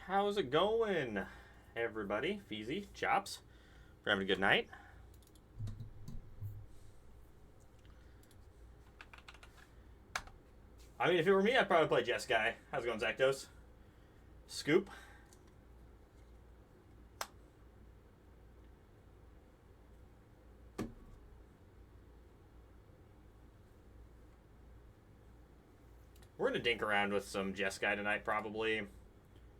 How's it going, everybody? Feezy, Chops. We're having a good night. I mean, if it were me, I'd probably play Jess Guy. How's it going, Zactos? Scoop. We're going to dink around with some Jess Guy tonight, probably.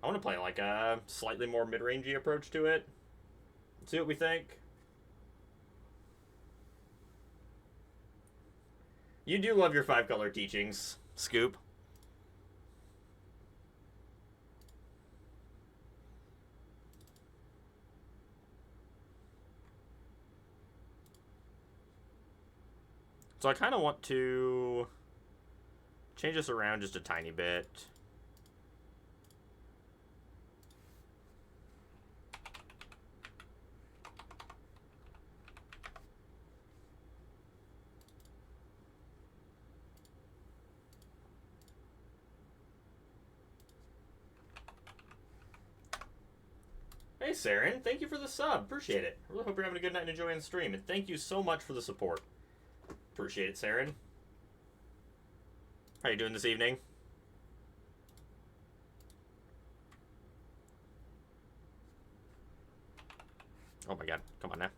I want to play like a slightly more mid-rangey approach to it. See what we think. You do love your 5-color teachings, Scoop. So I kind of want to change this around just a tiny bit. Hey, Saren, thank you for the sub. Appreciate it. I really hope you're having a good night and enjoying the stream. And thank you so much for the support. Appreciate it, Saren. How are you doing this evening? Oh my god, come on now.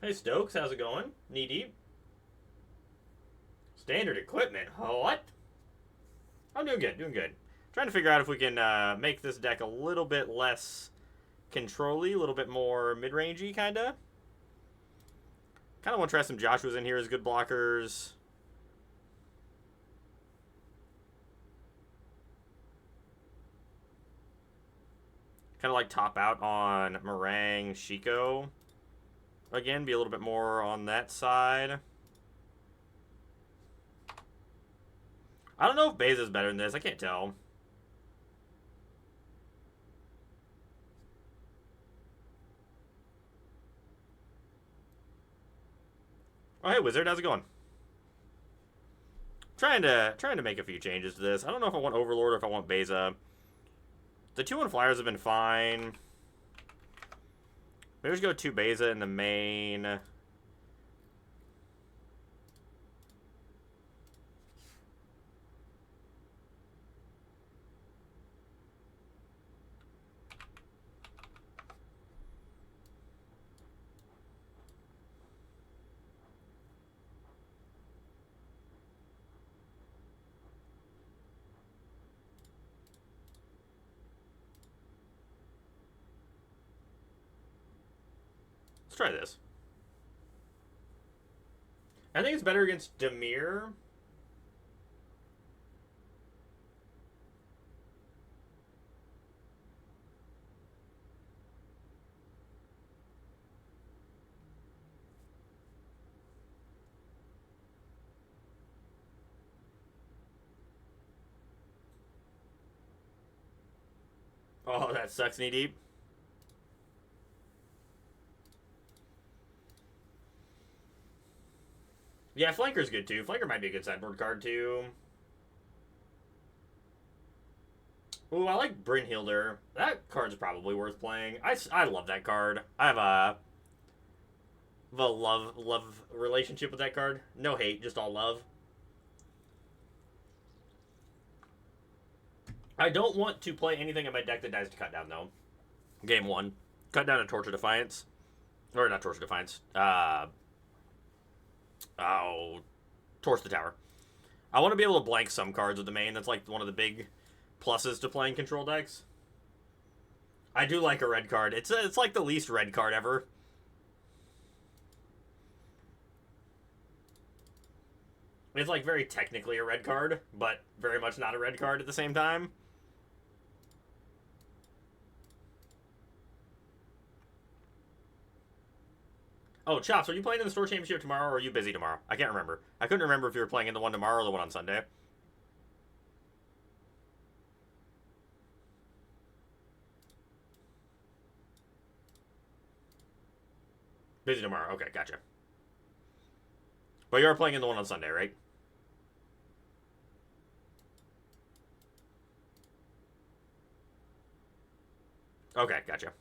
Hey Stokes, how's it going? Knee deep. Standard equipment. What? I'm doing good, doing good. Trying to figure out if we can make this deck a little bit less control-y, a little bit more mid-rangey, kinda. Kinda want to try some Joshua's in here as good blockers. Kinda like top out on Meringue, Shiko. Again, be a little bit more on that side. I don't know if Beza's better than this. I can't tell. Oh, hey, Wizard. How's it going? Trying to make a few changes to this. I don't know if I want Overlord or if I want Beza. The 2-1 flyers have been fine. Maybe just go 2 Beza in the main. Let's try this. I think it's better against Demir. Oh, that sucks, knee deep. Yeah, Flanker's good too. Flanker might be a good sideboard card too. Ooh, I like Brynhilder. That card's probably worth playing. I love that card. I have a love relationship with that card. No hate, just all love. I don't want to play anything in my deck that dies to cut down, though. Game 1. Cut down a Torch of Defiance. Or not Torch of Defiance. Torch the Tower. I want to be able to blank some cards with the main. That's like one of the big pluses to playing control decks. I do like a red card. It's like the least red card ever. It's like very technically a red card, but very much not a red card at the same time. Oh, Chops, are you playing in the store championship tomorrow, or are you busy tomorrow? I can't remember. I couldn't remember if you were playing in the one tomorrow or the one on Sunday. Busy tomorrow. Okay, gotcha. But you're playing in the one on Sunday, right? Okay, gotcha.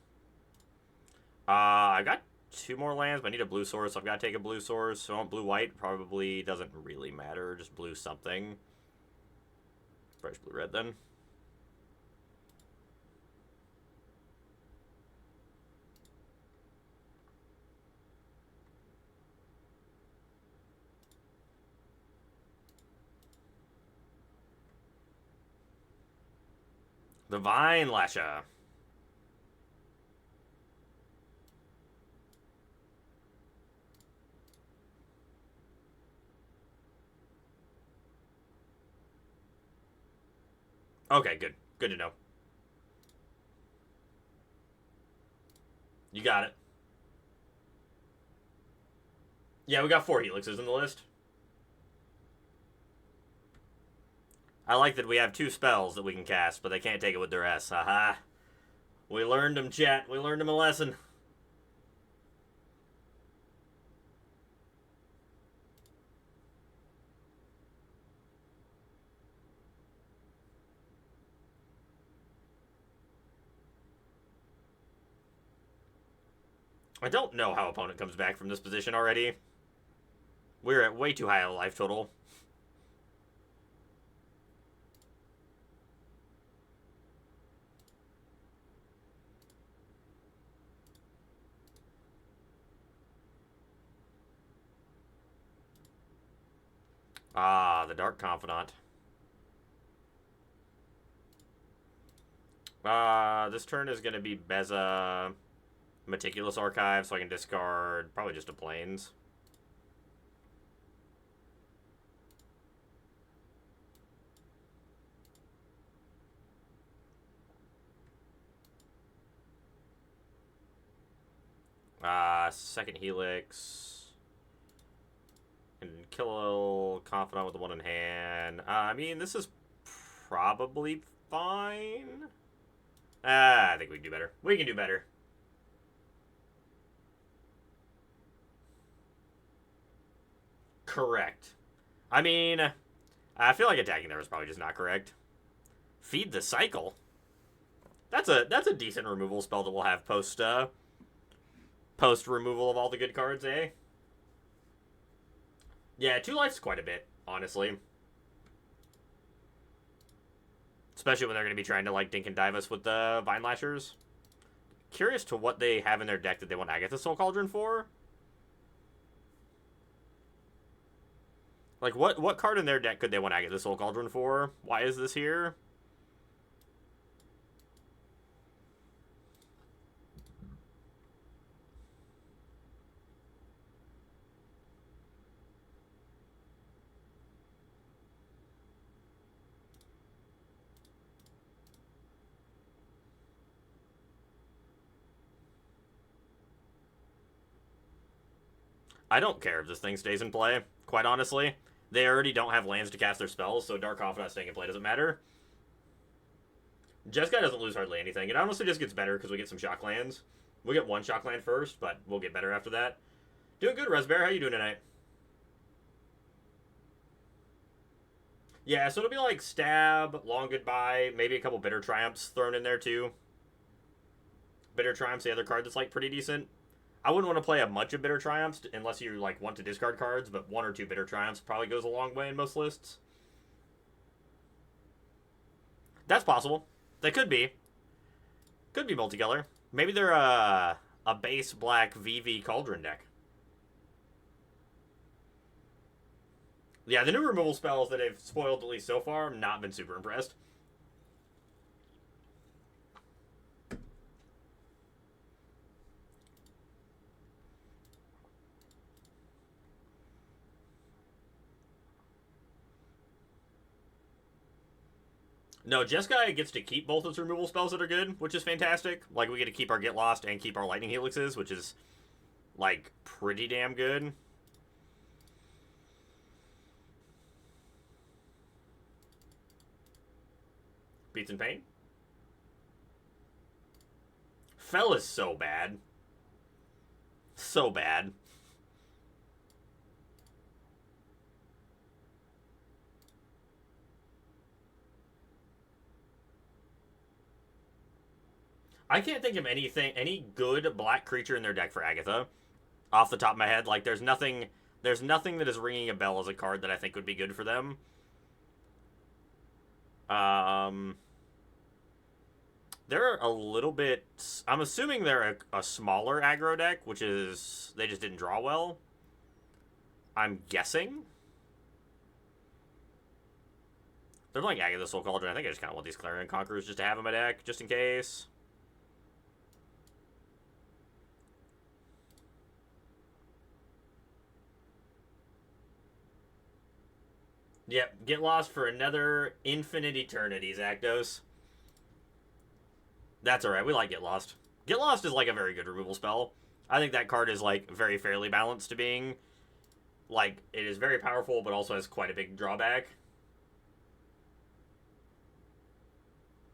I got 2 more lands, but I need a blue source, so I've got to take a blue source. So I want blue-white. Probably doesn't really matter. Just blue something. Fresh blue-red, then. The Vine Lasher. Okay, good. Good to know. You got it. Yeah, we got 4 helixes in the list. I like that we have 2 spells that we can cast, but they can't take it with their S. Haha. We learned them, chat. We learned them a lesson. I don't know how opponent comes back from this position already. We're at way too high of a life total. Ah, the Dark Confidant. This turn is going to be Beza Meticulous Archive, so I can discard probably just a Plains. Second Helix. And kill a Confidant with the 1 in hand. I mean, this is probably fine. I think we can do better. We can do better. Correct. I mean, I feel like attacking there was probably just not correct. Feed the Cycle. That's a decent removal spell that we'll have post removal of all the good cards, eh? Yeah, 2 life's quite a bit, honestly. Especially when they're going to be trying to, like, dink and dive us with the Vine Lashers. Curious to what they have in their deck that they want Agatha Soul Cauldron for. Like, what card in their deck could they want Agatha Soul Cauldron for? Why is this here? I don't care if this thing stays in play, quite honestly. They already don't have lands to cast their spells, so Dark Confidant staying in play doesn't matter. Jeskai doesn't lose hardly anything. It honestly just gets better because we get some shock lands. We get 1 shock land first, but we'll get better after that. Doing good, Resbear. How you doing tonight? Yeah, so it'll be like Stab, Long Goodbye, maybe a couple Bitter Triumphs thrown in there too. Bitter Triumphs, the other card that's like pretty decent. I wouldn't want to play a bunch of Bitter Triumphs unless you like want to discard cards, but 1 or 2 Bitter Triumphs probably goes a long way in most lists. That's possible. They could be. Could be multicolor. Maybe they're a base black VV Cauldron deck. Yeah, the new removal spells that they've spoiled at least so far, I've not been super impressed. No, Jeskai gets to keep both its removal spells that are good, which is fantastic. Like, we get to keep our Get Lost and keep our Lightning Helixes, which is, like, pretty damn good. Beats in Pain? Fell is so bad. So bad. I can't think of any good black creature in their deck for Agatha. Off the top of my head, like, there's nothing that is ringing a bell as a card that I think would be good for them. They're a little bit... I'm assuming they're a smaller aggro deck, which is... They just didn't draw well. I'm guessing. They're like Agatha Soul Cauldron. I think I just kind of want these Clarion Conquerors just to have in my deck, just in case. Yep, get lost for another infinite eternity, Zakdos. That's alright, we like Get Lost. Get Lost is like a very good removal spell. I think that card is like very fairly balanced to being like, it is very powerful but also has quite a big drawback.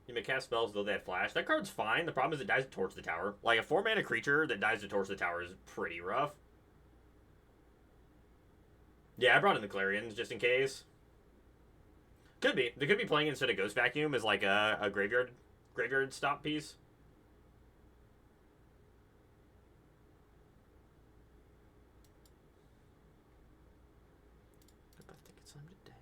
You may cast spells though they have flash. That card's fine. The problem is it dies to Torch the Tower. Like, a 4-mana creature that dies to Torch the Tower is pretty rough. Yeah, I brought in the Clarions just in case. Could be. They could be playing instead of Ghost Vacuum as like a graveyard stop piece. I think it's time to dance.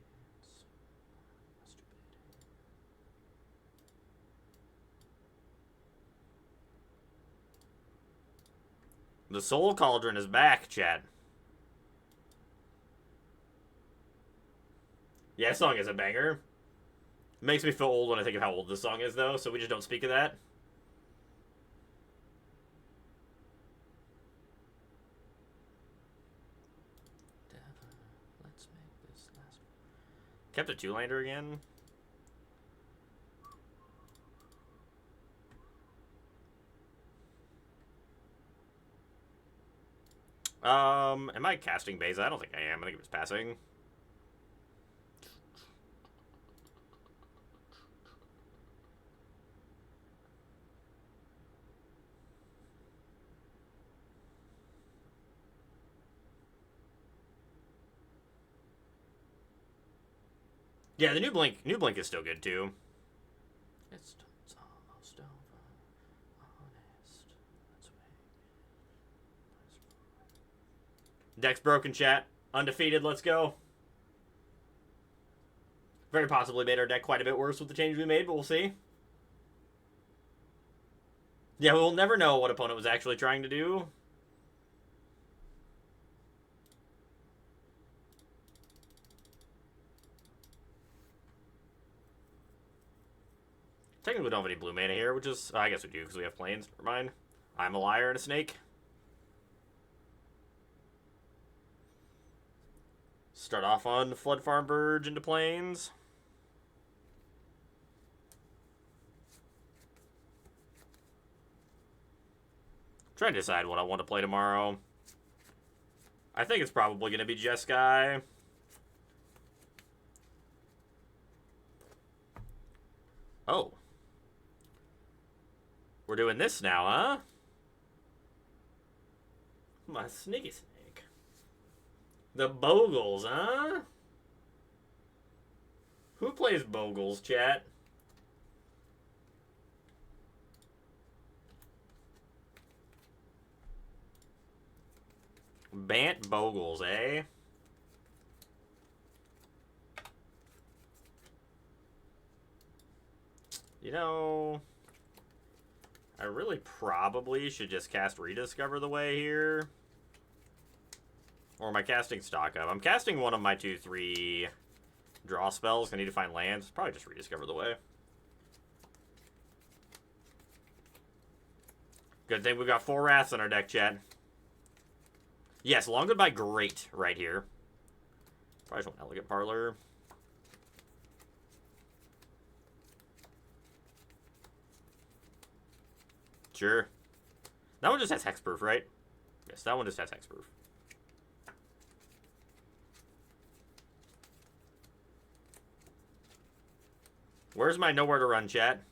The Soul Cauldron is back, chat. Yeah, this song is a banger. It makes me feel old when I think of how old this song is, though, so we just don't speak of that. Let's make this last one. Kept a 2-lander again. Am I casting Beza? I don't think I am. I think it was passing. Yeah, the new blink is still good too. It's almost over. Honest. Let's wait. Deck's broken, chat. Undefeated. Let's go. Very possibly made our deck quite a bit worse with the changes we made, but we'll see. Yeah, we'll never know what opponent was actually trying to do. Technically, we don't have any blue mana here, which is... I guess we do, because we have planes. Never mind. I'm a liar and a snake. Start off on Flood Farm Verge into planes. Trying to decide what I want to play tomorrow. I think it's probably going to be Jeskai. Oh. We're doing this now, huh? My sneaky snake. The Bogles, huh? Who plays Bogles, chat? Bant Bogles, eh? You know, I really probably should just cast Rediscover the Way here. Or am I casting Stock Up? I'm casting one of my 2-3 draw spells. I need to find lands. Probably just Rediscover the Way. Good thing we've got 4 Wraths in our deck, chat. Yes, Long Goodbye, great right here. Probably just want Elegant Parlor. Sure. That one just has hexproof, right? Yes, that one just has hexproof. Where's my nowhere to run, chat?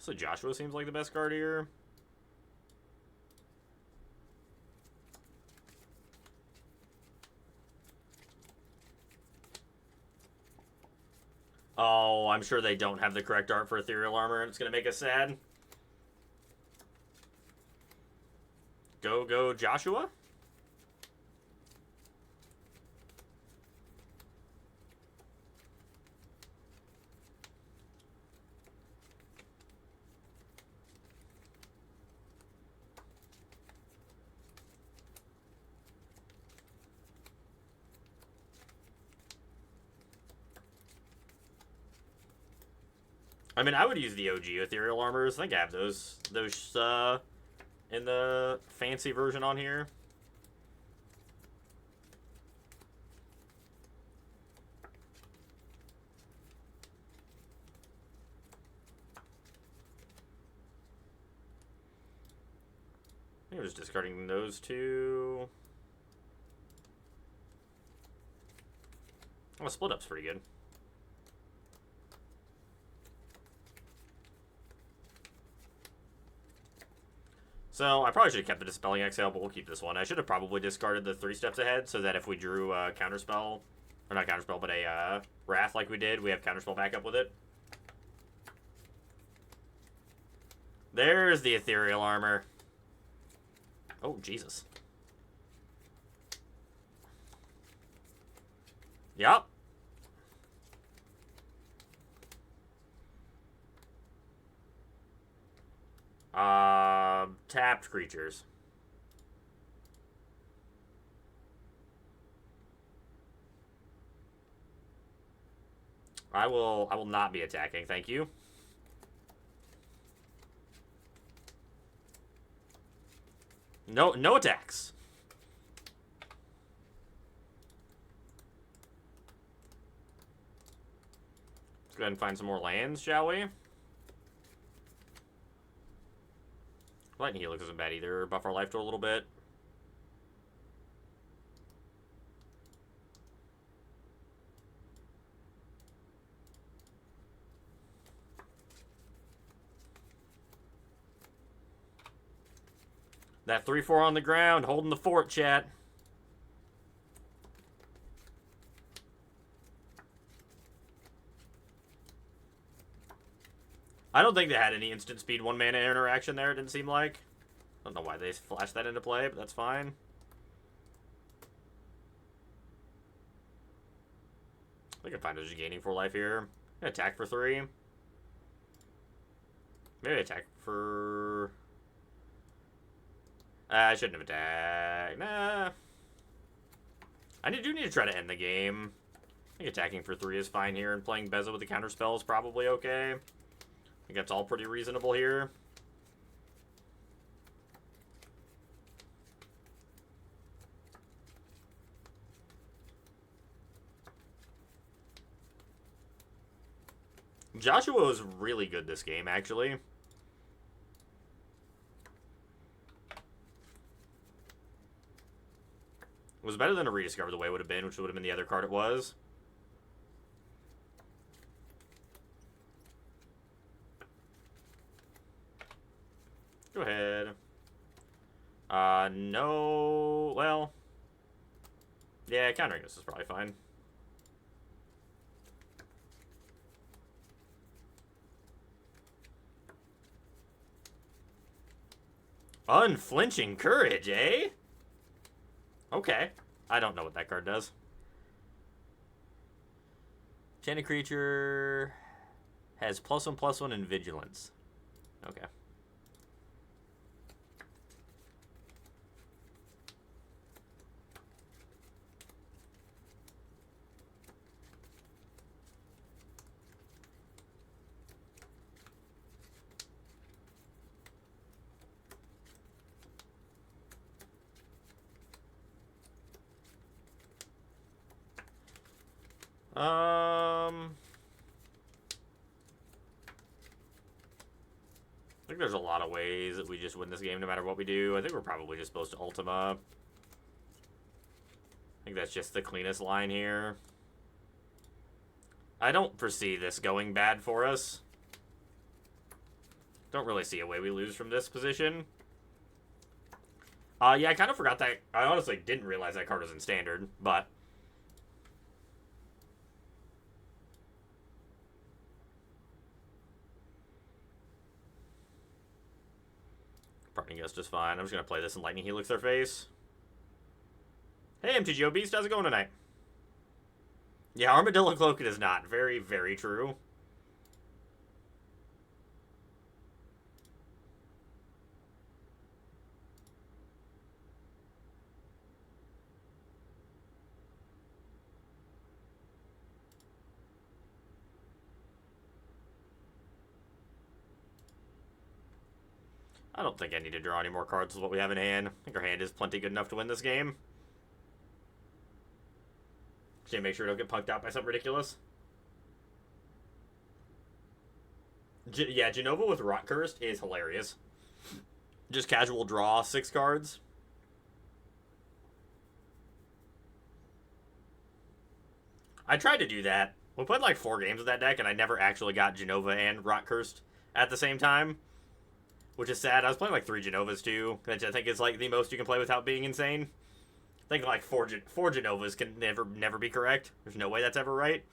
So Joshua seems like the best card here. Oh, I'm sure they don't have the correct art for Ethereal Armor, and it's going to make us sad. Go, Joshua? I mean, I would use the OG Ethereal Armors. I think I have those in the fancy version on here. I think I'm just discarding those two. Oh, split up's pretty good. So, I probably should have kept the Dispelling Exhale, but we'll keep this one. I should have probably discarded the 3 steps ahead, so that if we drew a Counterspell, or not Counterspell, but a Wrath like we did, we have Counterspell backup with it. There's the Ethereal Armor. Oh, Jesus. Yup. Tapped creatures. I will not be attacking, thank you. No attacks. Let's go ahead and find some more lands, shall we? Lightning Helix isn't bad either. Buff our life to a little bit. That 3/4 on the ground, holding the fort, chat. I don't think they had any instant speed 1-mana interaction there, it didn't seem like. I don't know why they flashed that into play, but that's fine. I can find us gaining 4 life here. Attack for 3. Maybe attack for... I shouldn't have attacked. Nah. I do need to try to end the game. I think attacking for 3 is fine here, and playing Beza with the counterspell is probably okay. I think that's all pretty reasonable here. Joshua was really good this game, actually. It was better than a Rediscover the Way would have been, which would have been the other card it was. Go ahead. No... Well... Yeah, countering this is probably fine. Unflinching Courage, eh? Okay. I don't know what that card does. Enchanted creature has +1/+1 in Vigilance. Okay. I think there's a lot of ways that we just win this game no matter what we do. I think we're probably just supposed to Ultima. I think that's just the cleanest line here. I don't foresee this going bad for us. Don't really see a way we lose from this position. Yeah, I kind of forgot that. I honestly didn't realize that card was in Standard, but... Parting Ghost is fine. I'm just going to play this and Lightning Helix their face. Hey, MTGO Beast, how's it going tonight? Yeah, Armadillo Cloak it is not. Very, very true. I don't think I need to draw any more cards with what we have in hand. I think our hand is plenty good enough to win this game. Just make sure we don't get punked out by something ridiculous. Yeah, Genova with Rot Cursed is hilarious. Just casual draw 6 cards. I tried to do that. We played like 4 games with that deck, and I never actually got Genova and Rot Cursed at the same time. Which is sad. I was playing like 3 Genovas too, which I think is like the most you can play without being insane. I think like 4 Genovas can never be correct. There's no way that's ever right.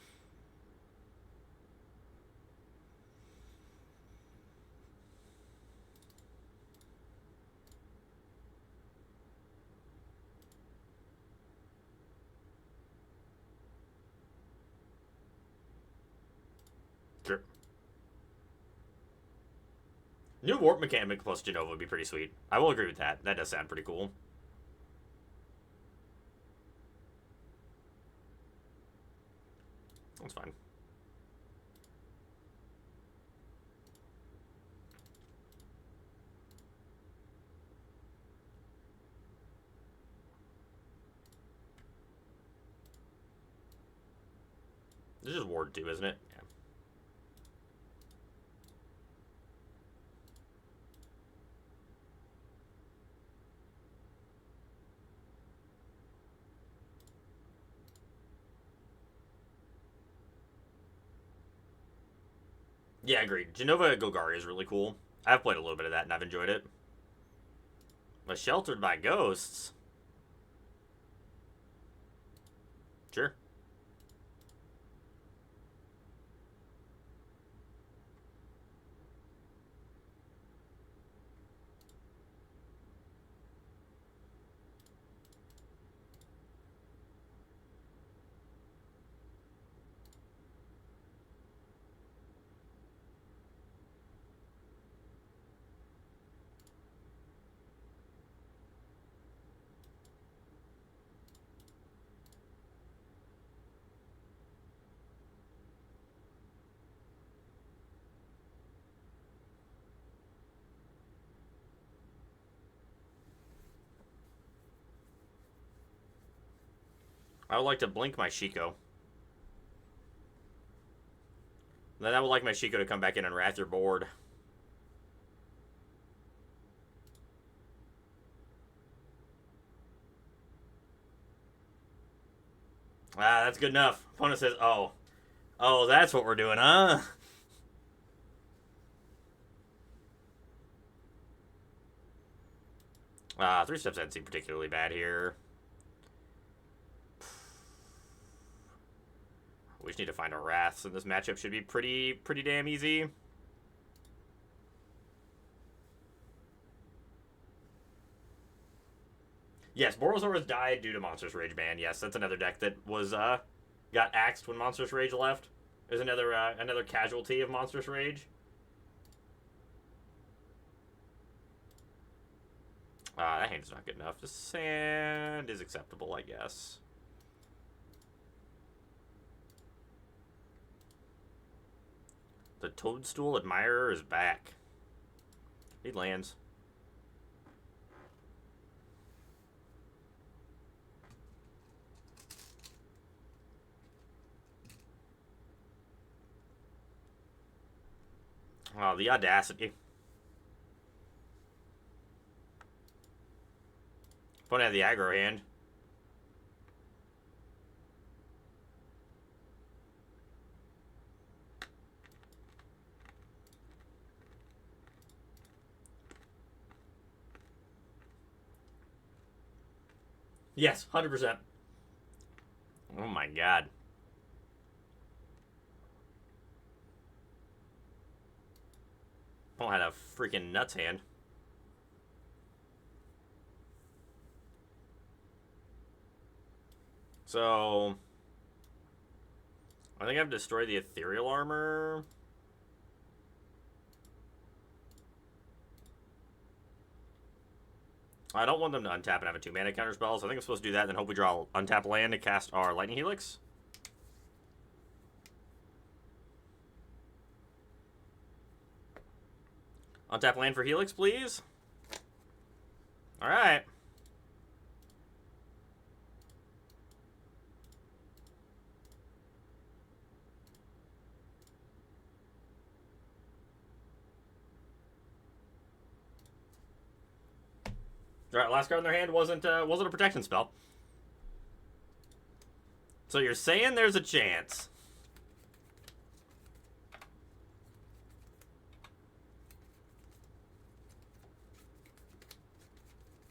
Sure. New warp mechanic plus Genova would be pretty sweet. I will agree with that. That does sound pretty cool. That's fine. This is Ward 2, isn't it? Yeah. Yeah, agreed. Genova Golgari is really cool. I've played a little bit of that and I've enjoyed it. But Sheltered by Ghosts? Sure. I would like to blink my Shiko. Then I would like my Shiko to come back in and wrath your board. Ah, that's good enough. Opponent says, oh. Oh, that's what we're doing, huh? Ah, 3 steps doesn't seem particularly bad here. We just need to find our wraths, and this matchup should be pretty damn easy. Yes, Borosaurus died due to Monstrous Rage ban. Yes, that's another deck that was got axed when Monstrous Rage left. There's another another casualty of Monstrous Rage. That hand is not good enough. The sand is acceptable, I guess. The Toadstool Admirer is back. He lands. Oh, the audacity. Opponent had the aggro hand. Yes, 100%. Oh my god. Opponent had a freaking nuts hand. So, I think I've destroyed the ethereal armor. I don't want them to untap and have a 2-mana counterspell, so I think I'm supposed to do that and then hope we draw untap land to cast our Lightning Helix. Untap land for Helix, please. Alright. Alright, last card in their hand wasn't a protection spell. So you're saying there's a chance.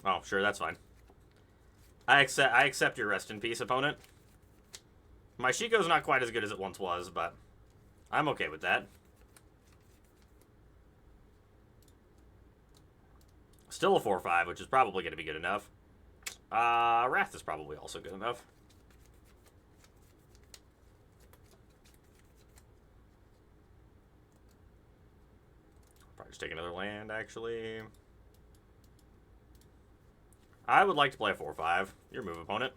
Oh, sure, that's fine. I accept your rest in peace, opponent. My Shiko's not quite as good as it once was, but I'm okay with that. Still a 4/5, which is probably going to be good enough. Wrath is probably also good enough. Probably just take another land, actually. I would like to play a 4/5. Your move, opponent.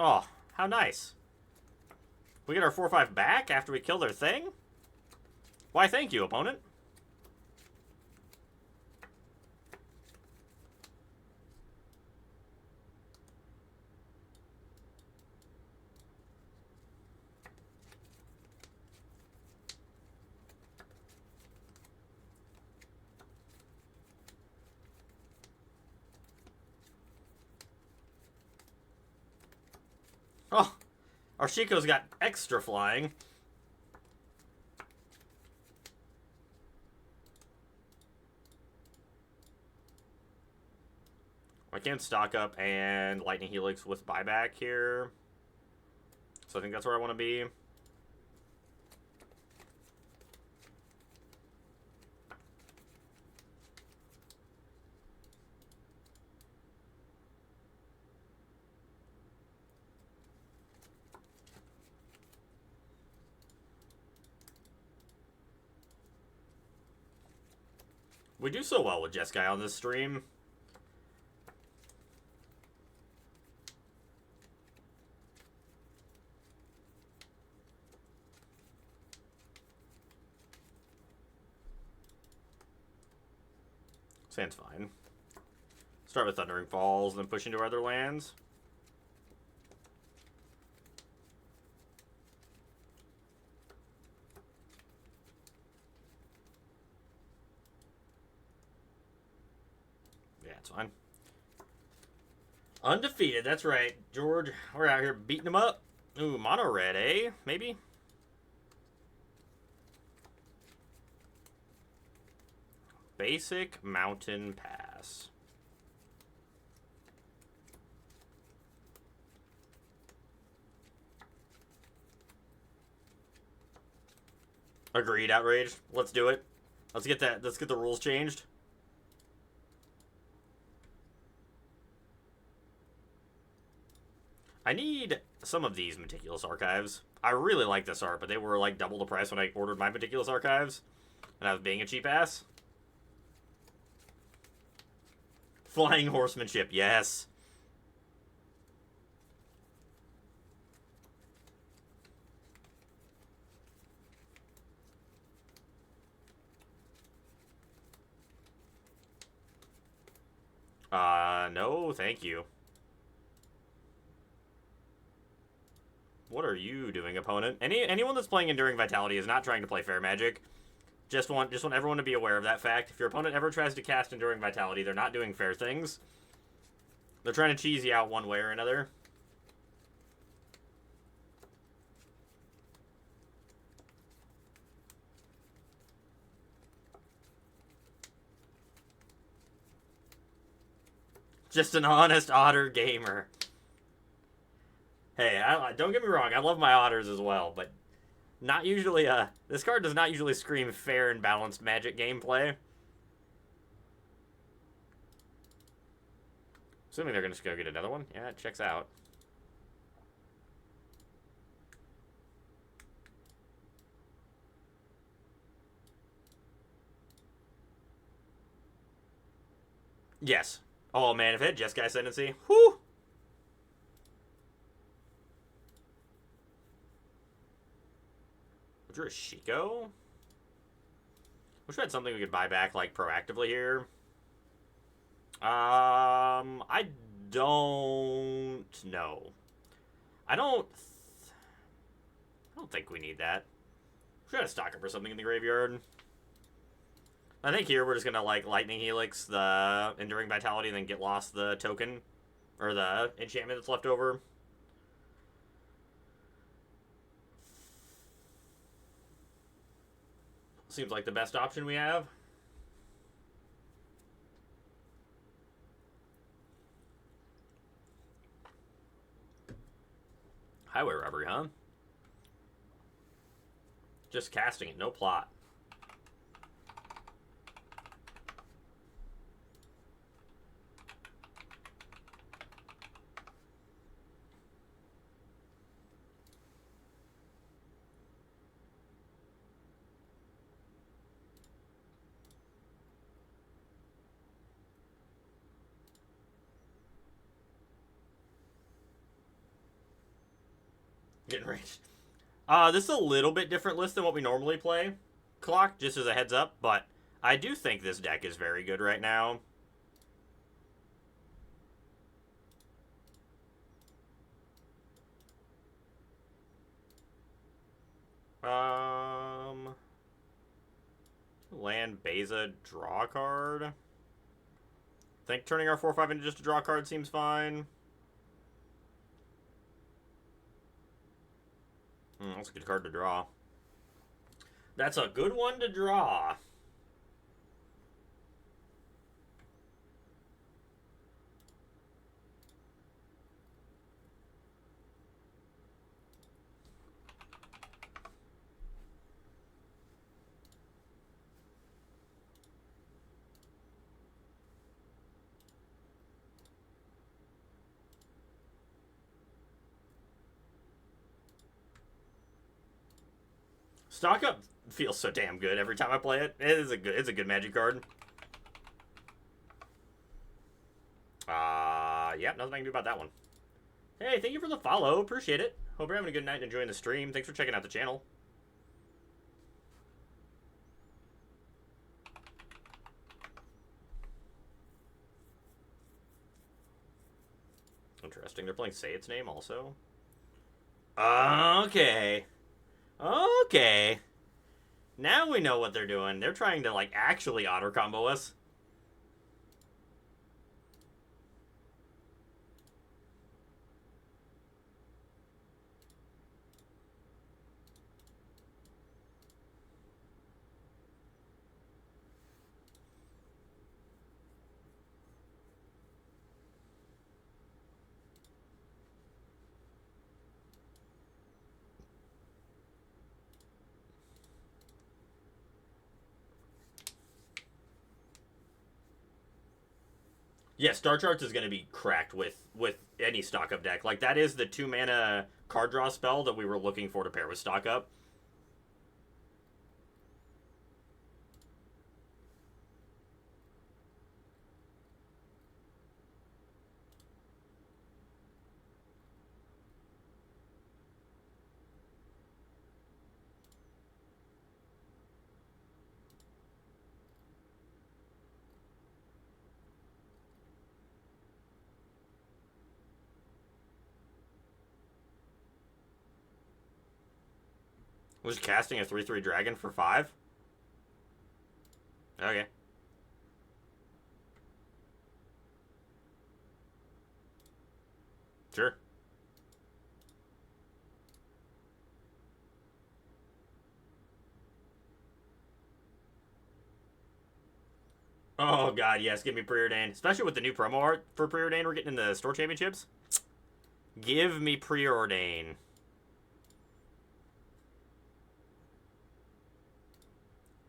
Oh, how nice. We get our 4/5 back after we kill their thing? Why, thank you, opponent. Oh, our Shiko's got extra flying. I can't stock up and Lightning Helix with buyback here. So I think that's where I want to be. We do so well with Jeskai on this stream. Sand's fine. Start with Thundering Falls, then push into our other lands. Yeah, it's fine. Undefeated, that's right. George, we're out here beating him up. Ooh, mono red, eh? Maybe? Basic Mountain Pass. Agreed, outraged. Let's do it. Let's get the rules changed. I need some of these Meticulous Archives. I really like this art, but they were like double the price when I ordered my Meticulous Archives. And I was being a cheap ass. Flying Horsemanship, yes. No, thank you. What are you doing, opponent? Anyone that's playing Enduring Vitality is not trying to play fair Magic. Just want everyone to be aware of that fact. If your opponent ever tries to cast Enduring Vitality, they're not doing fair things. They're trying to cheese you out one way or another. Just an honest otter gamer. Hey, don't get me wrong, I love my otters as well, but not usually, this card does not usually scream fair and balanced Magic gameplay. Assuming they're going to just go get another one. Yeah, it checks out. Yes. Oh, man, if it had Jeskai Ascendancy, whew! Drew a Shiko? Wish we had something we could buy back, like, proactively here. I don't know. I don't think we need that. We gotta stock up for something in the graveyard. I think here we're just gonna, like, Lightning Helix the Enduring Vitality and then get lost the token. Or the enchantment that's left over. Seems like the best option we have. Highway robbery, huh? Just casting it, no plot. Getting raged. This is a little bit different list than what we normally play. Clock, just as a heads up, but I do think this deck is very good right now. Land Beza, draw a card. I think turning our 4/5 into just a draw card seems fine. That's a good card to draw. That's a good one to draw. Stock Up feels so damn good every time I play it. It's a good Magic card. Yeah, nothing I can do about that one. Hey, thank you for the follow. Appreciate it. Hope you're having a good night and enjoying the stream. Thanks for checking out the channel. Interesting. They're playing Say Its Name also. Okay. Okay. Now we know what they're doing. They're trying to, like, actually auto combo us. Yeah, Star Charts is going to be cracked with any Stock Up deck. Like, that is the 2-mana card draw spell that we were looking for to pair with Stock Up. Was casting a 3/3 dragon for 5? Okay. Sure. Oh god, yes, give me Preordain. Especially with the new promo art for Preordain we're getting in the store championships. Give me Preordain.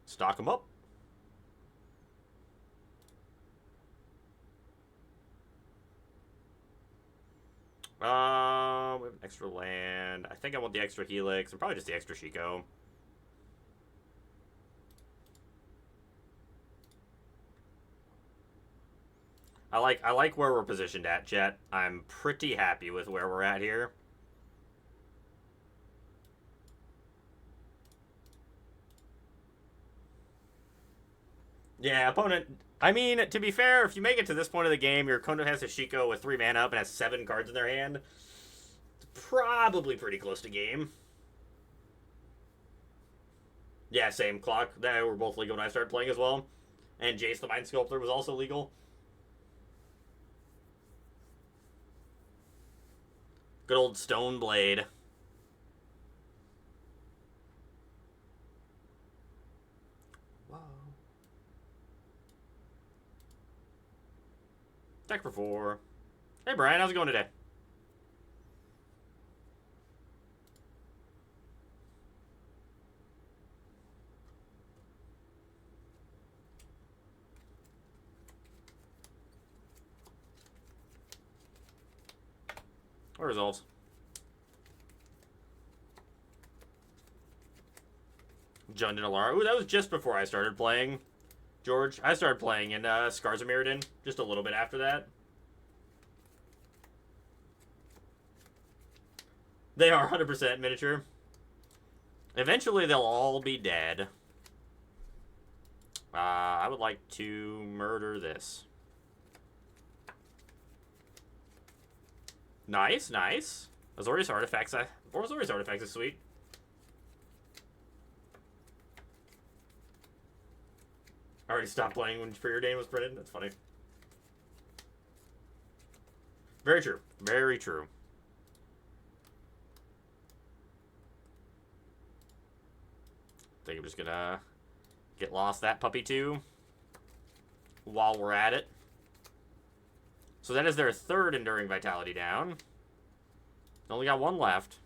Stock them up. We have an extra land. I think I want the extra Helix and probably just the extra Shiko. I like where we're positioned at, Jet. I'm pretty happy with where we're at here. Yeah, opponent. I mean, to be fair, if you make it to this point of the game, your opponent has a Shiko with 3 mana up and has 7 cards in their hand. It's probably pretty close to game. Yeah, same. Clock. They were both legal when I started playing as well. And Jace the Mind Sculptor was also legal. Good old Stone Blade. Whoa. Deck for 4. Hey, Brian, how's it going today? What resolves? Jund and Alara. Ooh, that was just before I started playing, George. I started playing in Scars of Mirrodin just a little bit after that. They are 100% miniature. Eventually, they'll all be dead. I would like to murder this. Nice, nice. Azorius Artifacts. Azorius Artifacts is sweet. I already stopped playing when Preordain was printed. That's funny. Very true. Very true. I think I'm just gonna get lost that puppy too while we're at it. So that is their 3rd Enduring Vitality down. Only got 1 left.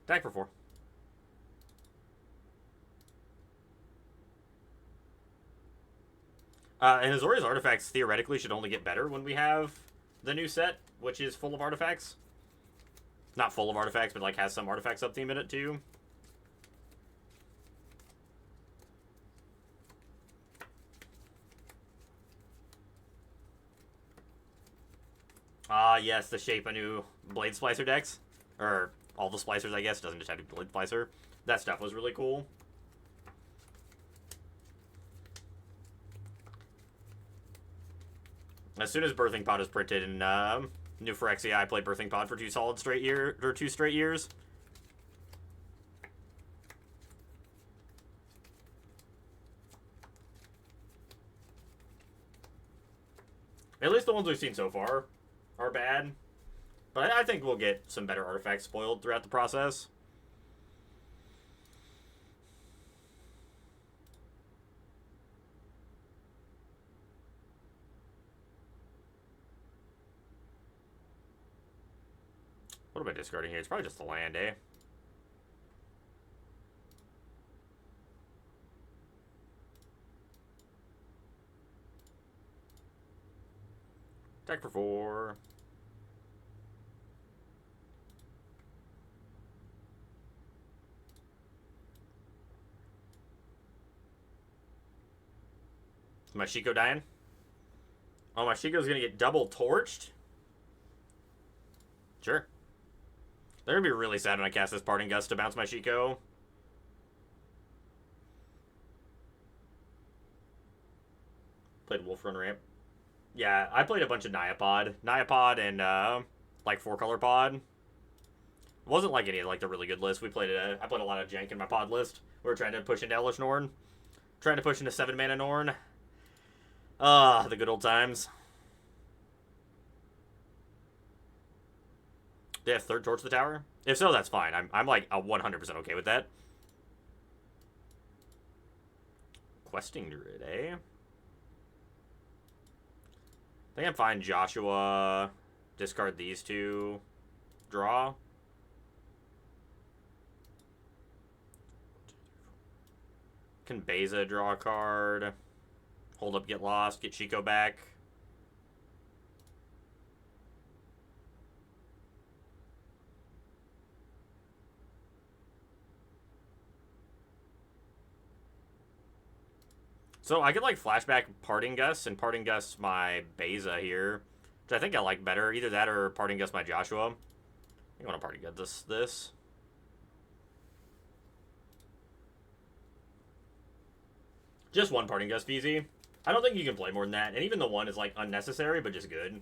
Attack for 4. And Azorius Artifacts theoretically should only get better when we have the new set, which is full of artifacts. Not full of artifacts, but like has some artifact sub-theme in it too. Yes, the shape of new Blade Splicer decks. Or all the splicers, I guess. Doesn't just have to be Blade Splicer. That stuff was really cool. As soon as Birthing Pod is printed in New Phyrexia, I played Birthing Pod for 2 straight years. At least the ones we've seen so far are bad. But I think we'll get some better artifacts spoiled throughout the process. What am I discarding here? It's probably just the land, eh? Attack for 4. Is my Shiko dying? Oh, my Shiko's gonna get double torched? Sure. They're gonna be really sad when I cast this Parting Gust to bounce my Shiko. Played Wolf Run Ramp. Yeah, I played a bunch of Nyapod. Nyapod and, like, 4-color pod. It wasn't like any of like the really good lists. I played a lot of jank in my pod list. We were trying to push into Elish Norn. Trying to push into 7-mana Norn. The good old times. They have third Torch the Tower? If so, that's fine. I'm like 100% okay with that. Questing Druid, eh? I think I'm fine. Joshua. Discard these two. Draw. Can Beza draw a card? Hold up, get lost, get Chico back. So I could like flashback Parting Gust and Parting Gust my Beza here, which I think I like better. Either that or Parting Gust my Joshua. I want to Parting Gust this. Just one Parting Gust VZ. I don't think you can play more than that, and even the one is like unnecessary, but just good.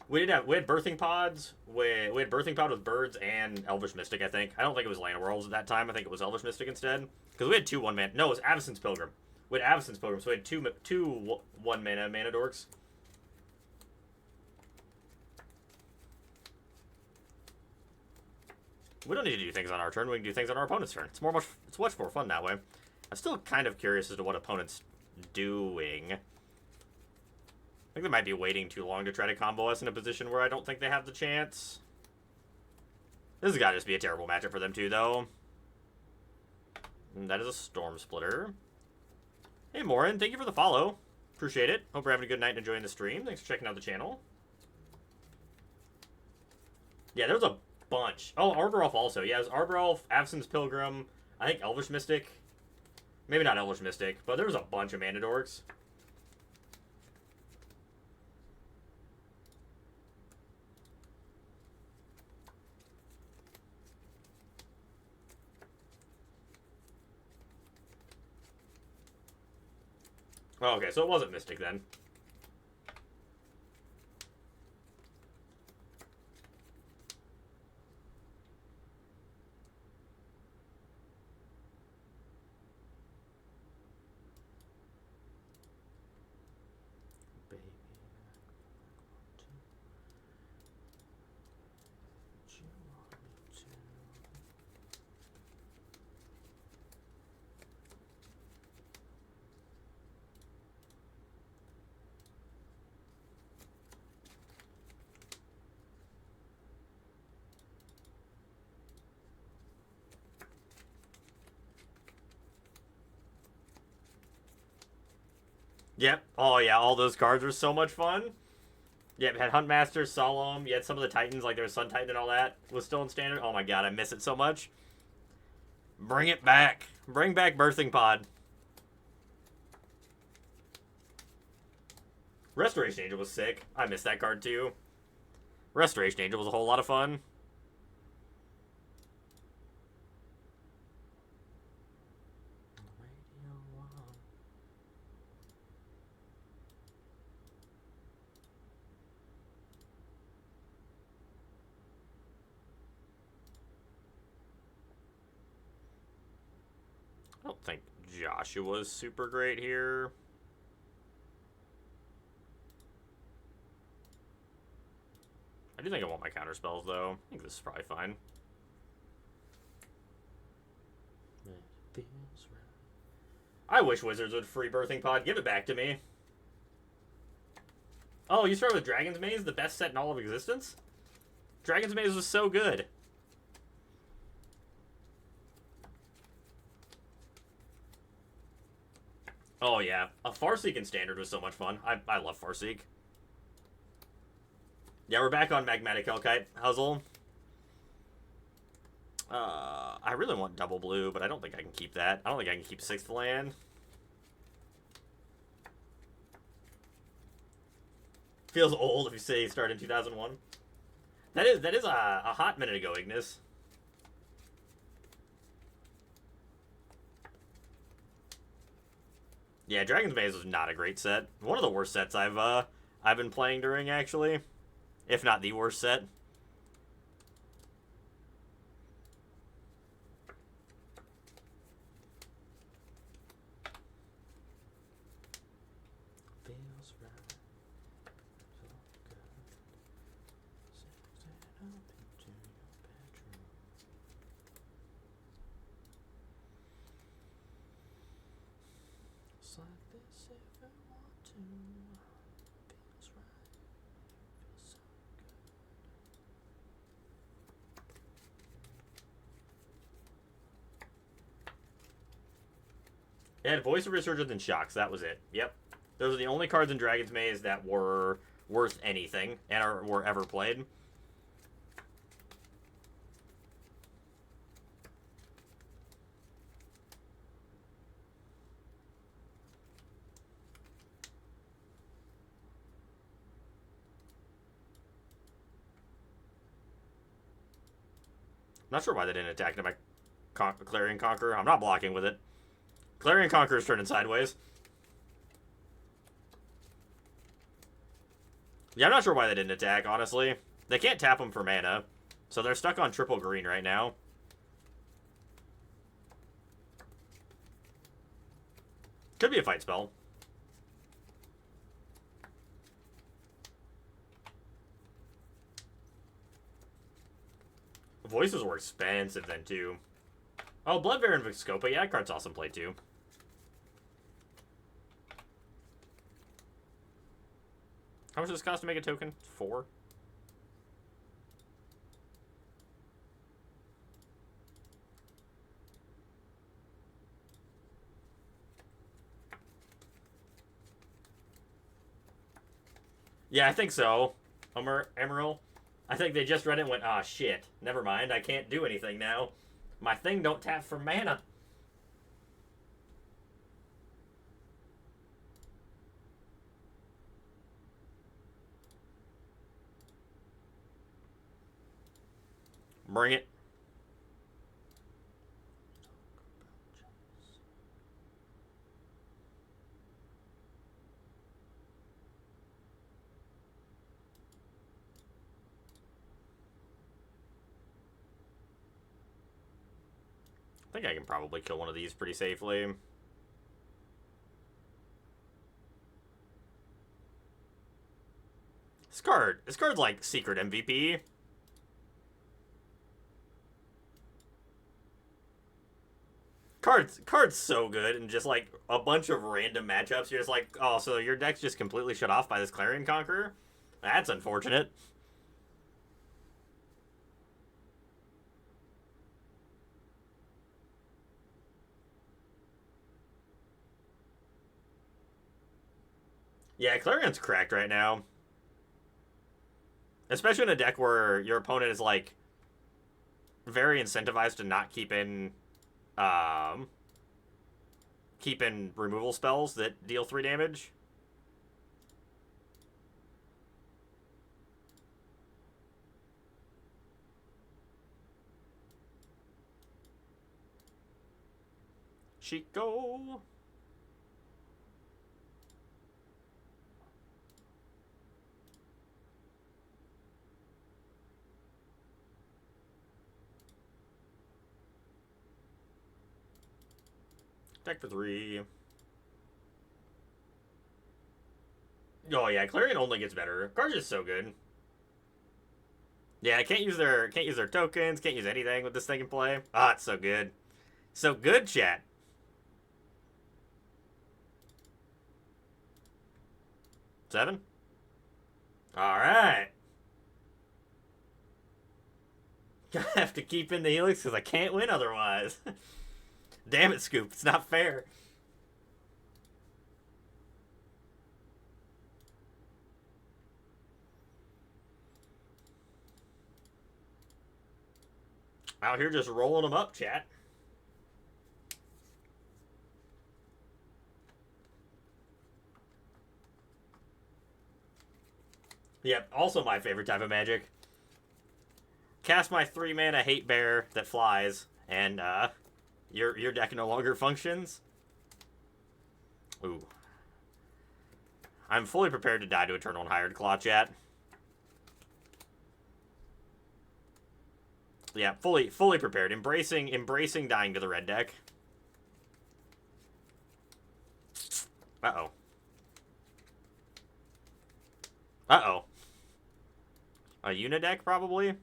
We had Birthing Pods. We had Birthing Pod with Birds and Elvish Mystic, I think. I don't think it was Land of Worlds at that time. I think it was Elvish Mystic instead. Because we had 2 1-mana. No, it was Avacyn's Pilgrim. We had Avacyn's Pilgrim, so we had two 1-mana mana dorks. We don't need to do things on our turn. We can do things on our opponent's turn. It's much more fun that way. I'm still kind of curious as to what opponent's doing. I think they might be waiting too long to try to combo us in a position where I don't think they have the chance. This has got to just be a terrible matchup for them too, though. And that is a Storm Splitter. Hey, Morin, thank you for the follow. Appreciate it. Hope you're having a good night and enjoying the stream. Thanks for checking out the channel. Yeah, there was a bunch. Oh, Arbor Elf also. Yeah, it was Arbor Elf, Avacyn's Pilgrim, I think Elvish Mystic. Maybe not Elvish Mystic, but there was a bunch of mana dorks. Oh, okay, so it wasn't Mystic then. Yep. Oh, yeah, all those cards were so much fun. Yep, you had Huntmaster, Solemn, you had some of the Titans, like there was Sun Titan and all that, was still in Standard. Oh my god, I miss it so much. Bring it back. Bring back Birthing Pod. Restoration Angel was sick. I missed that card too. Restoration Angel was a whole lot of fun. I don't think Joshua's super great here. I do think I want my counter spells though. I think this is probably fine. I wish Wizards would free Birthing Pod. Give it back to me. Oh, you start with Dragon's Maze, the best set in all of existence? Dragon's Maze was so good. Oh, yeah. A Farseek in Standard was so much fun. I love Farseek. Yeah, we're back on Magmatic Hellkite. Huzzle. I really want double blue, but I don't think I can keep that. I don't think I can keep 6th land. Feels old if you say you started in 2001. That is a hot minute ago, Ignis. Yeah, Dragon's Maze was not a great set. One of the worst sets I've been playing during, actually. If not the worst set. It had Voice of Resurgence and Shocks. That was it. Yep. Those are the only cards in Dragon's Maze that were worth anything and were ever played. Not sure why they didn't attack my Clarion Conqueror. I'm not blocking with it. Clarion Conqueror's turning sideways. Yeah, I'm not sure why they didn't attack, honestly. They can't tap them for mana, so they're stuck on triple green right now. Could be a fight spell. Voices were expensive then, too. Oh, Bloodbearer and Vexcopa. Yeah, that card's awesome play, too. How much does this cost to make a token? 4? Yeah, I think so. Emerald. I think they just read it and went, ah, shit. Never mind, I can't do anything now. My thing don't tap for mana. Bring it. I think I can probably kill one of these pretty safely. This card's like secret MVP. Card's so good, and just like a bunch of random matchups, you're just like, oh, so your deck's just completely shut off by this Clarion Conqueror? That's unfortunate. Yeah, Clarion's cracked right now. Especially in a deck where your opponent is like very incentivized to not keep in removal spells that deal 3 damage. Chico. Deck for 3. Oh yeah, Clarion only gets better. Card's just so good. Yeah, can't use their tokens, can't use anything with this thing in play. Ah, it's so good. So good, chat. Seven? Alright. I have to keep in the Helix because I can't win otherwise. Damn it, Scoop. It's not fair. Out here just rolling them up, chat. Yep, also my favorite type of magic. Cast my 3 mana Hate Bear that flies, and your deck no longer functions. Ooh. I'm fully prepared to die to Eternal and Hired Claw, chat. Yeah, fully prepared. Embracing dying to the red deck. Uh-oh. Uh-oh. A Una deck, probably?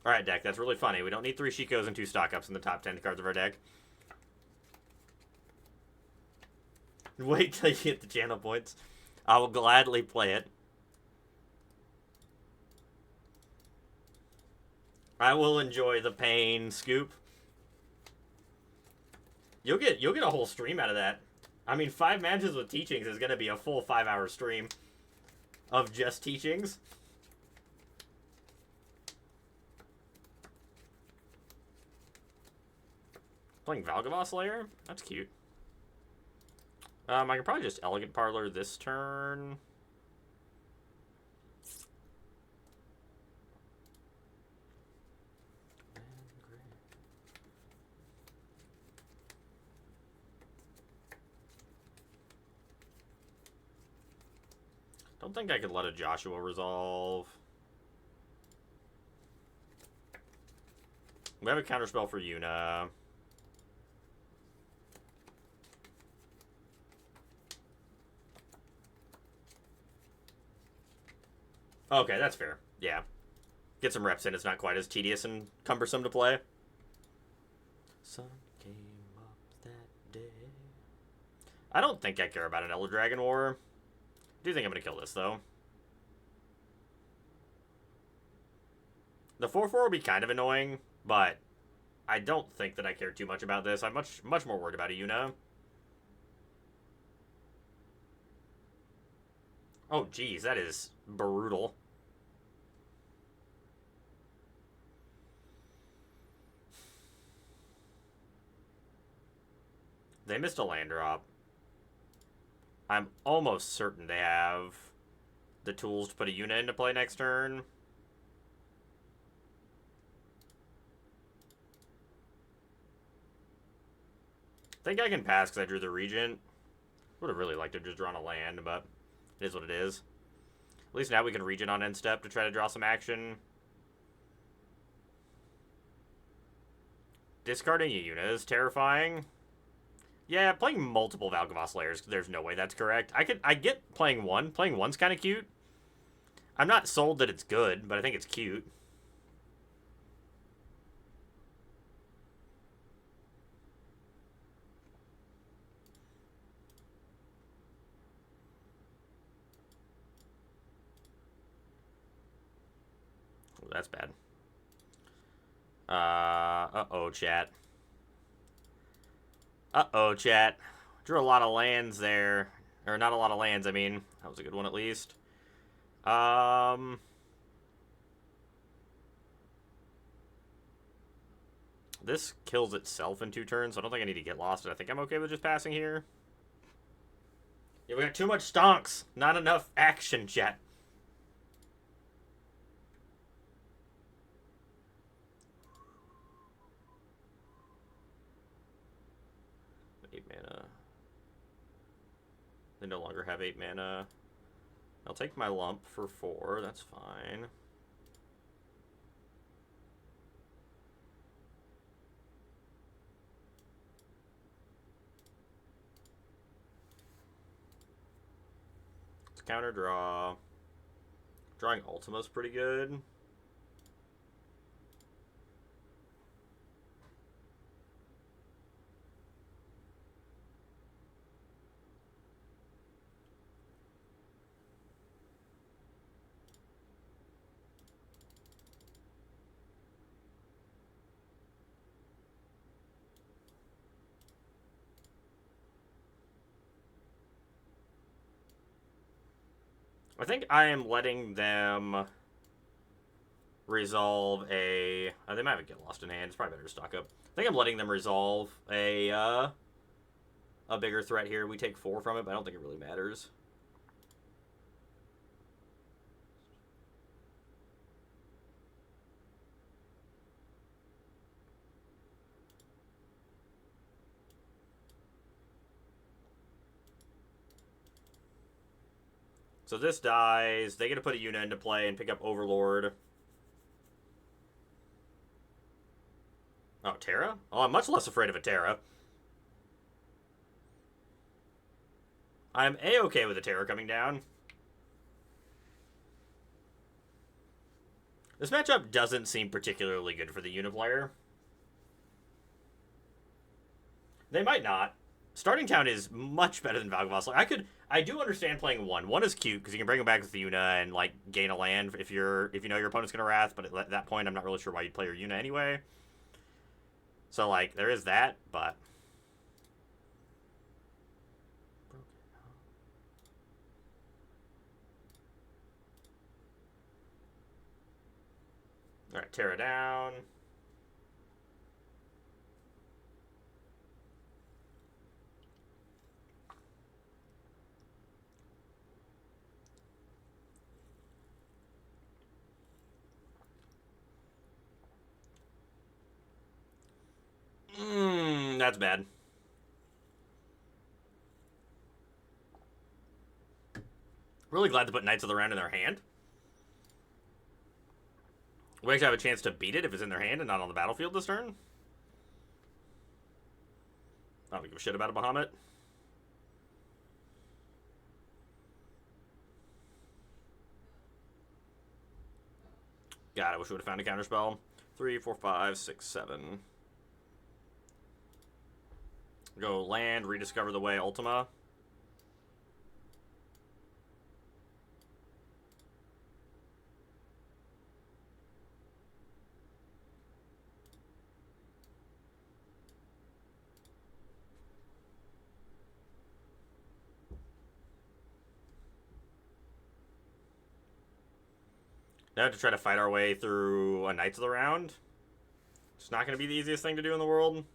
Alright, deck, that's really funny. We don't need 3 Shikos and 2 stock-ups in the top 10 cards of our deck. Wait till you get the channel points. I will gladly play it. I will enjoy the pain, Scoop. You'll get a whole stream out of that. I mean, 5 matches with teachings is going to be a full 5-hour stream of just teachings. Playing Valgavoth Slayer? That's cute. I can probably just Elegant Parlor this turn. Don't think I could let a Joshua resolve. We have a counterspell for Yuna. Okay, that's fair. Yeah. Get some reps in. It's not quite as tedious and cumbersome to play. Sun came up that day. I don't think I care about an Elder Dragon War. I do think I'm going to kill this, though. The 4-4 will be kind of annoying, but I don't think that I care too much about this. I'm much more worried about a Yuna. Oh, geez, that is brutal. They missed a land drop. I'm almost certain they have the tools to put a Yuna into play next turn. I think I can pass because I drew the Regent. Would have really liked to have just drawn a land, but it is what it is. At least now we can Regent on end step to try to draw some action. Discarding a Yuna is terrifying. Yeah, playing multiple Valgavoth Slayers, there's no way that's correct. I get playing one. Playing one's kind of cute. I'm not sold that it's good, but I think it's cute. Ooh, that's bad. Uh-oh, chat. Uh-oh, chat. Drew a lot of lands there. Or not a lot of lands, I mean. That was a good one, at least. This kills itself in 2 turns, so I don't think I need to get lost. I think I'm okay with just passing here. Yeah, we got too much stonks. Not enough action, chat. They no longer have 8 mana. I'll take my lump for 4. That's fine. Let's counter draw. Drawing Ultima's pretty good. I think I am letting them resolve a... they might get lost in hand. It's probably better to stock up. I think I'm letting them resolve a bigger threat here. We take 4 from it, but I don't think it really matters. So this dies. They get to put a Yuna into play and pick up Overlord. Oh, Terra? Oh, I'm much less afraid of a Terra. I'm A-okay with a Terra coming down. This matchup doesn't seem particularly good for the Yuna player. They might not. Starting Town is much better than Valgavoss. Like, I do understand playing one. One is cute because you can bring him back with the Yuna and like gain a land if you know your opponent's gonna Wrath. But at that point, I'm not really sure why you'd play your Yuna anyway. So like there is that, but all right, tear it down. That's bad. Really glad to put Knights of the Round in their hand. We actually have a chance to beat it if it's in their hand and not on the battlefield this turn. I don't give a shit about a Bahamut. God, I wish we would have found a counterspell. 3, 4, 5, 6, 7. Go land, rediscover the way, Ultima. Now to try to fight our way through a Knights of the Round. It's not going to be the easiest thing to do in the world.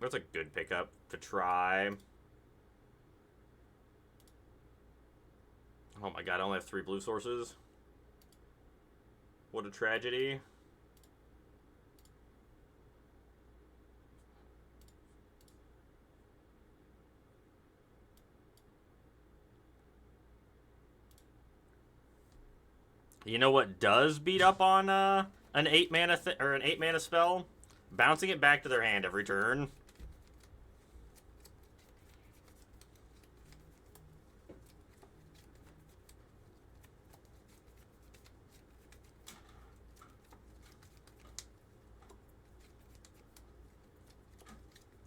That's a good pickup to try. Oh my god, I only have 3 blue sources. What a tragedy. You know what does beat up on an 8 mana or an 8 mana spell? Bouncing it back to their hand every turn.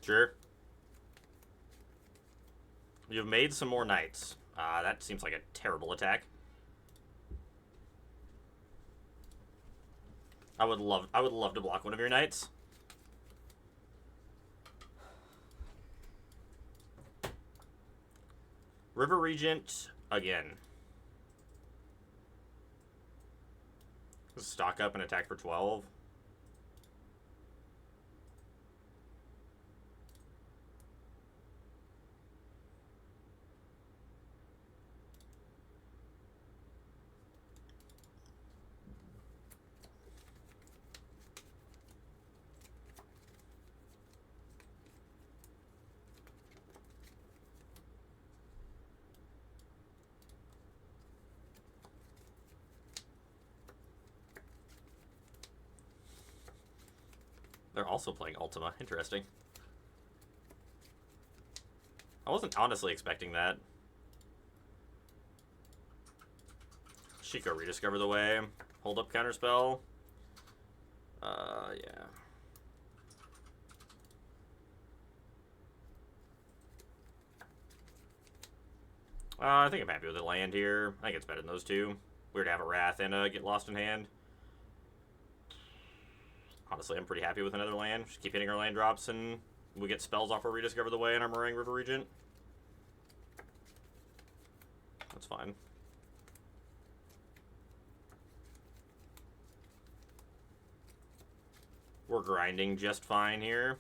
Sure. You've made some more knights. That seems like a terrible attack. I would love to block one of your knights. River Regent again. Stock up and attack for 12. They're also playing Ultima. Interesting. I wasn't honestly expecting that. Shiko, rediscover the way. Hold up counterspell. Yeah. I think I'm happy with the land here. I think it's better than those two. Weird to have a Wrath and get lost in hand. Honestly, I'm pretty happy with another land. Just keep hitting our land drops and we get spells off our Rediscover the Way and our Meringue River Regent. That's fine. We're grinding just fine here.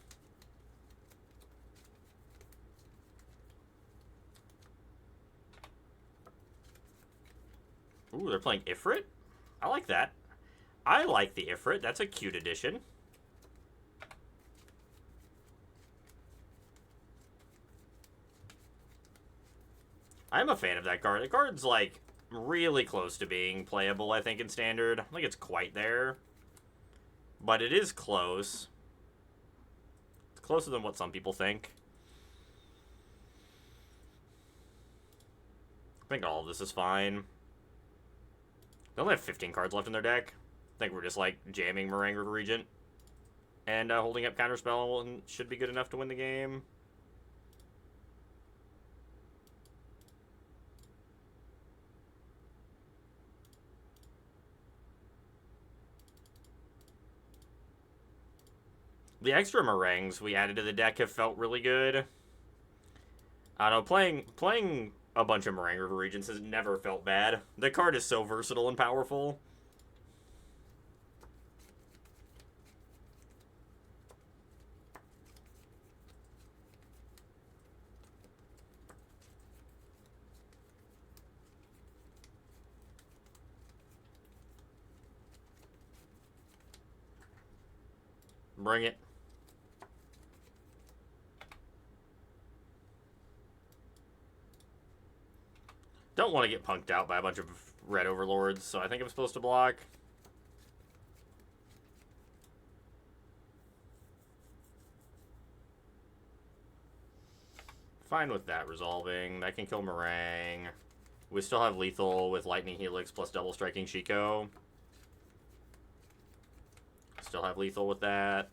Ooh, they're playing Ifrit? I like that. I like the Ifrit. That's a cute addition. I'm a fan of that card. The card's, like, really close to being playable, I think, in Standard. I don't think it's quite there. But it is close. It's closer than what some people think. I think all of this is fine. They only have 15 cards left in their deck. I think we're just like jamming Meringue River Regent and holding up Counterspell and should be good enough to win the game. The extra meringues we added to the deck have felt really good. I don't know, playing a bunch of Meringue River Regents has never felt bad. The card is so versatile and powerful. Bring it. Don't want to get punked out by a bunch of red overlords, so I think I'm supposed to block. Fine with that resolving. That can kill Meringue. We still have lethal with Lightning Helix plus double striking Chico. Still have lethal with that.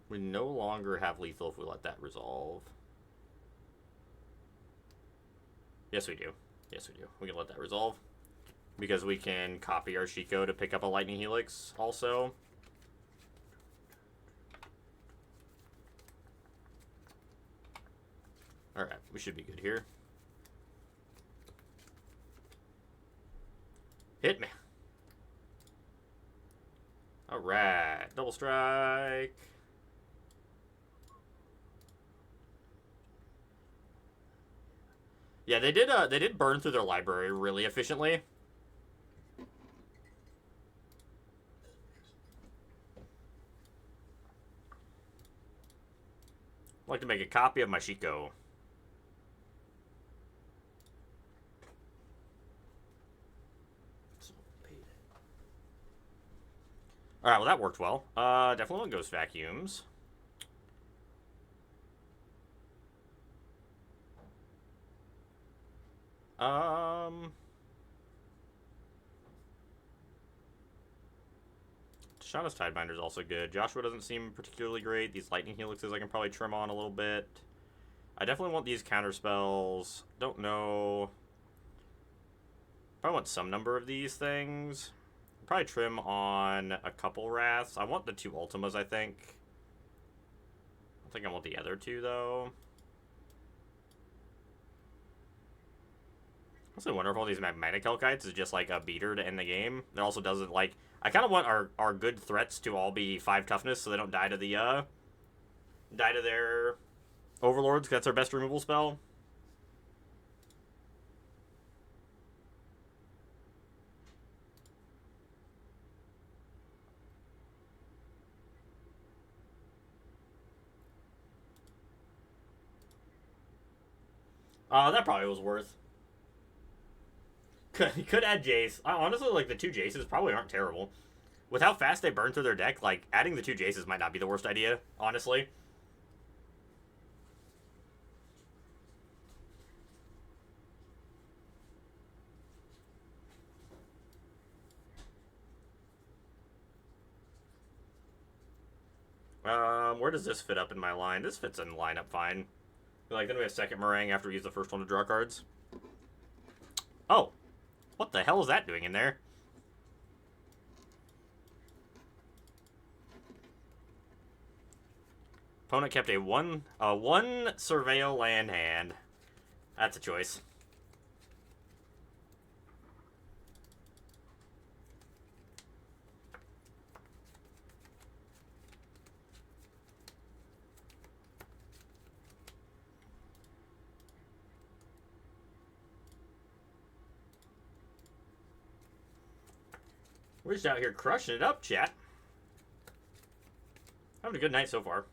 We no longer have lethal if we let that resolve. Yes, we do. Yes, we do. We can let that resolve. Because we can copy our Chico to pick up a Lightning Helix also. Alright, we should be good here. Hit me. Alright, double strike. Yeah, they did burn through their library really efficiently. I'd like to make a copy of my Chico. Alright, well that worked well. Definitely want Ghost Vacuums. Shauna's Tidebinder is also good. Joshua doesn't seem particularly great. These Lightning Helixes I can probably trim on a little bit. I definitely want these counter spells. Don't know. Probably want some number of these things. Probably trim on a couple Wraths. I want the 2 Ultimas, I think. I think I want the other 2, though. I also wonder if all these Magmatic Hellkites is just like a beater to end the game. It also doesn't like... I kind of want our good threats to all be 5 toughness so they don't die to the, die to their Overlords, because that's our best removal spell. That probably was worth. Could add Jace. Honestly, like, the 2 Jaces probably aren't terrible. With how fast they burn through their deck, like, adding the 2 Jaces might not be the worst idea, honestly. Where does this fit up in my line? This fits in the lineup fine. Like, then we have second Meringue after we use the first one to draw cards. Oh. What the hell is that doing in there? Opponent kept a one surveil land hand. That's a choice. We're just out here crushing it up, chat. Having a good night so far.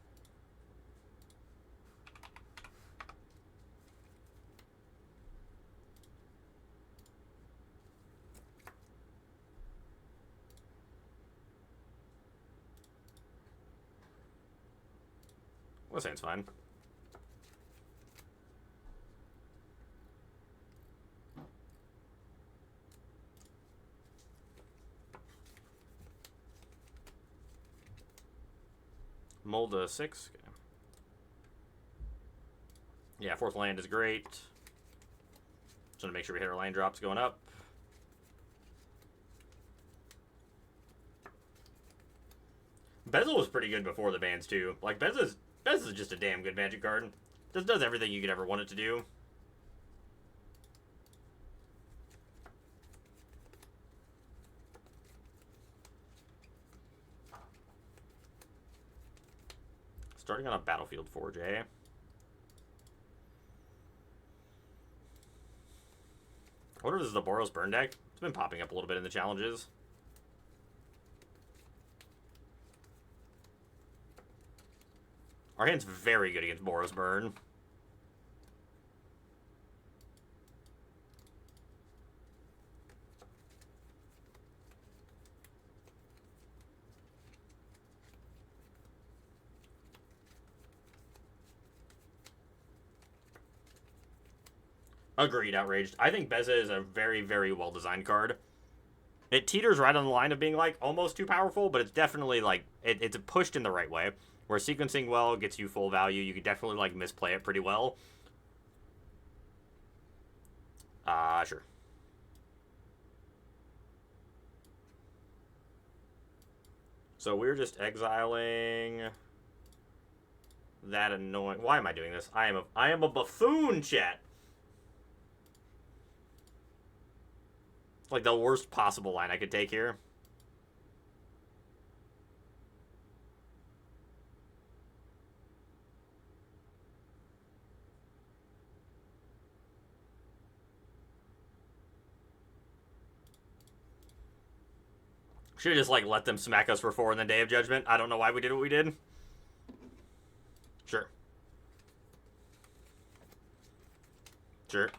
That sounds fine. Mold a 6. Okay. Yeah, 4th land is great. Just want to make sure we hit our land drops going up. Bezel was pretty good before the bans too. Like Bezel is just a damn good Magic card. This does everything you could ever want it to do. Starting on a Battlefield Forge, eh? I wonder if this is the Boros Burn deck. It's been popping up a little bit in the challenges. Our hand's very good against Boros Burn. Agreed, outraged. I think Beza is a very, very well-designed card. It teeters right on the line of being, like, almost too powerful, but it's definitely, like, it's pushed in the right way. Where sequencing well gets you full value. You could definitely, like, misplay it pretty well. Sure. So we're just exiling that annoying... Why am I doing this? I am a buffoon, chat. Like the worst possible line I could take here. Should have just like let them smack us for 4 in the Day of Judgment. I don't know why we did what we did. Sure. Sure.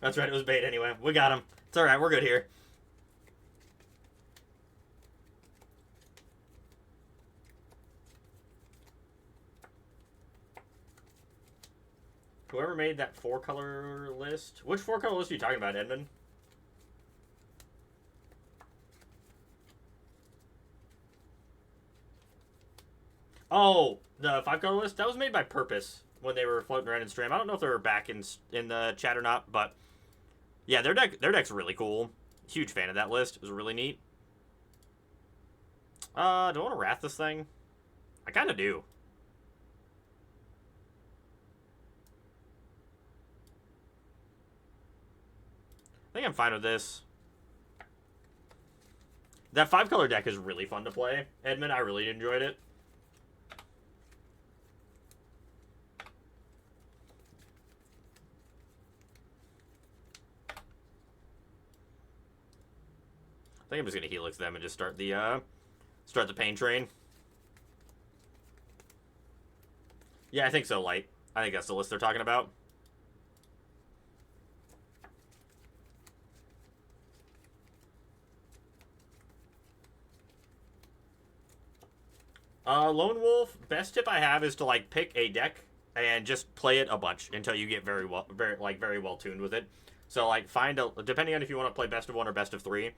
That's right, it was bait anyway. We got him. It's alright, we're good here. Whoever made that 4-color list... Which 4-color list are you talking about, Edmund? Oh, the 5-color list? That was made by Purpose when they were floating around in stream. I don't know if they were back in the chat or not, but... Yeah, their deck's really cool. Huge fan of that list. It was really neat. Do I want to Wrath this thing? I kind of do. I think I'm fine with this. That 5-color deck is really fun to play, Edmund. I really enjoyed it. I think I'm just gonna Helix them and just start the pain train. Yeah, I think so, Light. I think that's the list they're talking about. Lone Wolf, best tip I have is to like pick a deck and just play it a bunch until you get very well tuned with it. So like depending on if you want to play best of 1 or best of 3,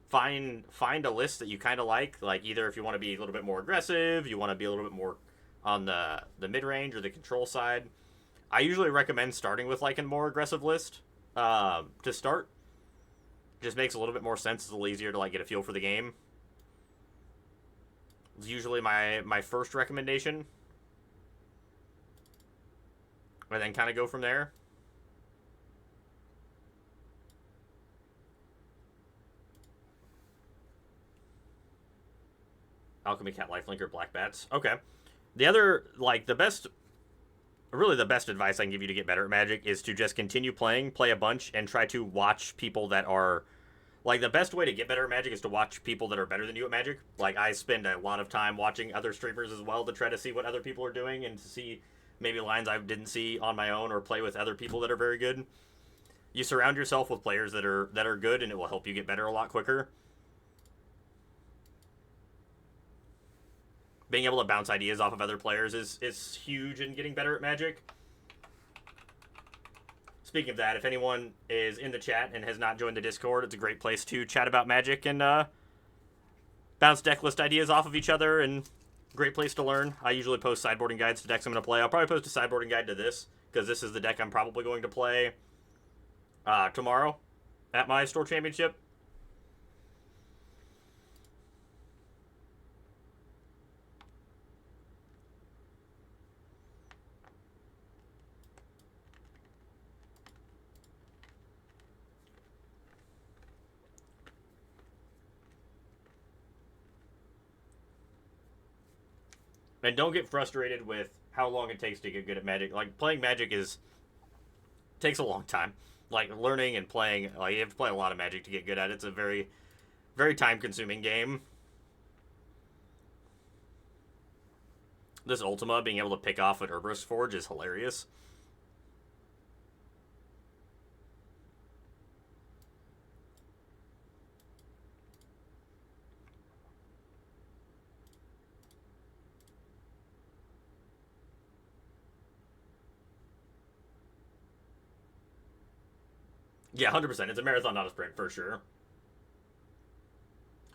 find a list that you kind of like either if you want to be a little bit more aggressive, you want to be a little bit more on the mid-range or the control side. I usually recommend starting with like a more aggressive list to start. Just makes a little bit more sense. It's a little easier to like get a feel for the game. It's usually my first recommendation. And then kind of go from there. Alchemy Cat Lifelinker, Black Bats. Okay. The other, like, the best advice I can give you to get better at Magic is to just continue playing, play a bunch, and try to watch people that are, Like, the best way to get better at Magic is to watch people that are better than you at Magic. Like, I spend a lot of time watching other streamers as well to try to see what other people are doing and to see maybe lines I didn't see on my own or play with other people that are very good. You surround yourself with players that are good, and it will help you get better a lot quicker. Being able to bounce ideas off of other players is huge in getting better at Magic. Speaking of that, if anyone is in the chat and has not joined the Discord, it's a great place to chat about Magic and bounce deck list ideas off of each other, and great place to learn. I usually post sideboarding guides to decks I'm going to play. I'll probably post a sideboarding guide to this, because this is the deck I'm probably going to play tomorrow at my store championship. And don't get frustrated with how long it takes to get good at Magic. Like, playing Magic takes a long time. Like, learning and playing, like, you have to play a lot of Magic to get good at it. It's a very, very time-consuming game. This Ultima, being able to pick off an Herber's Forge is hilarious. Yeah, 100%. It's a marathon, not a sprint, for sure.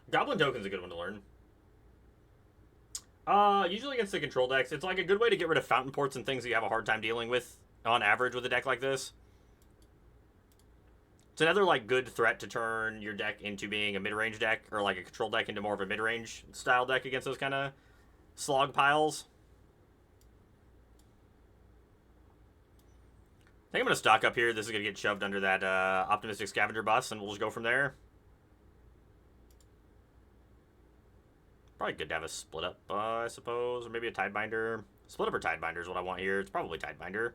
Goblin Token's a good one to learn. Usually against the control decks, it's like a good way to get rid of fountain ports and things that you have a hard time dealing with on average with a deck like this. It's another like good threat to turn your deck into being a mid-range deck, or like a control deck into more of a mid-range style deck against those kind of slog piles. I think I'm going to stock up here. This is going to get shoved under that Optimistic Scavenger bus, and we'll just go from there. Probably good to have a split up, I suppose, or maybe a Tidebinder. Split up or Tidebinder is what I want here. It's probably Tidebinder.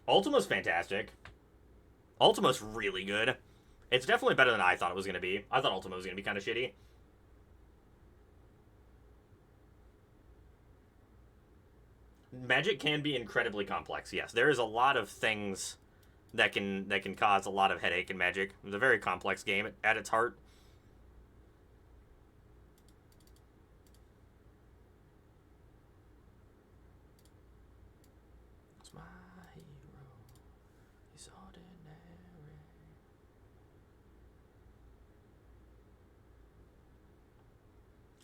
Ultima's fantastic. Ultima's really good. It's definitely better than I thought it was going to be. I thought Ultima was going to be kind of shitty. Magic can be incredibly complex, yes. There is a lot of things that can cause a lot of headache in Magic. It's a very complex game at its heart. It's my hero. He's ordinary.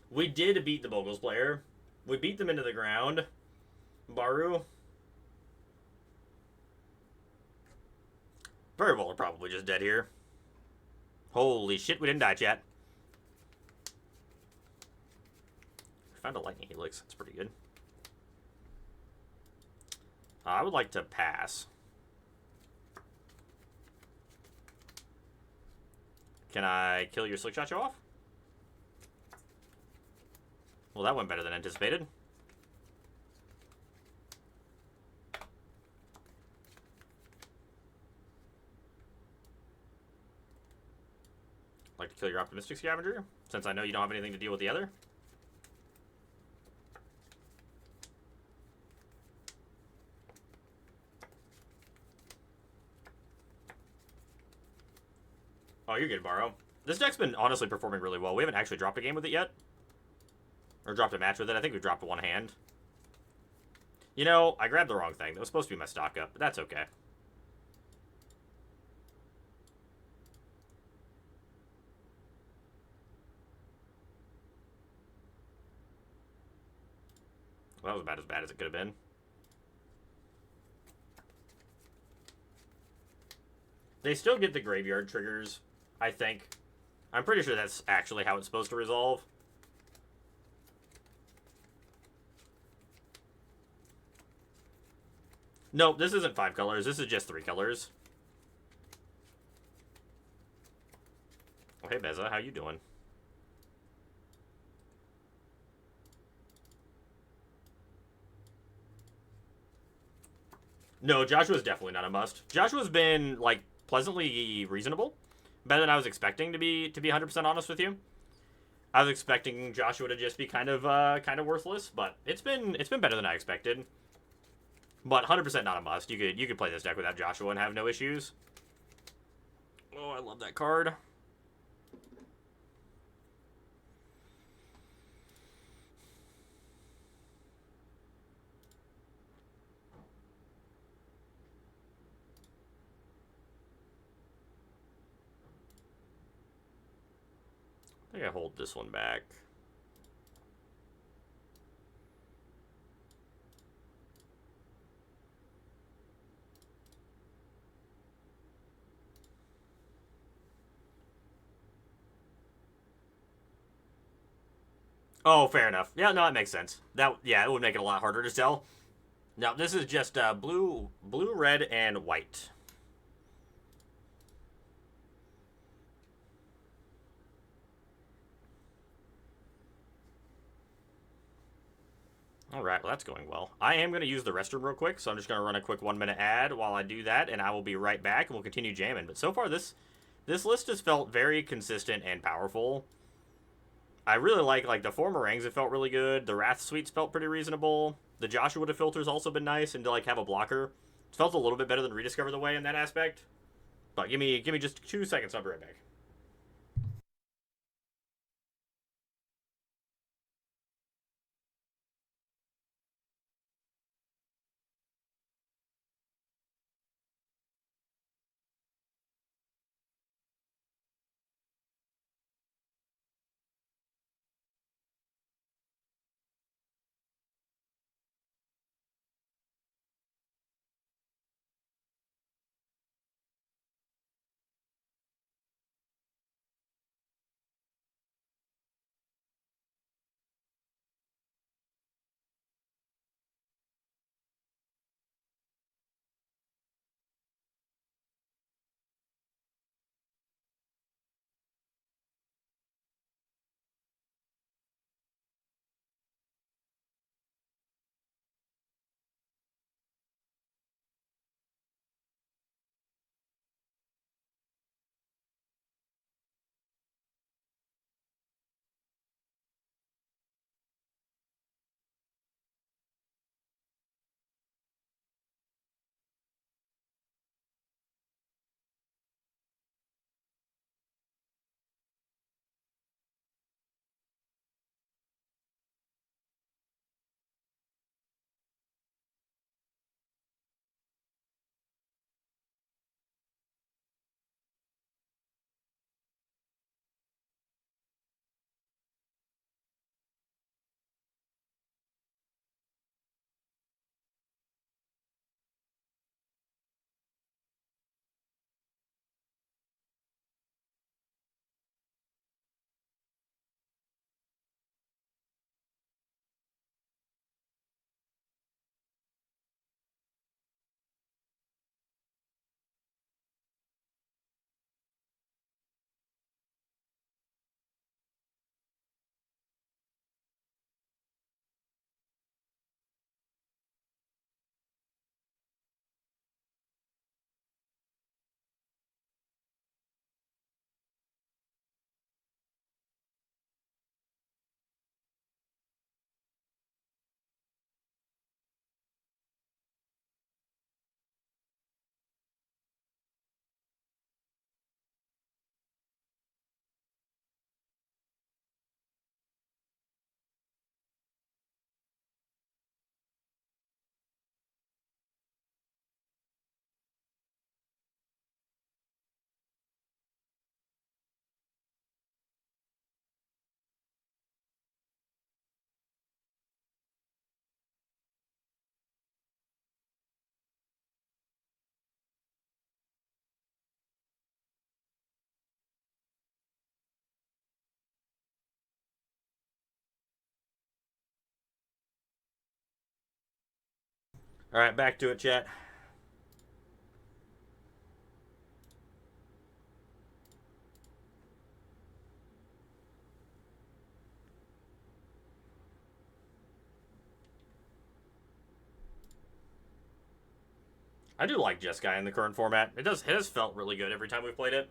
We did beat the Bogles player. We beat them into the ground. Baru. Very well, are probably just dead here. Holy shit, we didn't die, chat. We found a lightning helix. That's pretty good. I would like to pass. Can I kill your slick shot show off? Well, that went better than anticipated. Like to kill your Optimistic Scavenger, since I know you don't have anything to deal with the other. Oh, you're good, Borrow. This deck's been honestly performing really well. We haven't actually dropped a game with it yet. Or dropped a match with it. I think we dropped one hand. You know, I grabbed the wrong thing. That was supposed to be my stock up, but that's okay. Well, that was about as bad as it could have been. They still get the graveyard triggers, I think. I'm pretty sure that's actually how it's supposed to resolve. No, this isn't 5 colors. This is just 3 colors. Oh, hey, Beza. How you doing? No, Joshua's definitely not a must. Joshua's been like pleasantly reasonable, better than I was expecting to be 100% honest with you. I was expecting Joshua to just be kind of worthless, but it's been better than I expected. But 100% not a must. You could play this deck without Joshua and have no issues. Oh, I love that card. I think I hold this one back. Oh, fair enough. Yeah, no, that makes sense. Yeah, it would make it a lot harder to tell. Now this is just blue, red, and white. All right, well that's going well. I am going to use the restroom real quick, so I'm just going to run a quick 1 minute ad while I do that, and I will be right back, and we'll continue jamming. But so far, this list has felt very consistent and powerful. I really like the four meringues. It felt really good. The Wrath Suites felt pretty reasonable. The Joshua to filter's also been nice, and to like have a blocker, it felt a little bit better than Rediscover the Way in that aspect. But give me just 2 seconds. I'll be right back. All right, back to it, chat. I do like Jeskai in the current format. It has felt really good every time we've played it.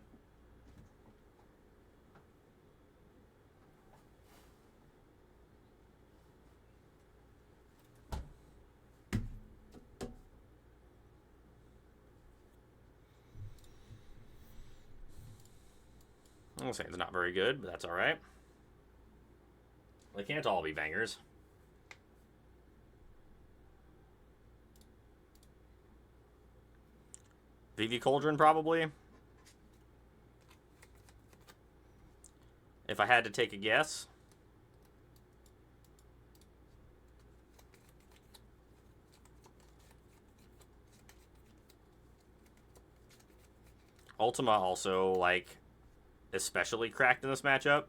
I'm saying it's not very good, but that's alright. They can't all be bangers. VV Cauldron, probably. If I had to take a guess. Ultima also, like, especially cracked in this matchup.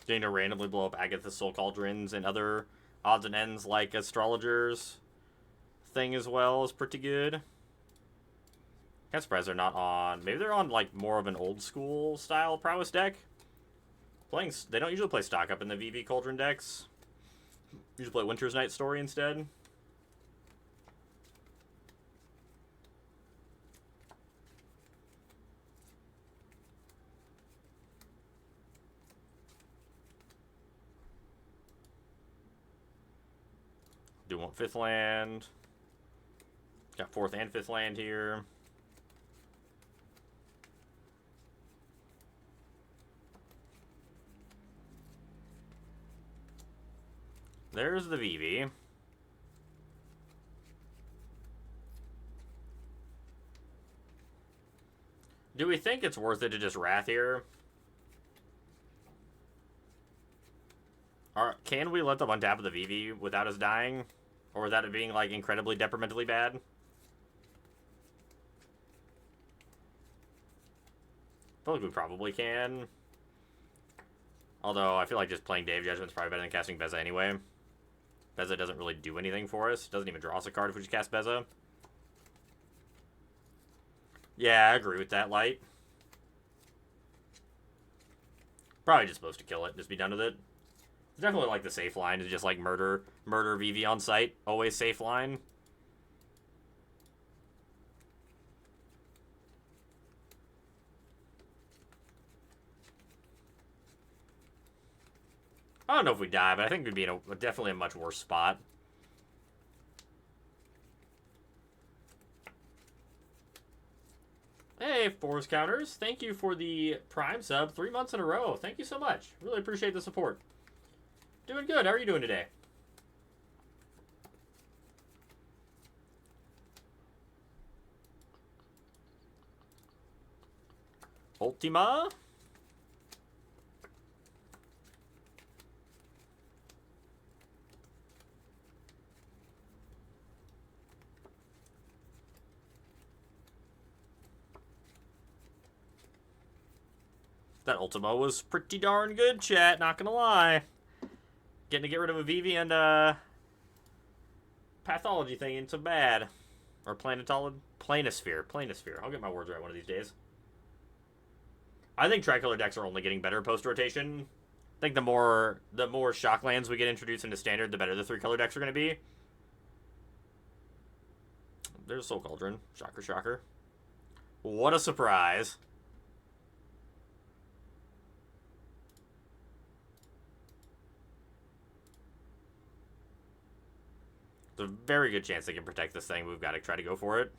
Getting to randomly blow up Agatha's Soul Cauldrons and other odds and ends like Astrologer's thing as well is pretty good. Kind of surprised they're not on... Maybe they're on, like, more of an old-school style prowess deck. They don't usually play stock up in the VV Cauldron decks. Usually play Winter's Night Story instead. Do want 5th land. Got 4th and 5th land here. There's the VV. Do we think it's worth it to just Wrath here? Can we let them untap the VV without us dying? Or without it being, like, incredibly detrimentally bad? I feel like we probably can. Although, I feel like just playing Dave Judgment is probably better than casting Beza anyway. Beza doesn't really do anything for us. Doesn't even draw us a card if we just cast Beza. Yeah, I agree with that, Light. Probably just supposed to kill it. Just be done with it. It's definitely like the safe line is just like murder VV on site. Always safe line. I don't know if we die, but I think we'd be in definitely a much worse spot. Hey, Force Counters. Thank you for the Prime sub 3 months in a row. Thank you so much. Really appreciate the support. Doing good. How are you doing today? Ultima. That Ultima was pretty darn good, chat. Not gonna lie. Getting to get rid of a VV and pathology thing ain't so bad. Or planetoid, planisphere. I'll get my words right one of these days. I think tricolor decks are only getting better post-rotation. I think the more shock lands we get introduced into standard, the better the 3-color decks are going to be. There's Soul Cauldron. Shocker, shocker. What a surprise. There's a very good chance they can protect this thing. We've got to try to go for it.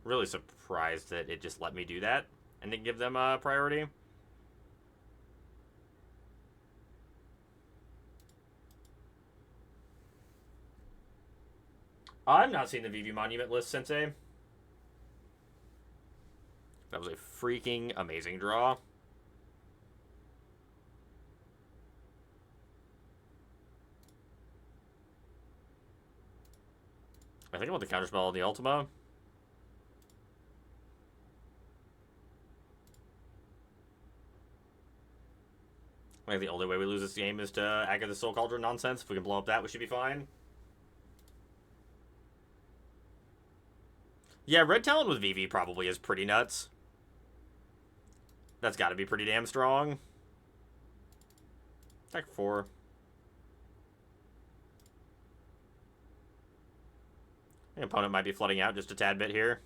Really surprised that it just let me do that and didn't give them a priority. I've not seen the VV Monument list, Sensei. That was a freaking amazing draw. I think I want the counterspell on the Ultima. I think the only way we lose this game is to Agatha Soul Cauldron nonsense. If we can blow up that, we should be fine. Yeah, Red Talon with VV probably is pretty nuts. That's got to be pretty damn strong. Attack 4. The opponent might be flooding out just a tad bit here.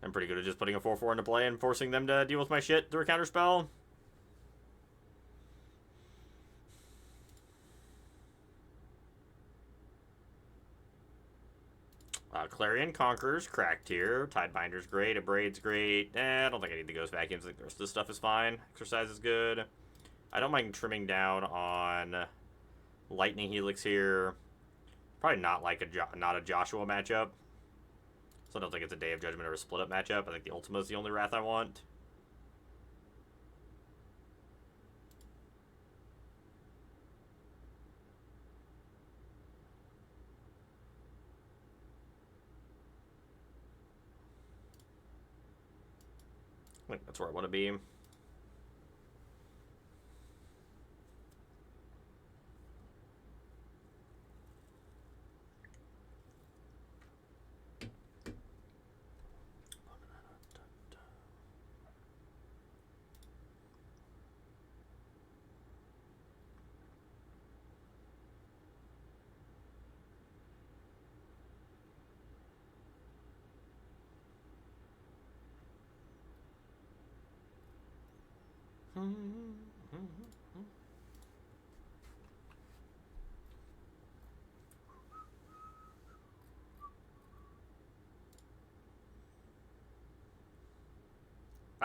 I'm pretty good at just putting a 4-4 into play and forcing them to deal with my shit through a counterspell. Clarion Conqueror's cracked here. Tidebinder's great. Abraid's great. I don't think I need the Ghost Vacuums. I think the rest of this stuff is fine. Exercise is good. I don't mind trimming down on Lightning Helix here. Probably not like not a Joshua matchup. So I don't think it's a Day of Judgment or a split-up matchup. I think the Ultima is the only Wrath I want. I think that's where I want to be.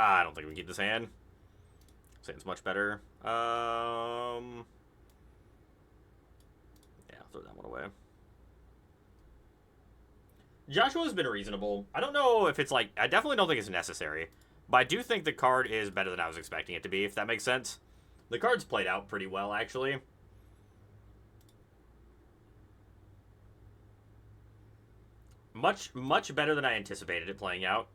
I don't think we can keep this hand. Sand's much better. Yeah, throw that one away. Joshua's been reasonable. I don't know if it's like... I definitely don't think it's necessary. But I do think the card is better than I was expecting it to be, if that makes sense. The card's played out pretty well, actually. Much better than I anticipated it playing out.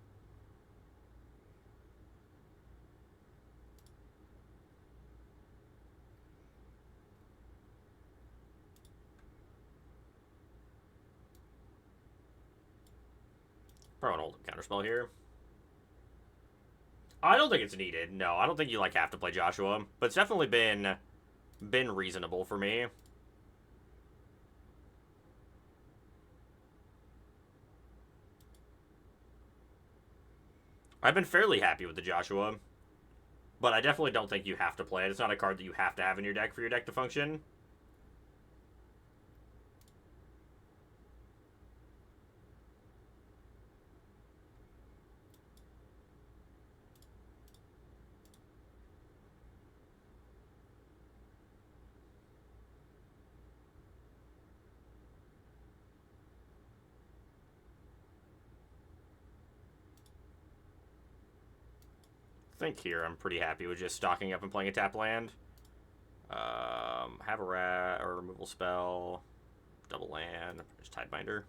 Probably want to hold a counterspell here. I don't think it's needed. No, I don't think you like have to play Joshua, but it's definitely been reasonable for me. I've been fairly happy with the Joshua, but I definitely don't think you have to play it. It's not a card that you have to have in your deck for your deck to function. I think here I'm pretty happy with just stocking up and playing a tap land. Have a rat or removal spell, double land, just Tidebinder.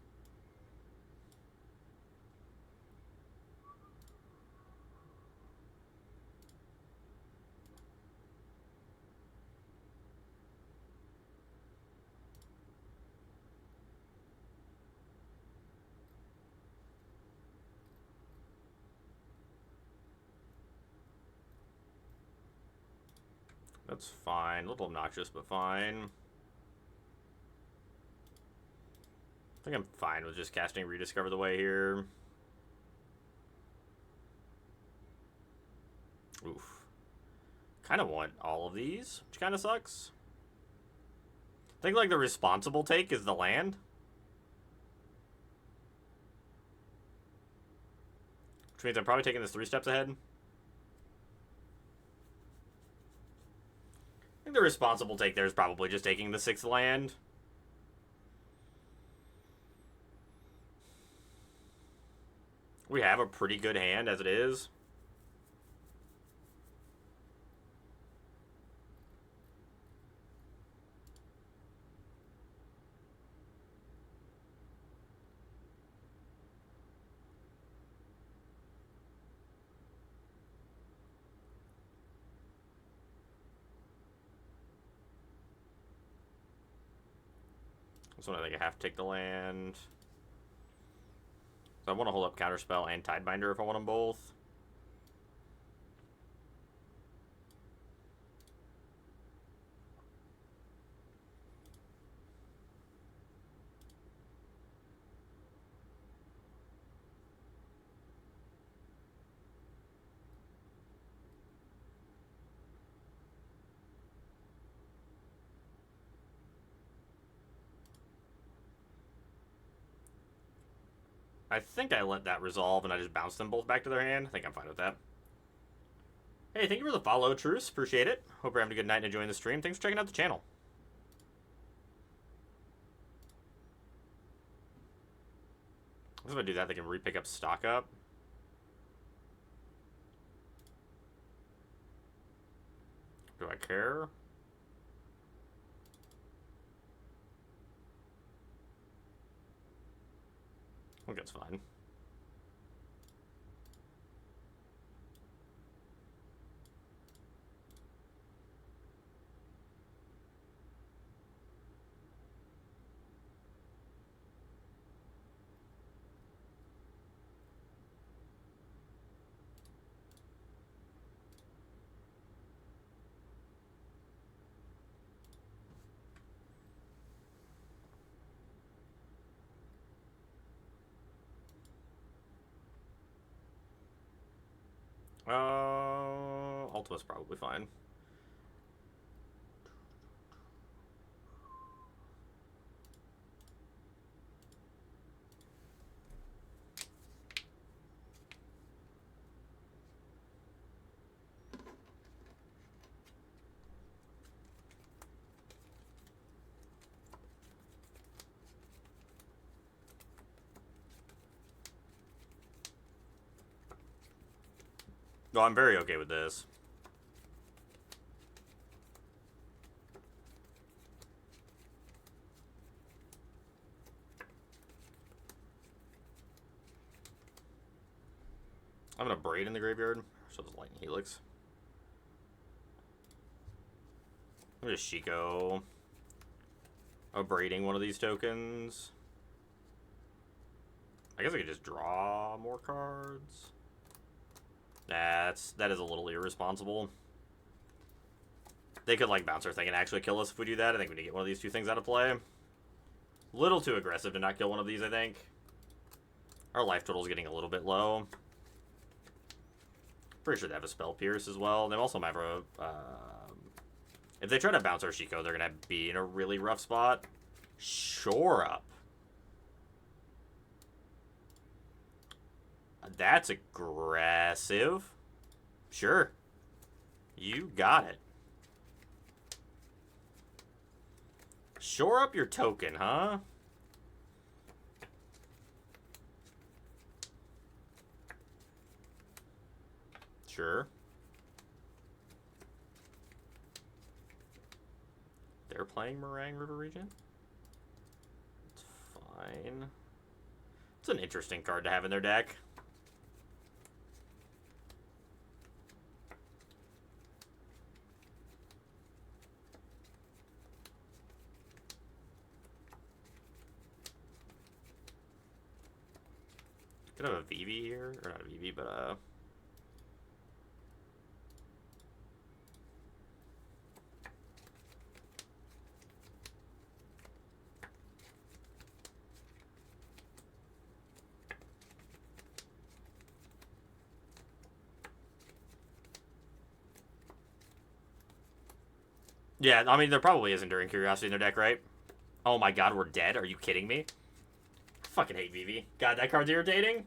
That's fine. A little obnoxious, but fine. I think I'm fine with just casting Rediscover the Way here. Oof. Kind of want all of these, which kind of sucks. I think, like, the responsible take is the land. Which means I'm probably taking this 3 steps ahead. I think the responsible take there is probably just taking the 6th land. We have a pretty good hand as it is. This one I think I have to take the land. So I want to hold up Counterspell and Tidebinder if I want them both. I think I let that resolve and I just bounced them both back to their hand. I think I'm fine with that. Hey, thank you for the follow, Truce. Appreciate it. Hope you're having a good night and enjoying the stream. Thanks for checking out the channel. If I do that, they can re-pick up stock up. Do I care? I think that's fine. Ultima's probably fine. No, I'm very okay with this. I'm gonna Braid in the graveyard. So there's Lightning Helix. I'm just Shiko. Braiding one of these tokens. I guess I could just draw more cards. Nah, that is a little irresponsible. They could like bounce our thing and actually kill us if we do that. I think we need to get one of these two things out of play. Little too aggressive to not kill one of these, I think. Our life total is getting a little bit low. Pretty sure they have a Spell Pierce as well. They also might have a... if they try to bounce our Shiko, they're going to be in a really rough spot. Shore Up. That's aggressive. Sure. You got it. Shore up your token, huh? Sure. They're playing Meringue River Regent? It's fine. It's an interesting card to have in their deck. Could have a VV here, or not a VV, but yeah, I mean, there probably is Enduring Curiosity in their deck, right? Oh my god, we're dead? Are you kidding me? I fucking hate VV. God, that card's irritating.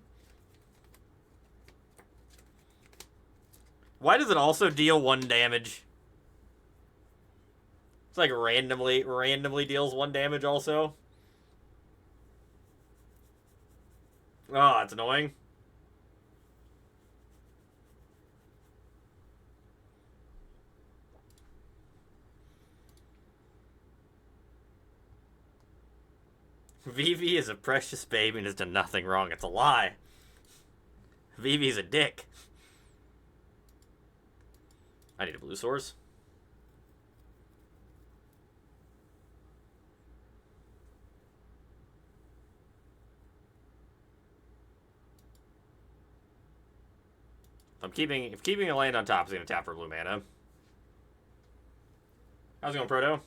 Why does it also deal 1 damage? It's like randomly deals 1 damage also. Oh, it's annoying. VV is a precious baby and has done nothing wrong. It's a lie. VV's a dick. I need a blue source. If keeping a land on top is going to tap for blue mana. How's it going, Proto?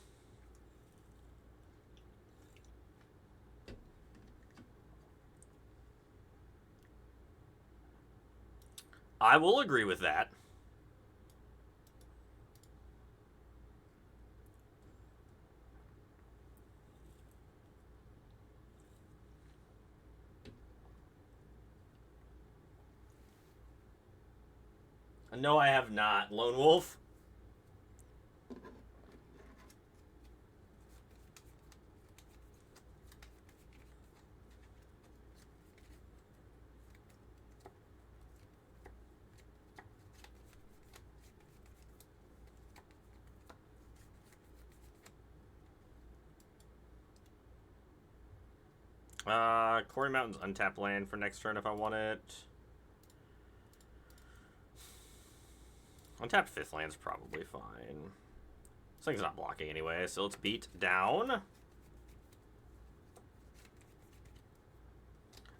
I will agree with that. No, I have not. Lone Wolf? Quarry Mountain's untapped land for next turn if I want it. Untapped 5th land's probably fine. This thing's not blocking anyway, so let's beat down.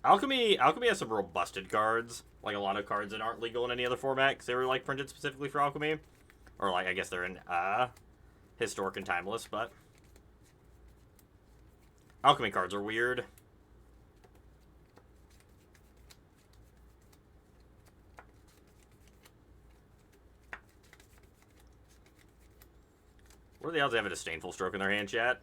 Alchemy has some real busted cards. Like a lot of cards that aren't legal in any other format because they were like printed specifically for Alchemy. Or like I guess they're in Historic and Timeless, but Alchemy cards are weird. What are the odds they have a Disdainful Stroke in their hand, chat?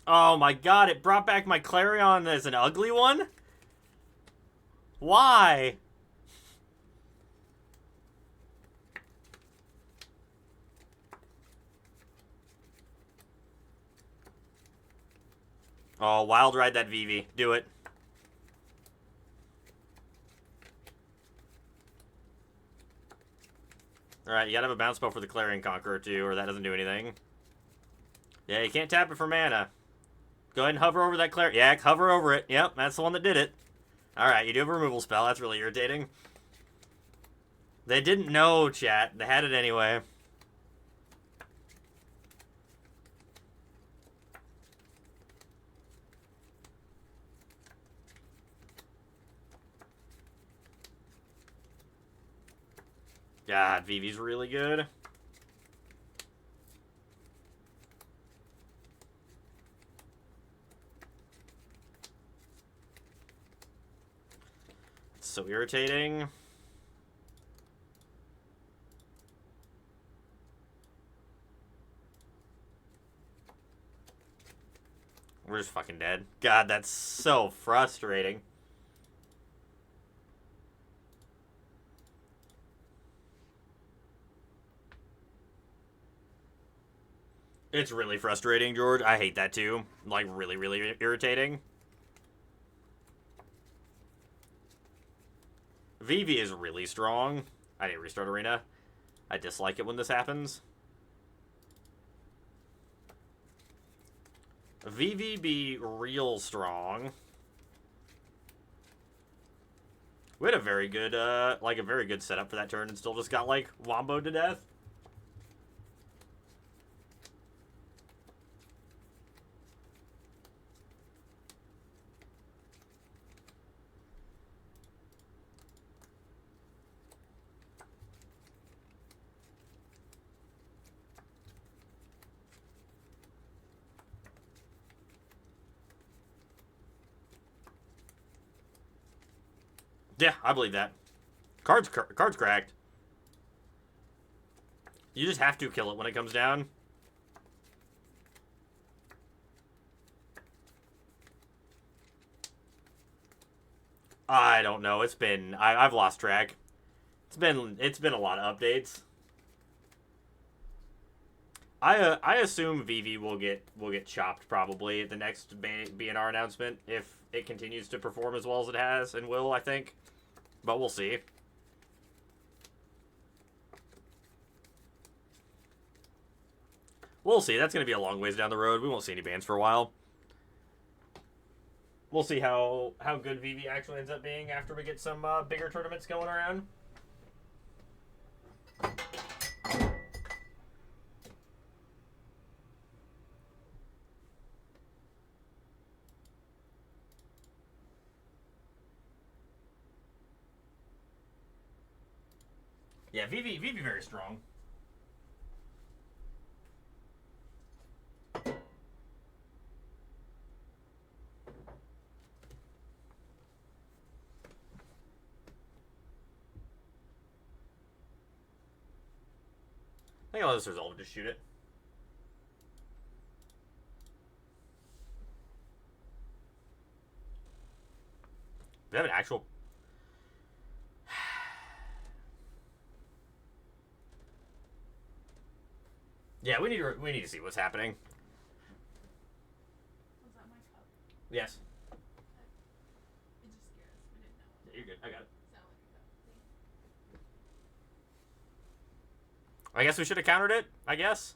Oh my god, it brought back my Clarion as an ugly one? Why? Oh, Wild Ride that Vivi. Do it. Alright, you gotta have a bounce spell for the Clarion Conqueror too, or that doesn't do anything. Yeah, you can't tap it for mana. Go ahead and hover over that Clarion. Yeah, hover over it. Yep, that's the one that did it. Alright, you do have a removal spell. That's really irritating. They didn't know, chat. They had it anyway. God, Vivi's really good. It's so irritating. We're just fucking dead. God, that's so frustrating. It's really frustrating, George. I hate that too. Like, really, really irritating. Vivi is really strong. I need to restart Arena. I dislike it when this happens. Vivi be real strong. We had a very good, setup for that turn and still just got, like, womboed to death. Yeah, I believe that. Card's cracked. You just have to kill it when it comes down. I don't know. It's been I've lost track. It's been a lot of updates. I assume Vivi will get chopped probably at the next BNR announcement if it continues to perform as well as it has and will, I think. But we'll see. We'll see. That's going to be a long ways down the road. We won't see any bans for a while. We'll see how good Vivi actually ends up being after we get some bigger tournaments going around. Yeah, VV very strong. I think I'll just resolve to shoot it. We have an actual. Yeah, we need to see what's happening. Was that my cup? Yes. Okay. It just scared us. We didn't know. Yeah, you're good. I got it. Sound like a cup. See? I guess we should have countered it. I guess.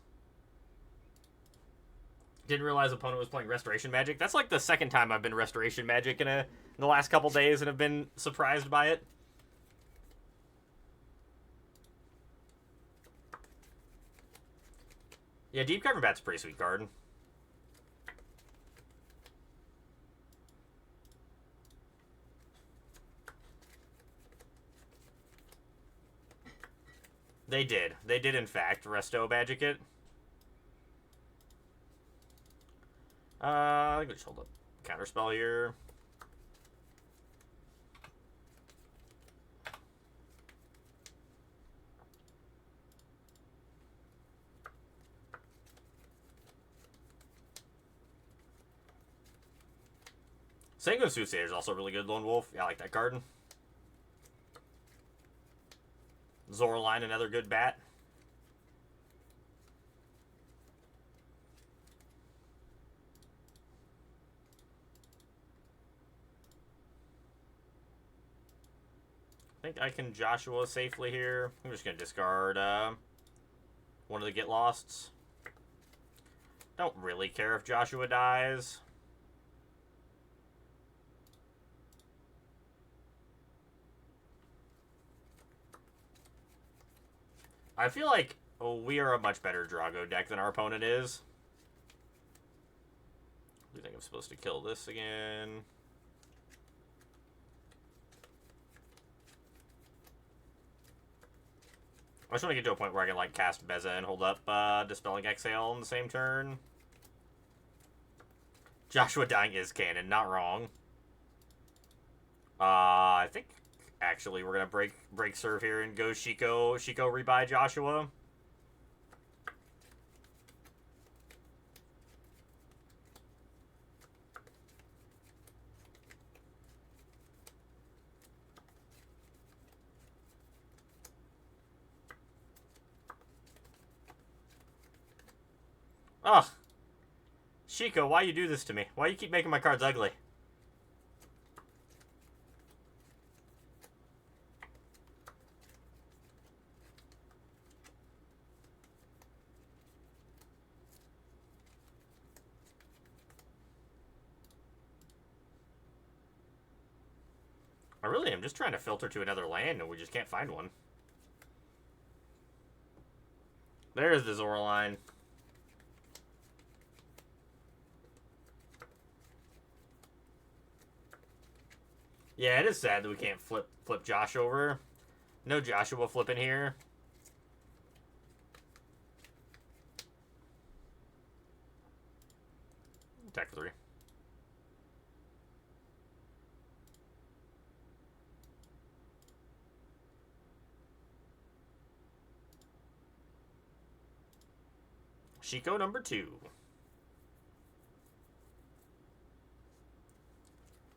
Didn't realize opponent was playing Restoration Magic. That's like the second time I've been Restoration Magic in the last couple days and have been surprised by it. Yeah, Deep Cavern Bat's a pretty sweet card. They did. They did, in fact, Resto Magic it. I can just hold up Counterspell here. Sanguine Soothsayer is also a really good Lone Wolf. Yeah, I like that card. Zoraline, another good bat. I think I can Joshua safely here. I'm just going to discard one of the Get Losts. Don't really care if Joshua dies. I feel like we are a much better Drago deck than our opponent is. Do you think I'm supposed to kill this again? I just want to get to a point where I can like cast Beza and hold up Dispelling Exhale on the same turn. Joshua dying is canon, not wrong. I think actually we're gonna break serve here and go Shiko rebuy Joshua. Ugh. Shiko, why you do this to me? Why you keep making my cards ugly? I really am just trying to filter to another land and we just can't find one. There's the Zoraline. Yeah, it is sad that we can't flip Josh over. No Joshua flipping here. Attack for 3. Shiko number 2.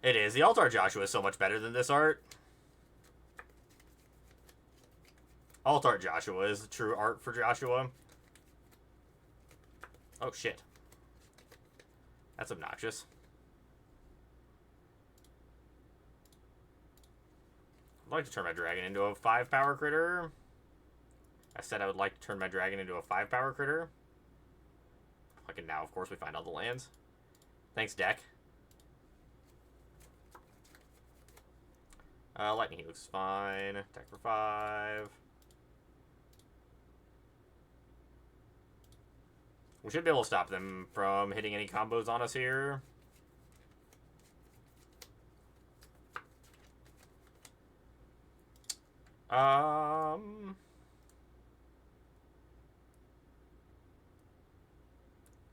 It is. The Altar Joshua is so much better than this art. Altar Joshua is the true art for Joshua. Oh, shit. That's obnoxious. I'd like to turn my dragon into a 5-power critter. I said I would like to turn my dragon into a 5-power critter. Fucking now, of course, we find all the lands. Thanks, deck. Lightning Helix is fine. Attack for 5. We should be able to stop them from hitting any combos on us here.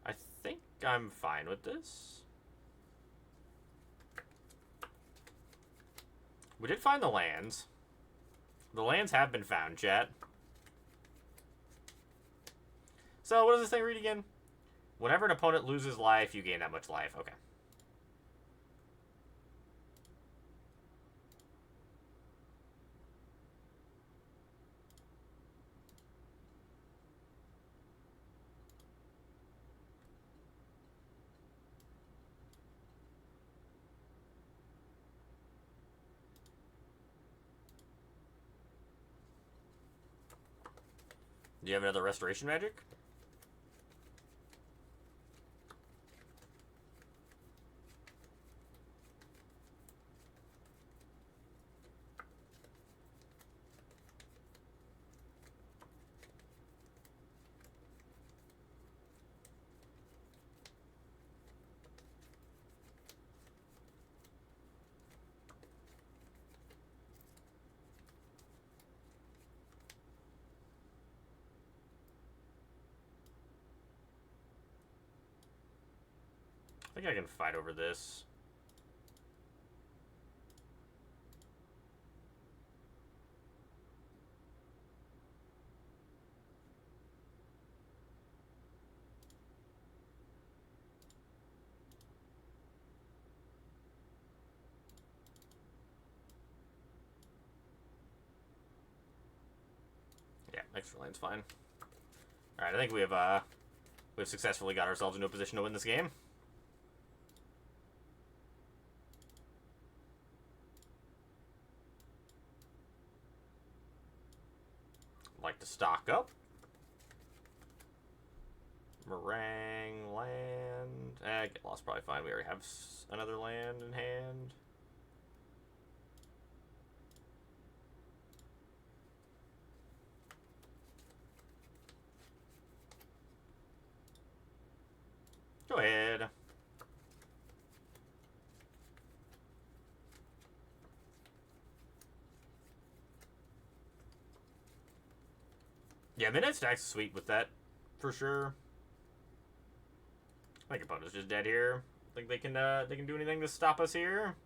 I think I'm fine with this. We did find the lands. The lands have been found, chat. So, what does this thing read again? Whenever an opponent loses life, you gain that much life. Okay. Do you have another restoration magic? I think I can fight over this. Yeah, extra lane's fine. Alright, I think we've successfully got ourselves into a position to win this game. Like to stock up. Meringue, land. Get lost probably fine. We already have another land in hand. Go ahead. Yeah, Midnight Stack's sweet with that, for sure. I think opponent's just dead here. Think they can do anything to stop us here?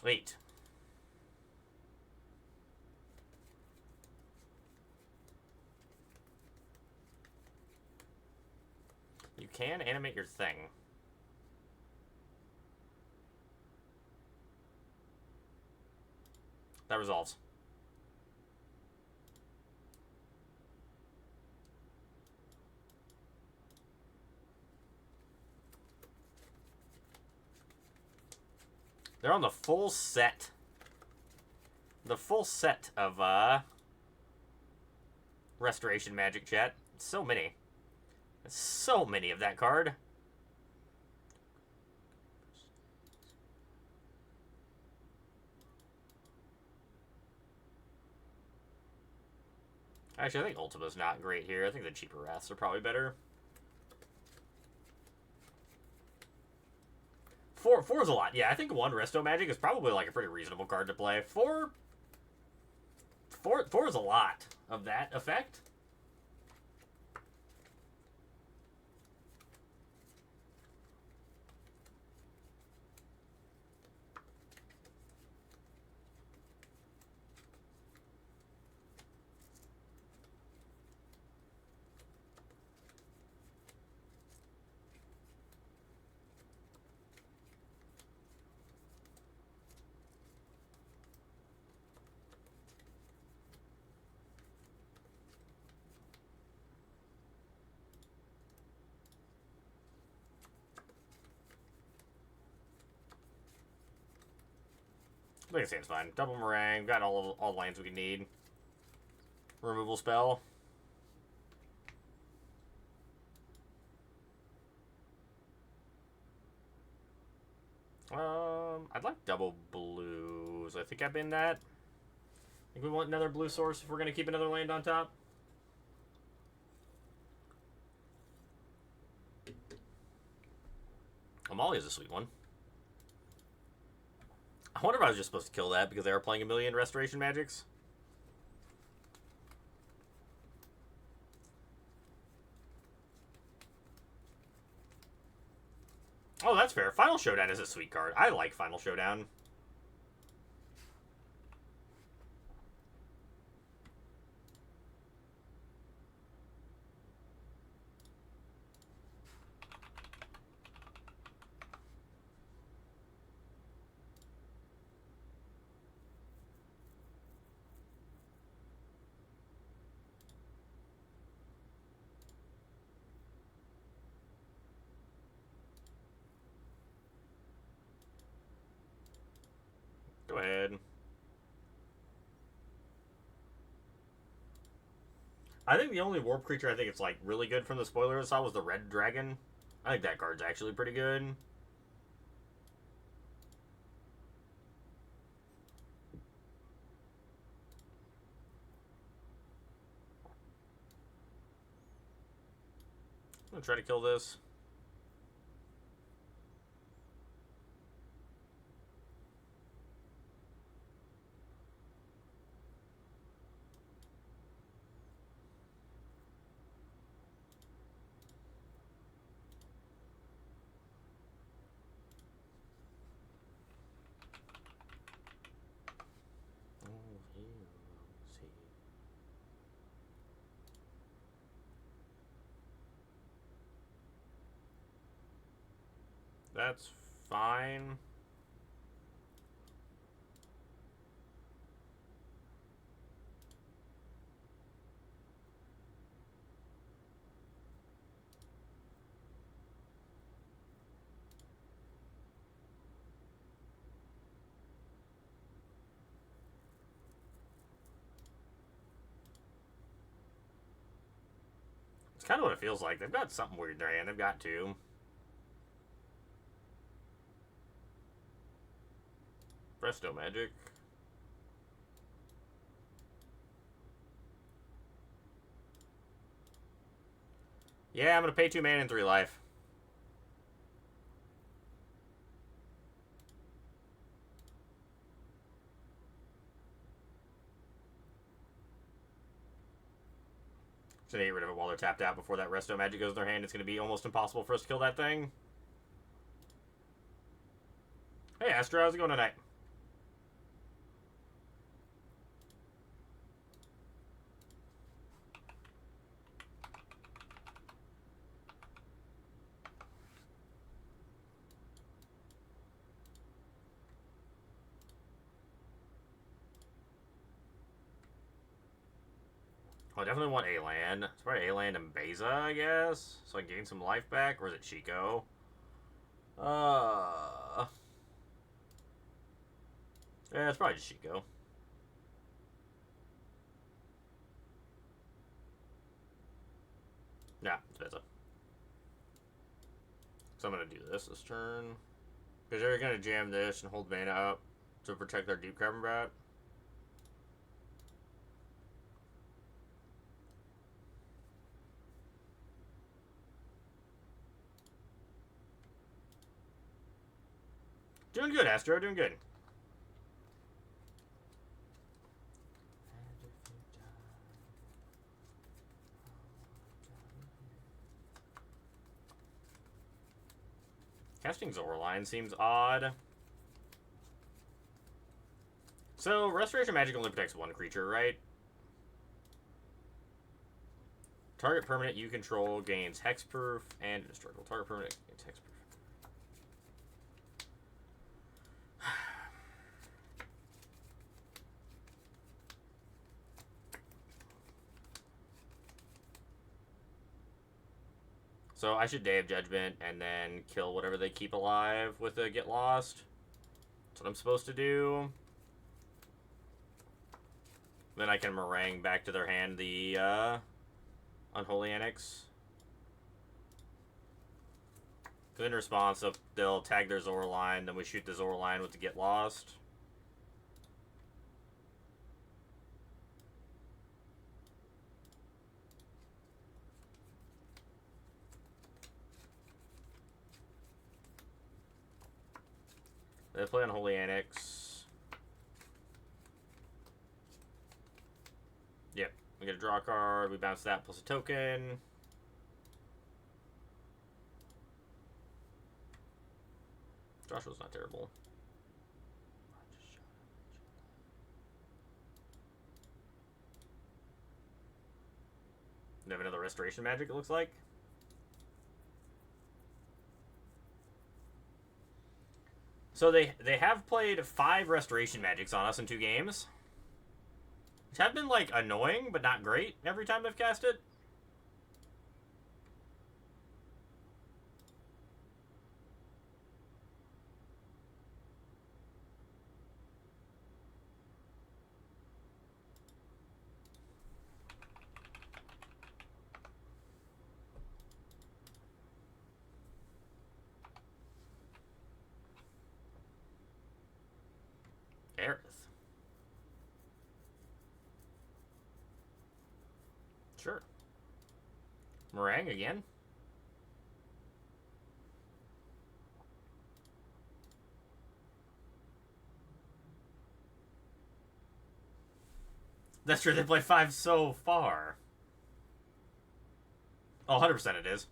Wait. You can animate your thing. That resolves. They're on the full set. The full set of Restoration Magic, chat. So many. So many of that card. Actually, I think Ultima's not great here. I think the cheaper Wraths are probably better. Four is a lot. Yeah, I think one Resto Magic is probably like a pretty reasonable card to play. Four is a lot of that effect. I think it seems fine. Double Meringue. Got all the lands we can need. Removal spell. I'd like double blues. I think I've been that. I think we want another blue source if we're going to keep another land on top. Amalia is a sweet one. I wonder if I was just supposed to kill that because they are playing a million restoration magics. Oh, that's fair. Final Showdown is a sweet card. I like Final Showdown. Go ahead. I think the only warp creature I think it's like really good from the spoilers I saw was the Red Dragon. I think that card's actually pretty good. I'm gonna try to kill this. That's fine. It's kind of what it feels like. They've got something weird in their hand. They've got two. Presto Magic. Yeah, I'm gonna pay 2 mana and 3 life. Just gonna get rid of it while they're tapped out before that Resto Magic goes in their hand. It's gonna be almost impossible for us to kill that thing. Hey, Astro, how's it going tonight? Oh, I definitely want a land. It's probably a land and Beza, I guess. So I can gain some life back. Or is it Chico? Yeah, it's probably just Chico. Yeah, it's Beza. So I'm going to do this turn. Because they're going to jam this and hold mana up to protect their Deep Cavern Bat. Doing good, Astro. Doing good. Casting Zoraline seems odd. So, Restoration Magic only protects one creature, right? Target permanent you control gains hexproof and indestructible. Target permanent gains hexproof. So I should Day of Judgment and then kill whatever they keep alive with a Get Lost. That's what I'm supposed to do. Then I can meringue back to their hand the Unholy Annex. In response, they'll tag their Zoraline, then we shoot the Zoraline with the Get Lost. They play Unholy Annex. get a draw card. We bounce that plus a token. Joshua's not terrible. We have another Restoration Magic, it looks like. So they have played 5 Restoration Magics on us in 2 games. Which have been, like, annoying, but not great every time they've cast it. Aerith. Sure. Meringue again. That's true, they play 5 so far. Oh, 100% it is.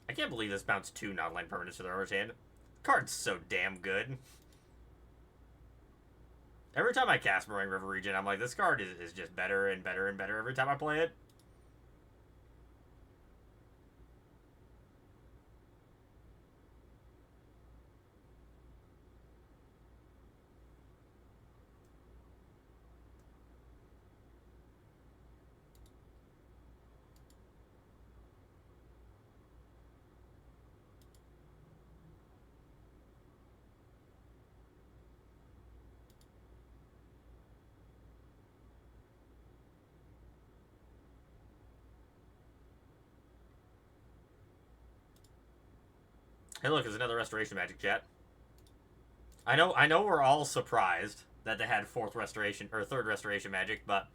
I can't believe this bounced 2 non-land permanents to their owner's hand. Card's so damn good. Every time I cast Meringue River Region, I'm like, this card is just better and better and better every time I play it. Hey, look, there's another Restoration Magic, chat. I know we're all surprised that they had 4th Restoration, or 3rd Restoration Magic, but...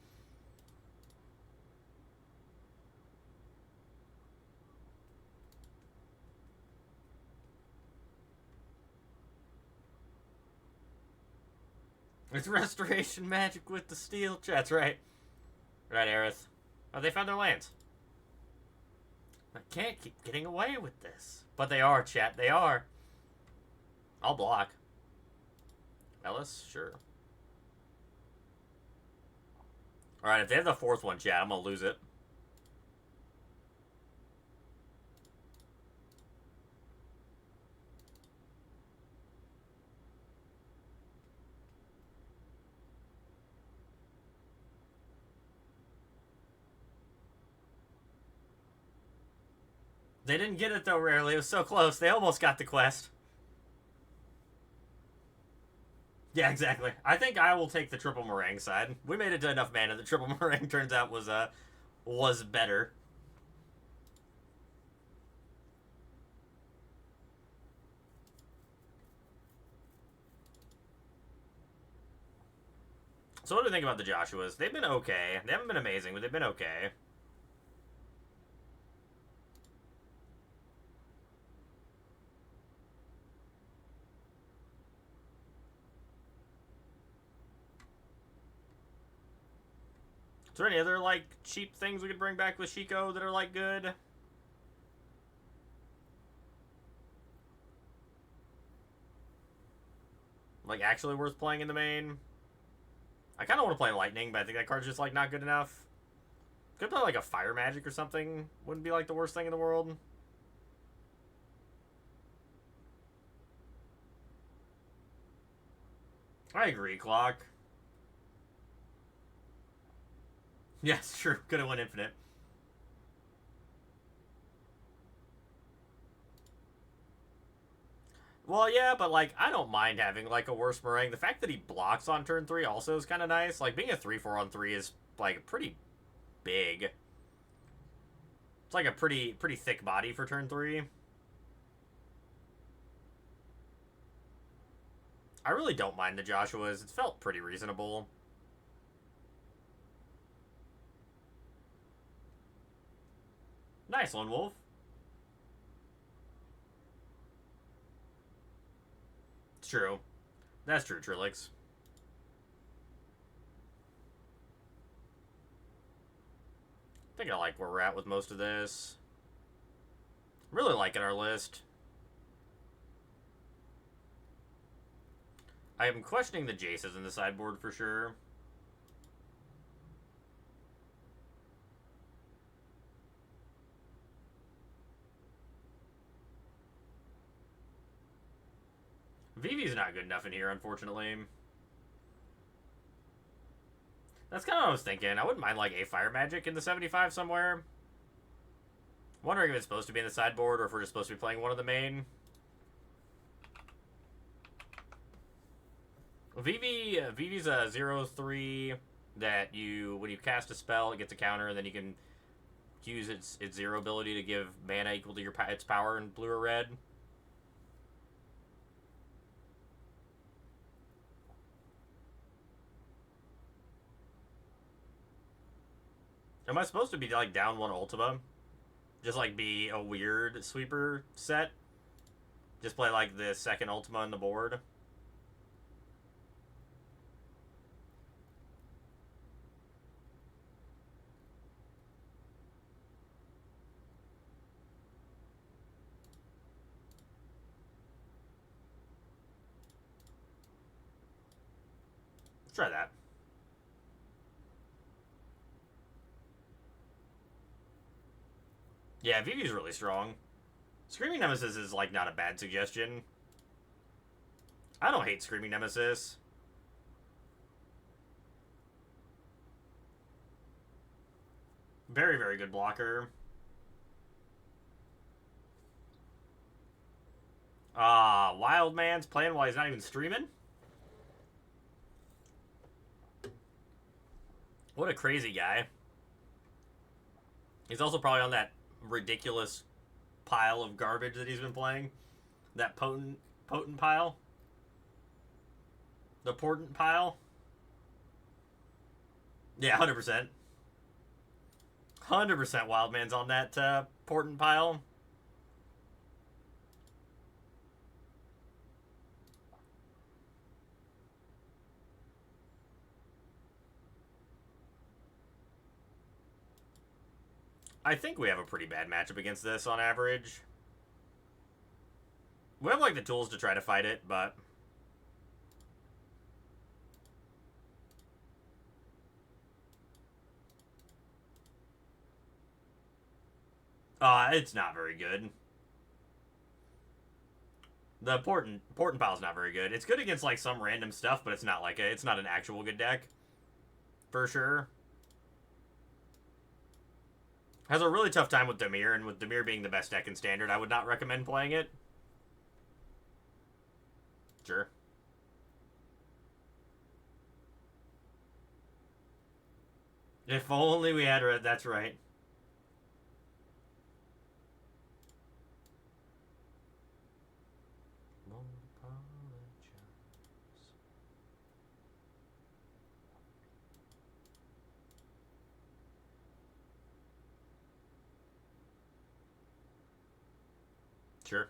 It's Restoration Magic with the steel. That's right. Right, Aerith. Oh, they found their lands. I can't keep getting away with this. But they are, chat. They are. I'll block. Ellis? Sure. Alright, if they have the 4th one, chat, I'm gonna lose it. They didn't get it, though, rarely. It was so close. They almost got the quest. Yeah, exactly. I think I will take the triple meringue side. We made it to enough mana. The triple meringue turns out was better. So what do we think about the Joshuas? They've been okay. They haven't been amazing, but they've been okay. Is there any other, like, cheap things we could bring back with Shiko that are, like, good? Like, actually worth playing in the main? I kind of want to play Lightning, but I think that card's just, like, not good enough. Could play, like, a Fire Magic or something. Wouldn't be, like, the worst thing in the world. I agree, Clock. Yes, true. Could have went infinite. Well, yeah, but, like, I don't mind having, like, a worse meringue. The fact that he blocks on turn 3 also is kind of nice. Like, being a 3/4 on 3 is, like, pretty big. It's like a pretty thick body for turn 3. I really don't mind the Joshuas. It's felt pretty reasonable. Nice, Lone Wolf. It's true. That's true, Trilix. I think I like where we're at with most of this. Really liking our list. I am questioning the Jaces in the sideboard for sure. Vivi's not good enough in here, unfortunately. That's kind of what I was thinking. I wouldn't mind like a Fire Magic in the 75 somewhere. Wondering if it's supposed to be in the sideboard or if we're just supposed to be playing one of the main. Vivi's a 0/3 that when you cast a spell, it gets a counter, and then you can use its 0 ability to give mana equal to its power in blue or red. Am I supposed to be like down one Ultima? Just like be a weird sweeper set? Just play like the second Ultima on the board? Let's try that. Yeah, Vivi's really strong. Screaming Nemesis is like not a bad suggestion. I don't hate Screaming Nemesis. Very, very good blocker. Wild Man's playing while he's not even streaming? What a crazy guy. He's also probably on that ridiculous pile of garbage that he's been playing. That potent pile. The portent pile. Yeah, 100%. 100% Wildman's on that portent pile. I think we have a pretty bad matchup against this on average. We have like the tools to try to fight it, but it's not very good. The portent pile's not very good. It's good against like some random stuff, but it's not like it's not an actual good deck. For sure. Has a really tough time with Dimir, and with Dimir being the best deck in Standard, I would not recommend playing it. Sure. If only we had red, that's right. Sure.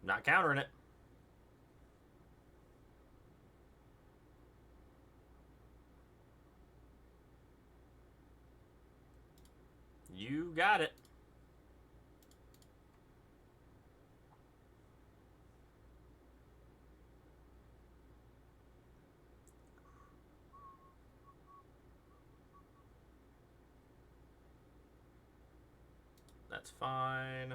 Not countering it. You got it. That's fine.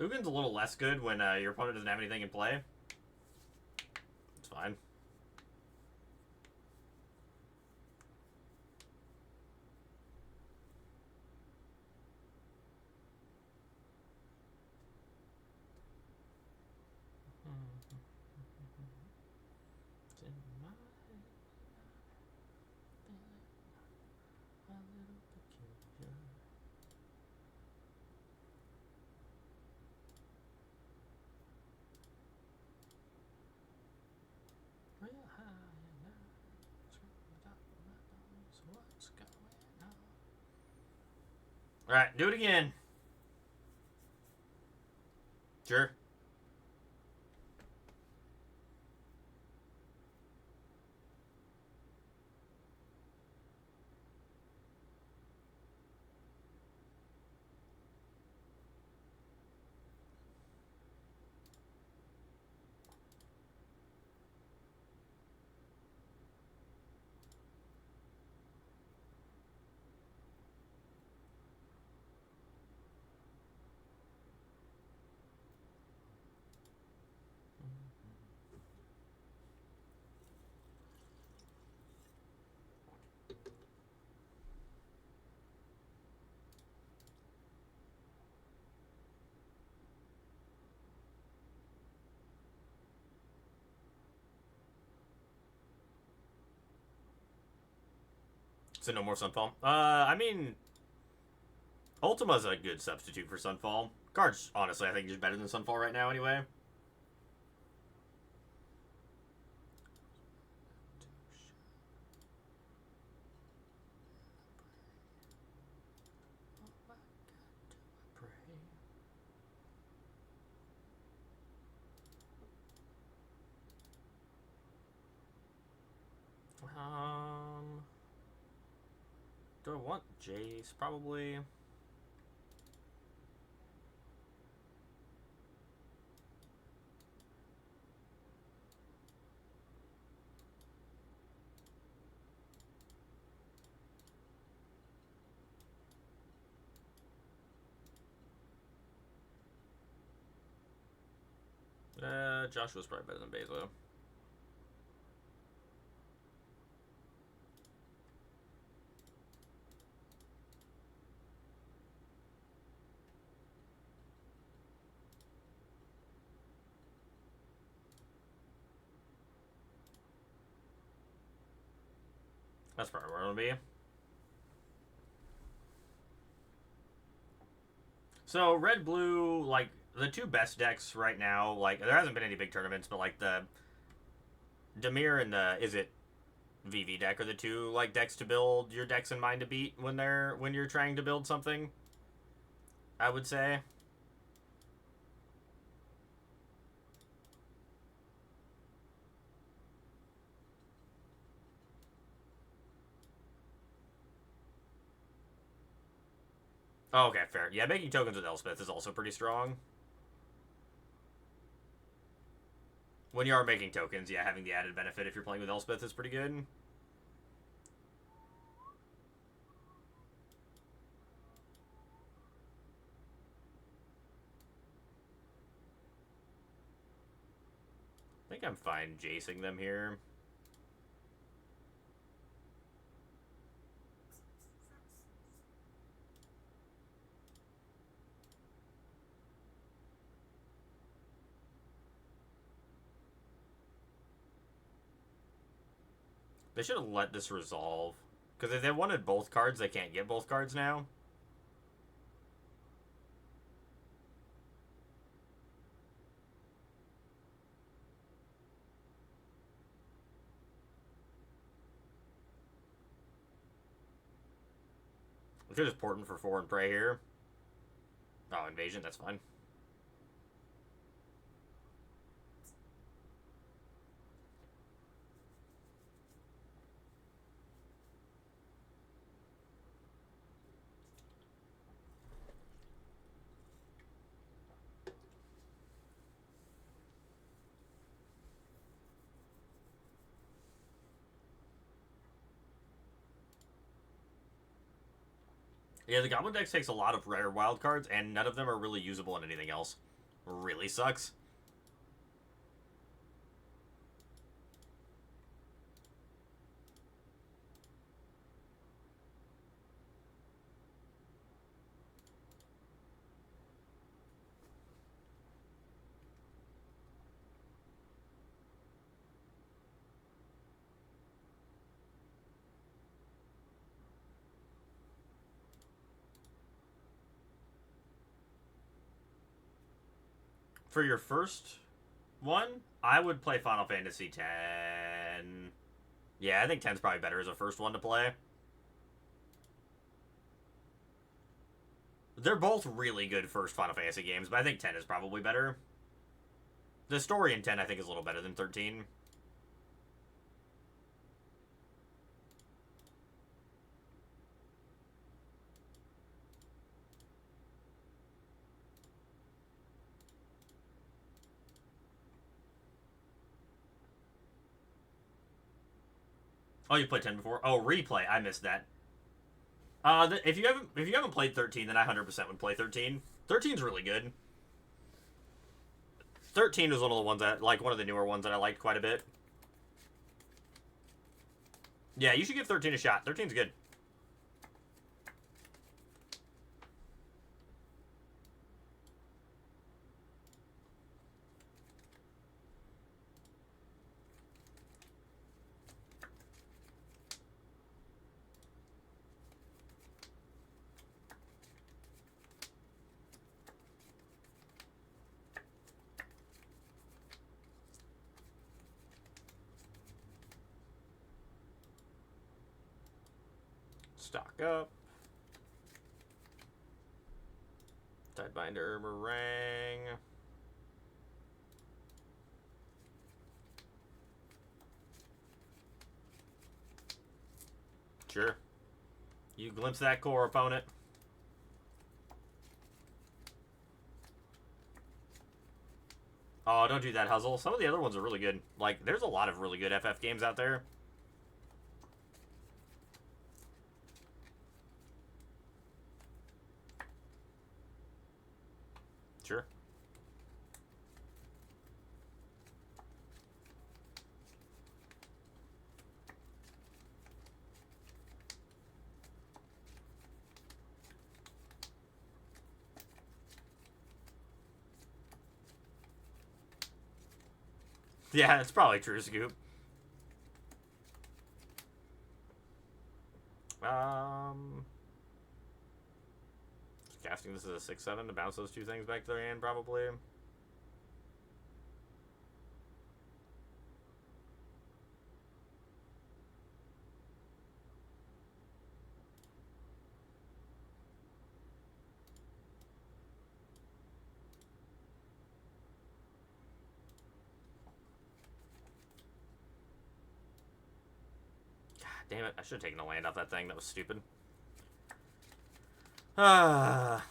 Ugin's a little less good when your opponent doesn't have anything in play. It's fine. Alright, do it again. Sure. So no more Sunfall. I mean, Ultima's a good substitute for Sunfall. Card's, honestly, I think is better than Sunfall right now anyway. Do I want Jace? Probably. Joshua's probably better than Bezo. That's probably where it'll be. So red blue, like the two best decks right now, like there hasn't been any big tournaments, but like the Demir and the VV deck are the two like decks to build your decks in mind to beat when you're trying to build something. I would say. Oh, okay, fair. Yeah, making tokens with Elspeth is also pretty strong. When you are making tokens, yeah, having the added benefit if you're playing with Elspeth is pretty good. I think I'm fine jacing them here. They should have let this resolve. Because if they wanted both cards, they can't get both cards now. We could just port for 4 and pray here. Oh, invasion, that's fine. Yeah, the Goblin deck takes a lot of rare wild cards, and none of them are really usable in anything else. really sucks. For your first one, I would play Final Fantasy X. Yeah, I think 10's probably better as a first one to play. They're both really good first Final Fantasy games, but I think 10 is probably better. The story in 10, I think, is a little better than 13. Oh, you played 10 before? Oh, replay. I missed that. If you haven't played 13, then I 100% would play 13. 13's really good. 13 was one of the ones that, like, one of the newer ones that I liked quite a bit. Yeah, you should give 13 a shot. 13's good. Stock up. Tidebinder, Meringue. Sure. You glimpse that core, opponent. Oh, don't do that, Huzzle. Some of the other ones are really good. Like, there's a lot of really good FF games out there. Sure. Yeah, it's probably true, Scoop. Casting this as a 6/7 to bounce those two things back to their hand, probably. God damn it, I should have taken a land off that thing. That was stupid. Ah.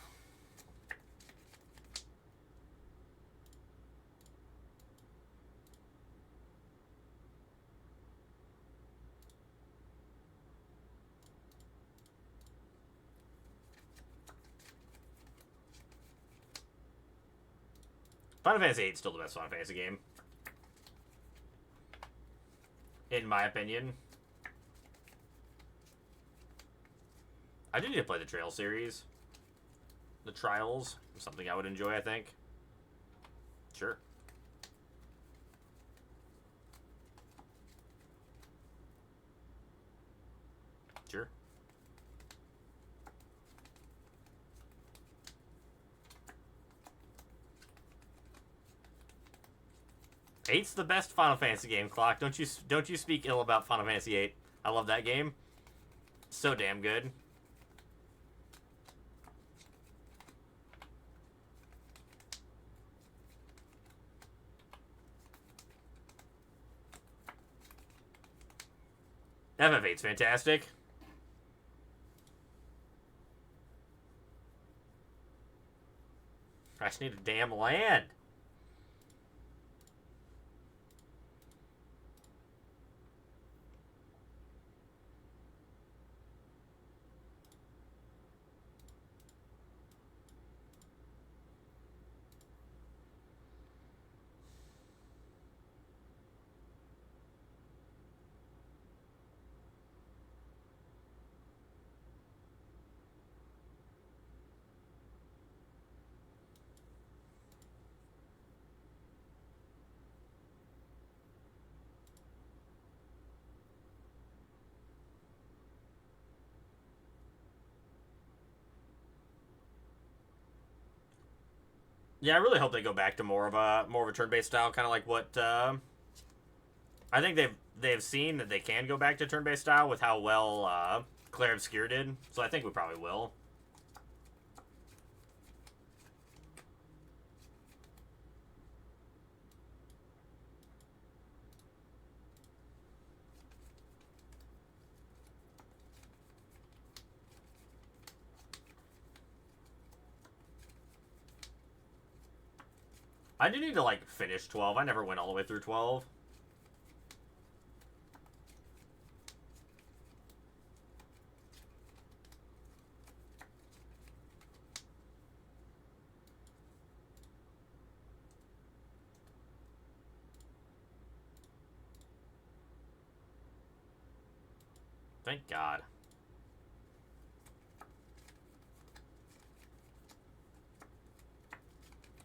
Final Fantasy VIII is still the best Final Fantasy game. In my opinion. I do need to play the Trail series. The Trials. Something I would enjoy, I think. Sure. Sure. Eight's the best Final Fantasy game, Clock. Don't you speak ill about Final Fantasy VIII. I love that game. So damn good. FF8's fantastic. I just need a damn land. Yeah, I really hope they go back to more of a turn-based style, kind of like what I think they've seen that they can go back to turn-based style with how well Claire Obscure did. So I think we probably will. I do need to like finish 12. I never went all the way through 12. Thank God.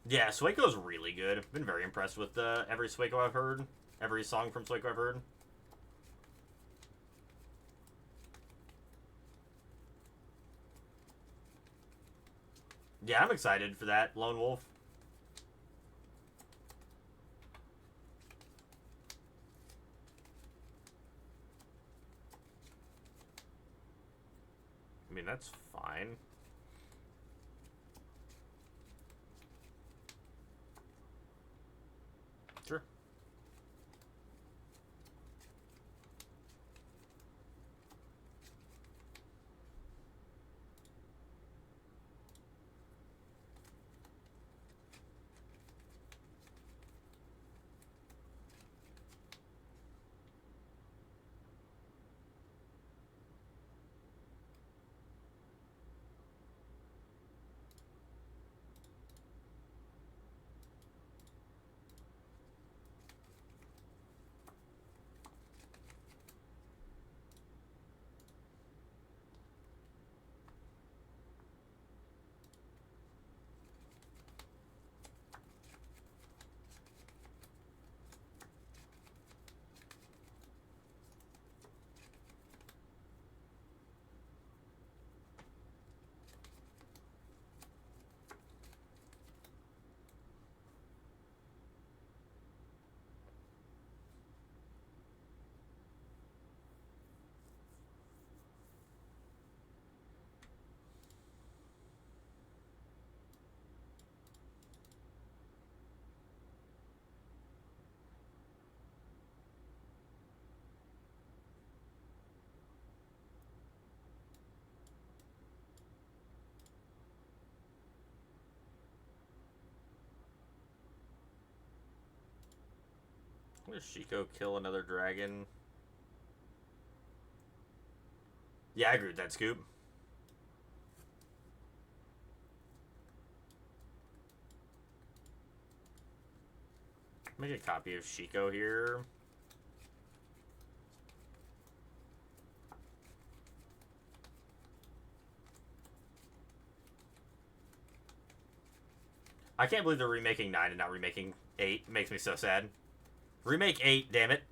Yeah, Sueco's really good. Been very impressed with every Sueco I've heard. Every song from Sueco I've heard. Yeah, I'm excited for that, Lone Wolf. I mean, that's fine. Sure. Does Shiko kill another dragon? Yeah, I agree with that, Scoop. Make a copy of Shiko here. I can't believe they're remaking 9 and not remaking 8. It makes me so sad. Remake 8, damn it.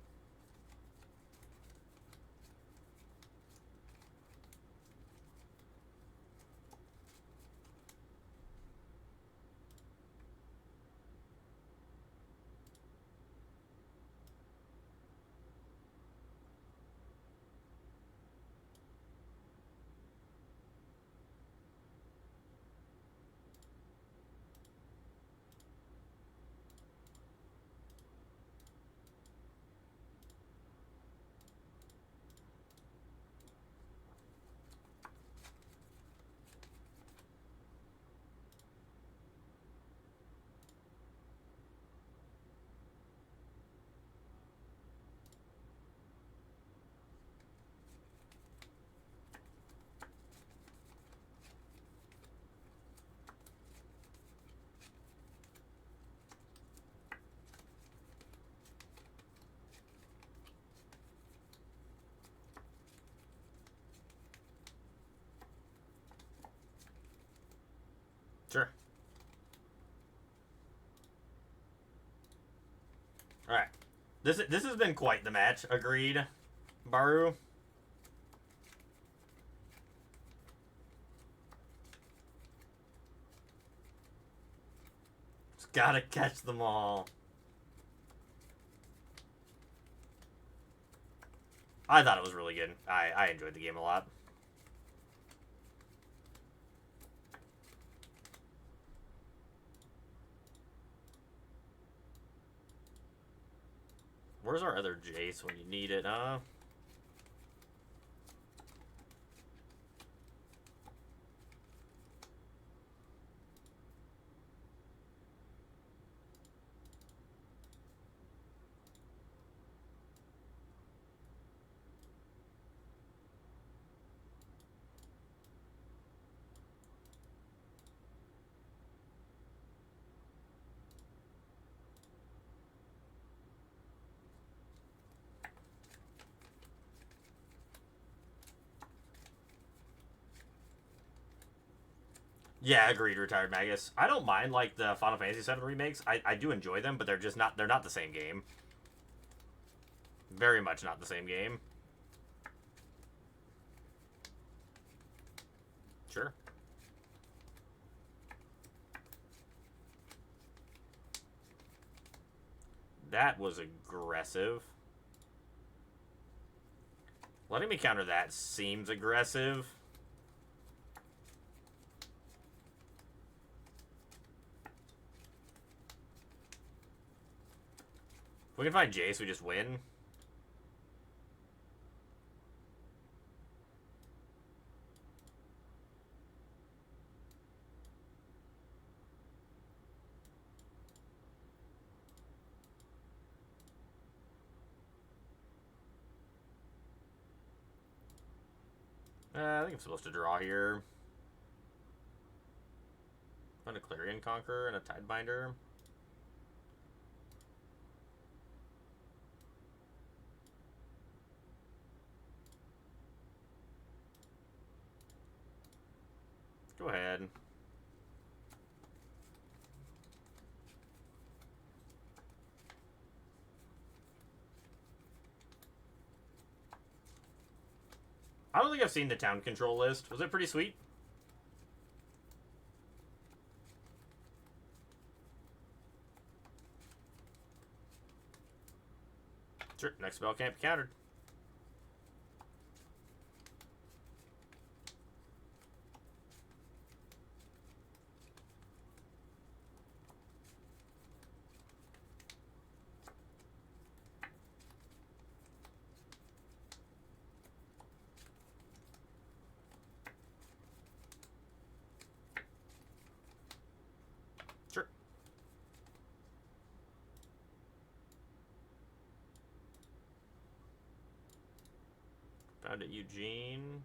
Sure. Alright. This has been quite the match. Agreed, Baru. Gotta catch them all. I thought it was really good. I enjoyed the game a lot. Where's our other Jace when you need it, huh? Yeah, agreed, Retired Magus. I don't mind, like, the Final Fantasy VII remakes. I do enjoy them, but they're not the same game. Very much not the same game. Sure. That was aggressive. Letting me counter that seems aggressive. If we can find Jace, we just win. I think I'm supposed to draw here. Find a Clarion Conqueror and a Tidebinder. Go ahead. I don't think I've seen the town control list. Was it pretty sweet? Sure, next spell can't be countered. Sure. Found it, Eugene.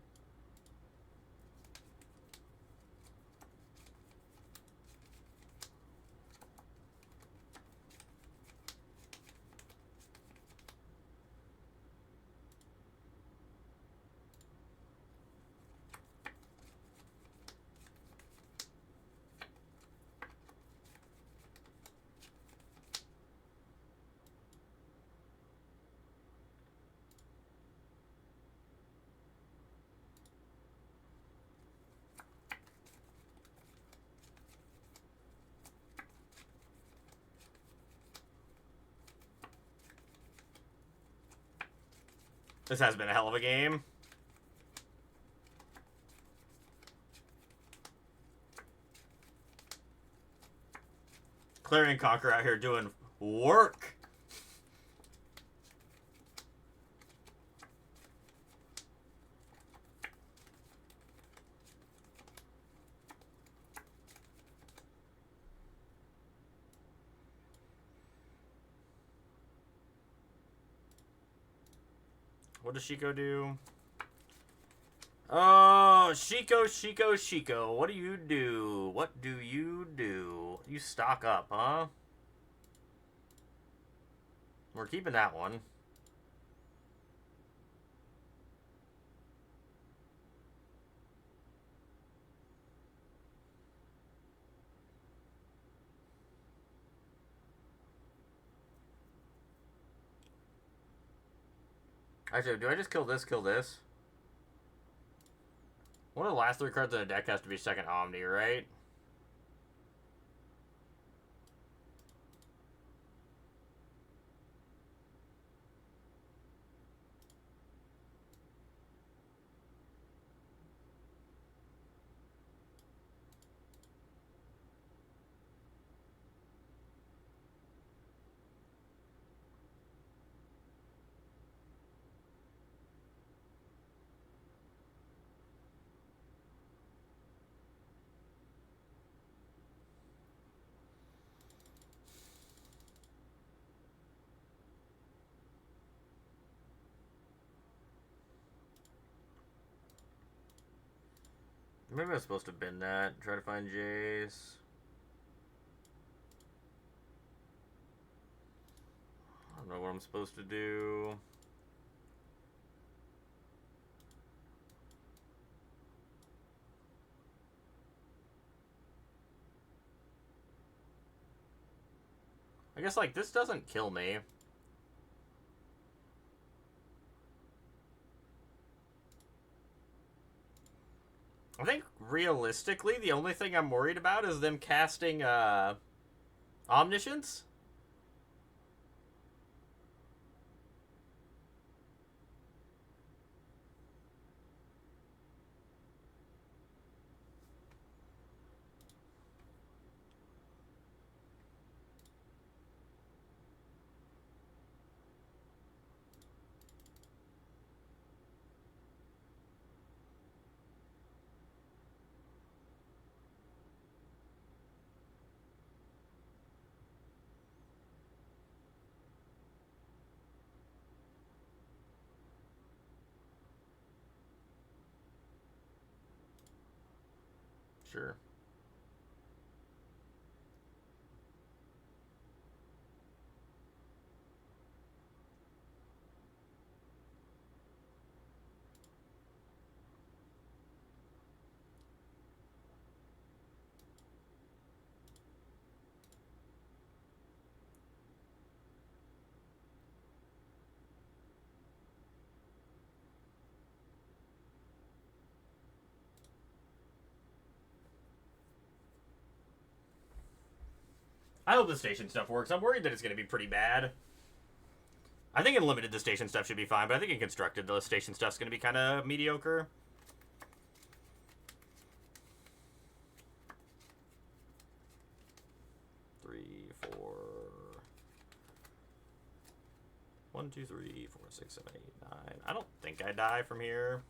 This has been a hell of a game. Clarion Conqueror out here doing work. What does Shiko do? Oh, Shiko. What do you do? What do you do? You stock up, huh? We're keeping that one. Actually, do I just kill this, kill this? One of the last 3 cards in the deck has to be second Omni, right? Maybe I'm supposed to bend that. Try to find Jace. I don't know what I'm supposed to do. I guess, like, this doesn't kill me. I think, realistically, the only thing I'm worried about is them casting, Omniscience. Sure. I hope the station stuff works. I'm worried that it's going to be pretty bad. I think in limited the station stuff should be fine, but I think in constructed the station stuff's going to be kind of mediocre. Three, four. 1, 2, 3, 4, 6, 7, 8, 9. I don't think I die from here.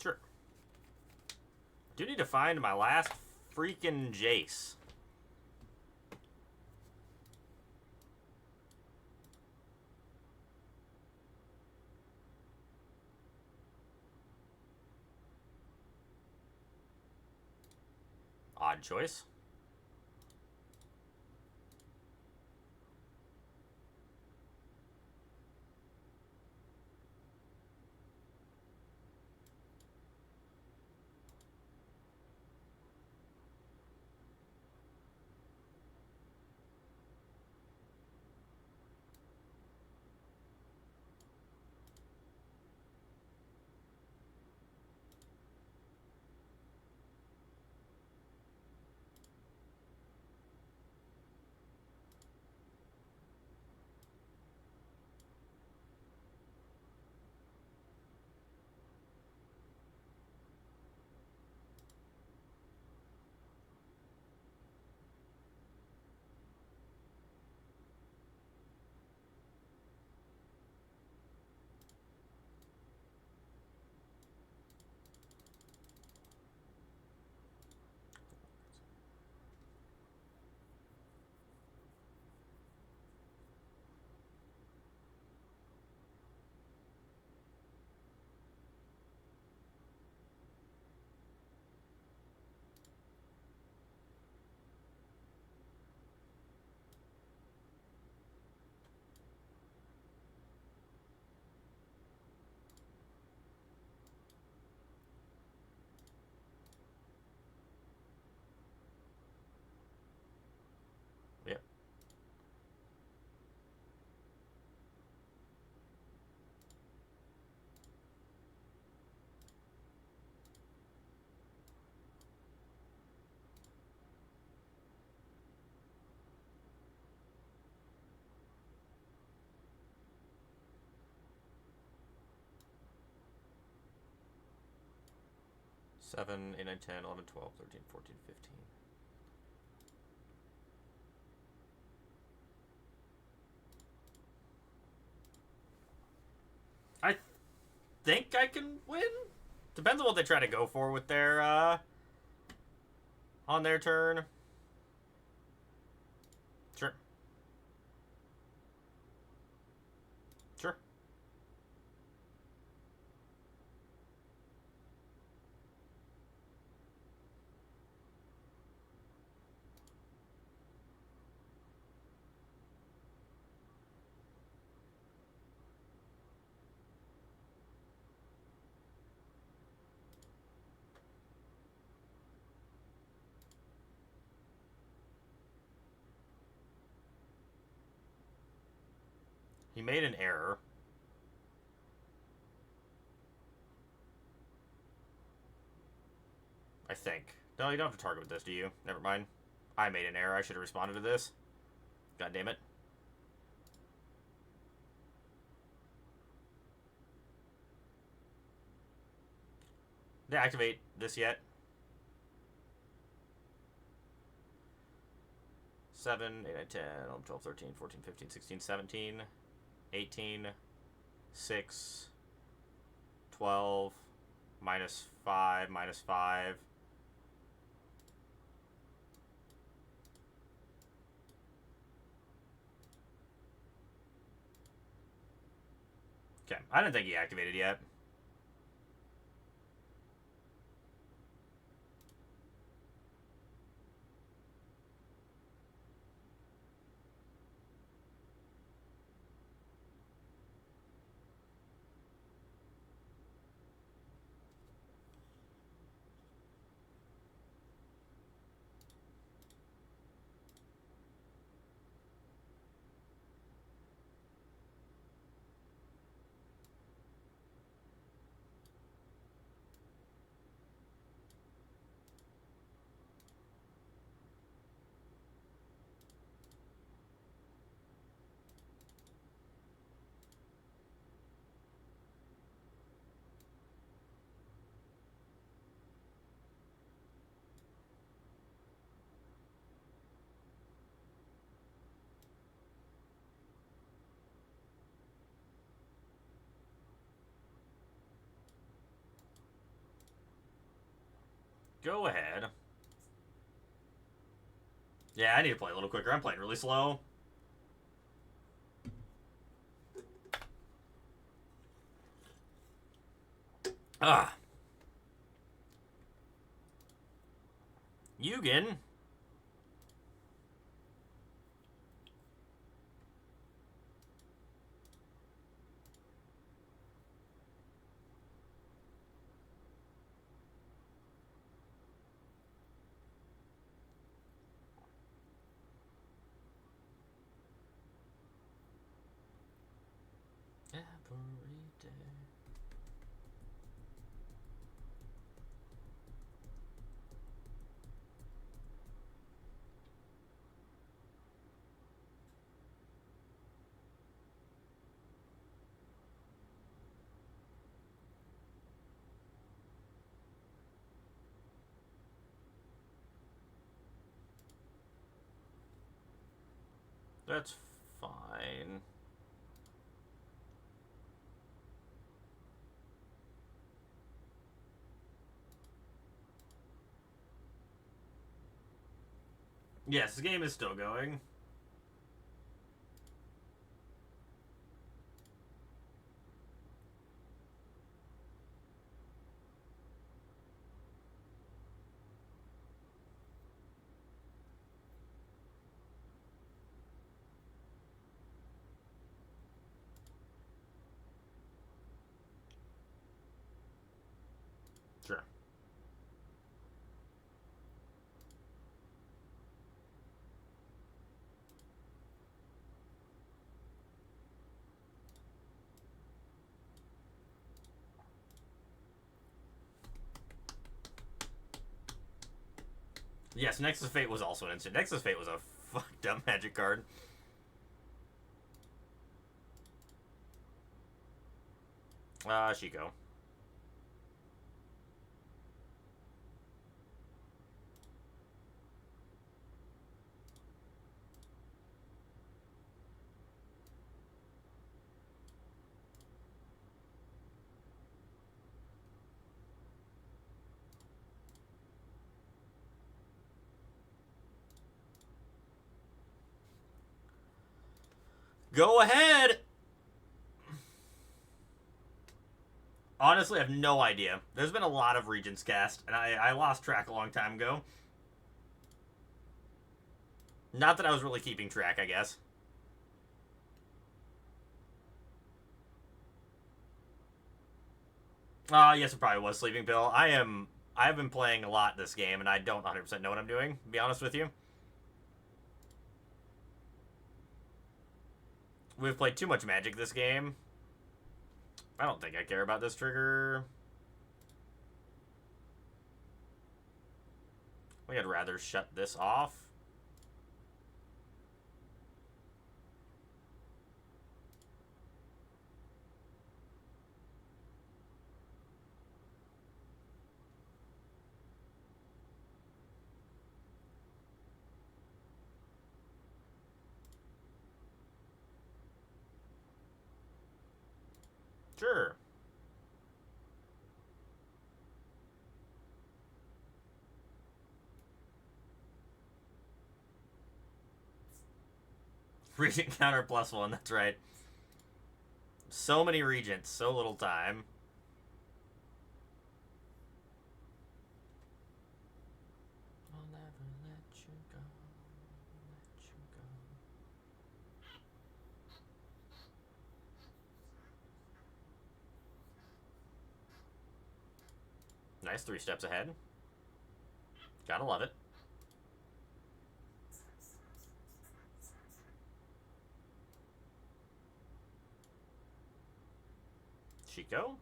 Sure. Do need to find my last freaking Jace. Odd choice. 7, 8, 9, 10, 11, 12, 13, 14, 15. I think I can win. Depends on what they try to go for with their, on their turn. Sure. Sure. He made an error. I think. No, you don't have to target with this, do you? Never mind. I made an error. I should have responded to this. God damn it. Did I activate this yet? 7, 8, 9, 10, 11, 12, 13, 14, 15, 16, 17, 18, 6, 12, minus 5, minus 5. Okay, I didn't think he activated yet. Go ahead. Yeah, I need to play a little quicker. I'm playing really slow. Ah. Yugen. Every day. That's fine. Yes, the game is still going. Sure. Yes, Nexus Fate was also an instant. Nexus Fate was a fucked up magic card. Shiko. Go ahead! Honestly, I have no idea. There's been a lot of Regents cast, and I lost track a long time ago. Not that I was really keeping track, I guess. Yes, it probably was Sleeping Pill. I've been playing a lot this game, and I don't 100% know what I'm doing, to be honest with you. We've played too much Magic this game. I don't think I care about this trigger. I think I'd rather shut this off. Sure. Regent counter +1, that's right. So many Regents, so little time. I'll never let you go. Let you go. Nice, 3 steps ahead. Gotta love it. Chico.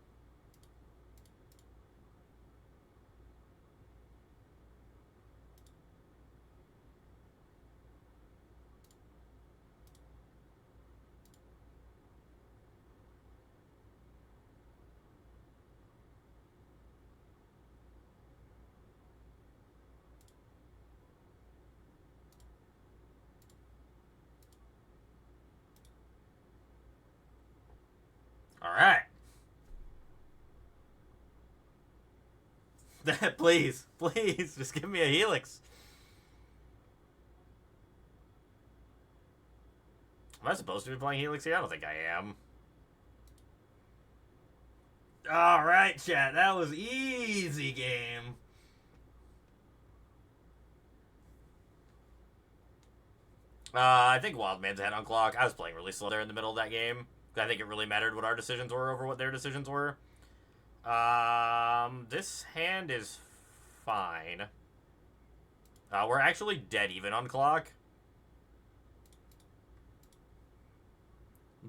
Alright. Please, please, just give me a Helix. Am I supposed to be playing Helix here? I don't think I am. Alright, chat. That was easy game. I think Wildman's ahead on clock. I was playing really slow there in the middle of that game. I think it really mattered what our decisions were over what their decisions were. This hand is fine. We're actually dead even on clock.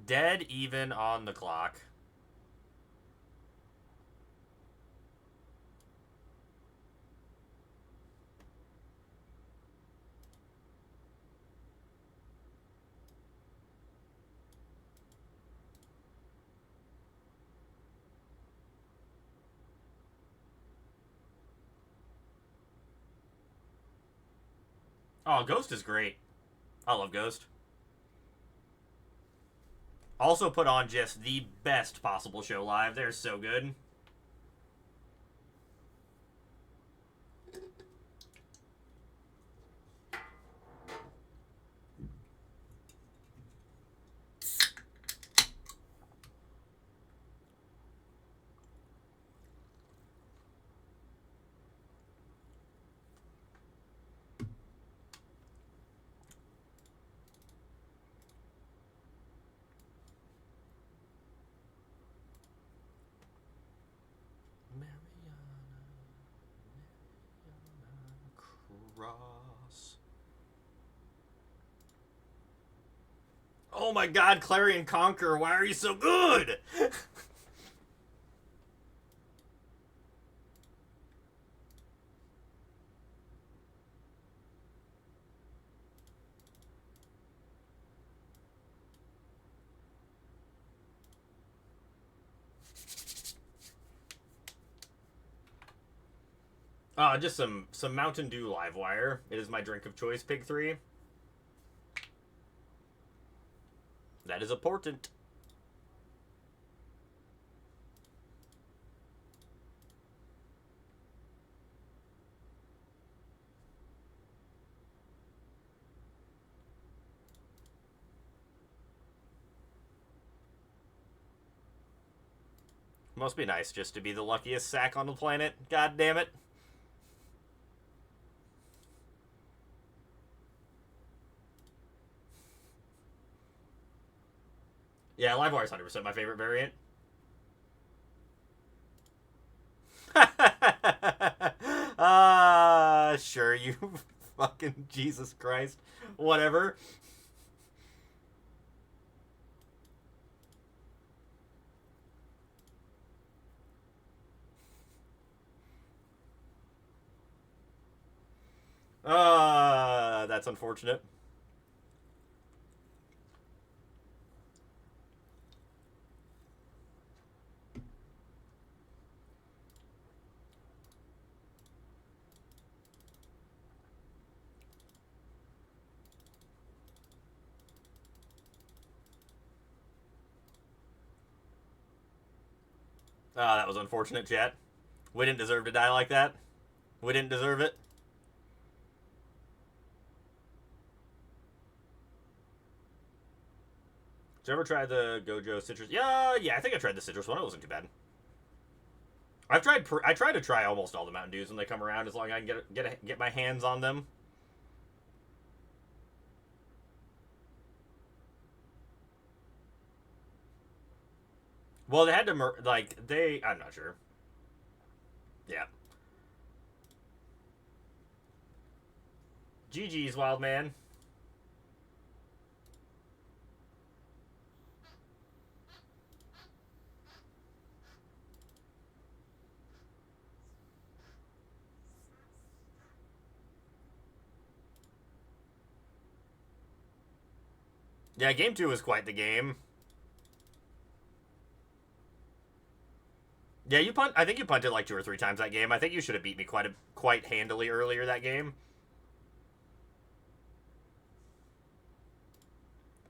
Dead even on the clock. Oh, Ghost is great. I love Ghost. Also put on just the best possible show live. They're so good. Cross. Oh my god, Clarion Conqueror, why are you so good? Just some Mountain Dew Livewire. It is my drink of choice, Pig 3. That is important. Must be nice just to be the luckiest sack on the planet. God damn it. Yeah, Livewire is 100% my favorite variant. Sure, you fucking Jesus Christ. Whatever. That's unfortunate. That was unfortunate, chat. We didn't deserve to die like that. We didn't deserve it. Did you ever try the Gojo citrus? Yeah, I think I tried the citrus one. It wasn't too bad. I try to try almost all the Mountain Dews when they come around, as long as I can get my hands on them. Well, they had to I'm not sure. Yeah. GG's, wild man. Yeah, game 2 was quite the game. Yeah, you punt. I think you punted like 2 or 3 times that game. I think you should have beat me quite handily earlier that game.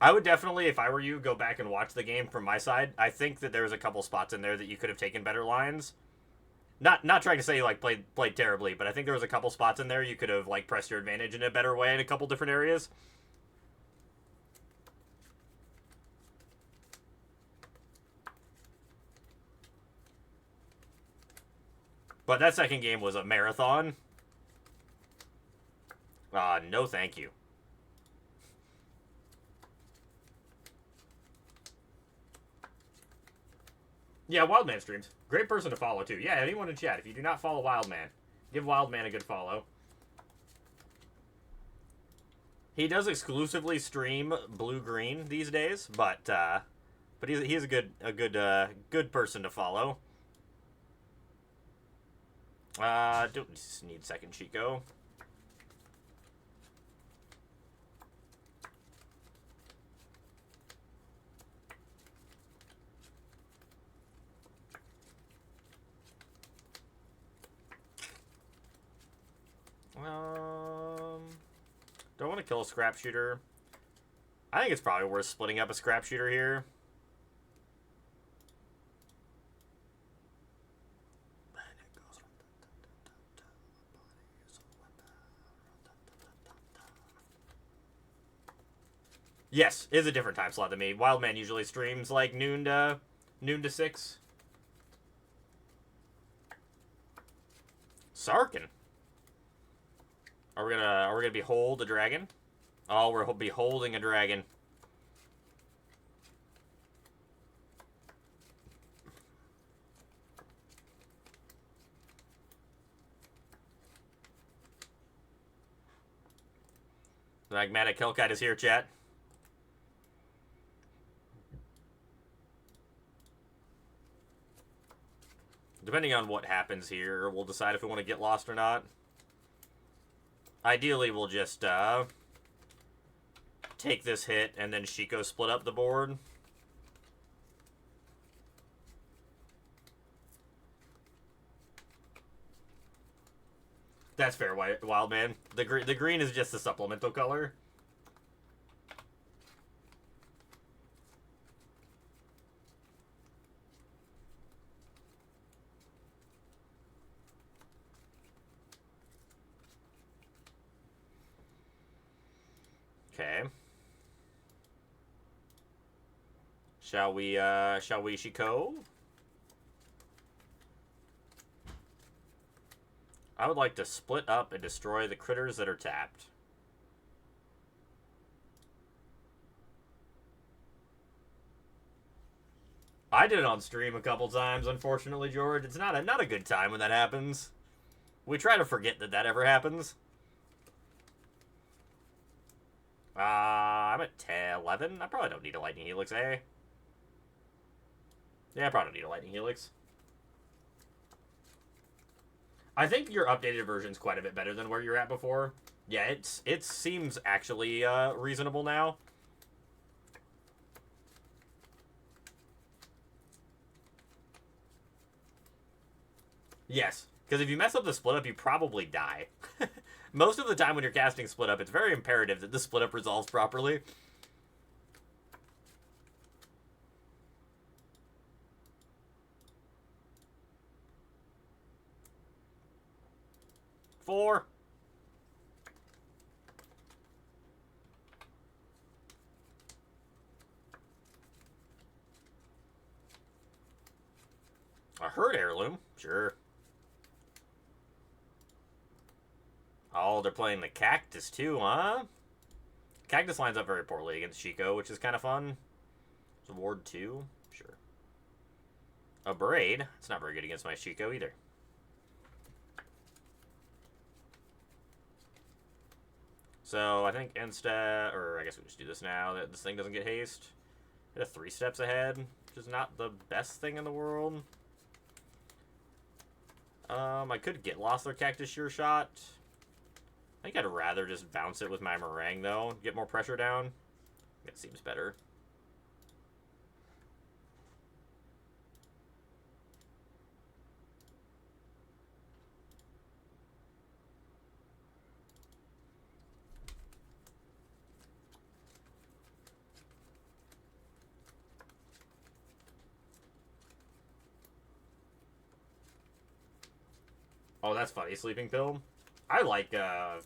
I would definitely, if I were you, go back and watch the game from my side. I think that there was a couple spots in there that you could have taken better lines. Not trying to say you like played terribly, but I think there was a couple spots in there you could have like pressed your advantage in a better way in a couple different areas. But that second game was a marathon. No thank you. Yeah, Wildman streams. Great person to follow, too. Yeah, anyone in chat, if you do not follow Wildman, give Wildman a good follow. He does exclusively stream blue-green these days, but he's a good person to follow. Don't need second Chico. Do I want to kill a scrap shooter? I think it's probably worth splitting up a scrap shooter here. Yes, is a different time slot than me. Wildman usually streams like noon to 6. Sarkin. Are we gonna behold a dragon? Oh, we're beholding a dragon. The magmatic Hellcat is here, chat. Depending on what happens here, we'll decide if we want to get lost or not. Ideally, we'll just take this hit and then Shiko split up the board. That's fair, wild man. The green is just a supplemental color. Okay. Shall we Shiko? I would like to split up and destroy the critters that are tapped. I did it on stream a couple times, unfortunately, George. It's not a good time when that happens. We try to forget that ever happens. I'm at 10, 11. I probably don't need a Lightning Helix, eh? Yeah, I probably don't need a Lightning Helix. I think your updated version's quite a bit better than where you're at before. Yeah, it seems actually reasonable now. Yes, because if you mess up the split up, you probably die. Most of the time when you're casting split up, it's very imperative that the split up resolves properly. Four. A herd heirloom? Sure. Oh, they're playing the Cactus too, huh? Cactus lines up very poorly against Chico, which is kind of fun. It's a Ward 2. Sure. A Braid. It's not very good against my Chico either. So I think instead, or I guess we just do this now, that this thing doesn't get haste. Hit a 3 steps ahead, which is not the best thing in the world. I could get lost their Cactus Sure Shot. I think I'd rather just bounce it with my Meringue, though. Get more pressure down. That seems better. Oh, that's funny. Sleeping Pill. I like, it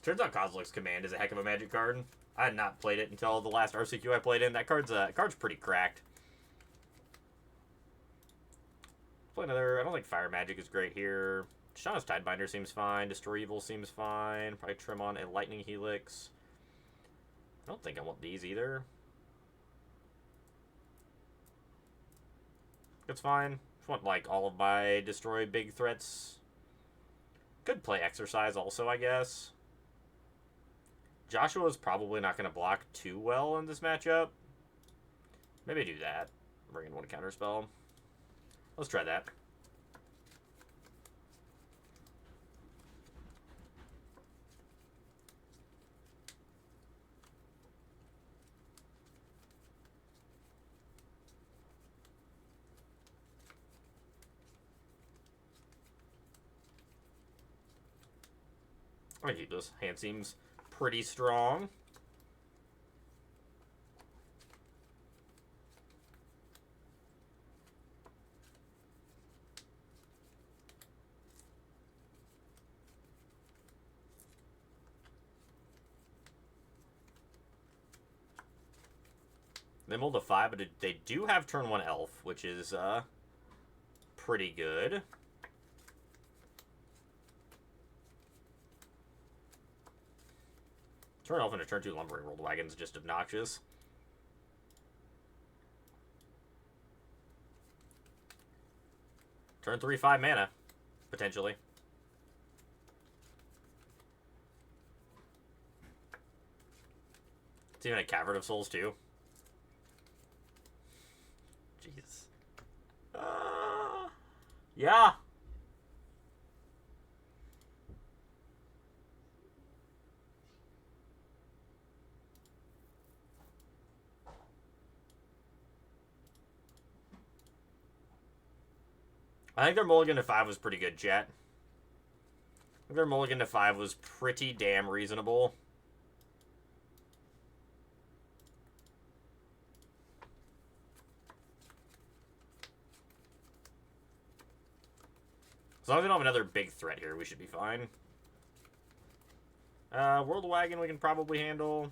turns out Kozilek's Command is a heck of a Magic card. I had not played it until the last RCQ I played in. That card's pretty cracked. Play another. I don't think Fire Magic is great here. Shauna's Tidebinder seems fine. Destroy Evil seems fine. Probably trim on a Lightning Helix. I don't think I want these either. It's fine. Just want like all of my destroy big threats. Could play Exercise also, I guess. Joshua's probably not going to block too well in this matchup. Maybe do that. Bring in one counter spell. Let's try that. I'm gonna keep this. Hand seems pretty strong. They mulled a 5, but they do have turn 1 Elf, which is pretty good. Turn Elf into turn 2 Lumbering Rolled Wagon's just obnoxious. Turn 3, 5 mana, potentially. It's even a Cavern of Souls, too. Jeez. Yeah. I think their mulligan to 5 was pretty good, chat. I think their mulligan to 5 was pretty damn reasonable. As long as we don't have another big threat here, we should be fine. World Wagon we can probably handle.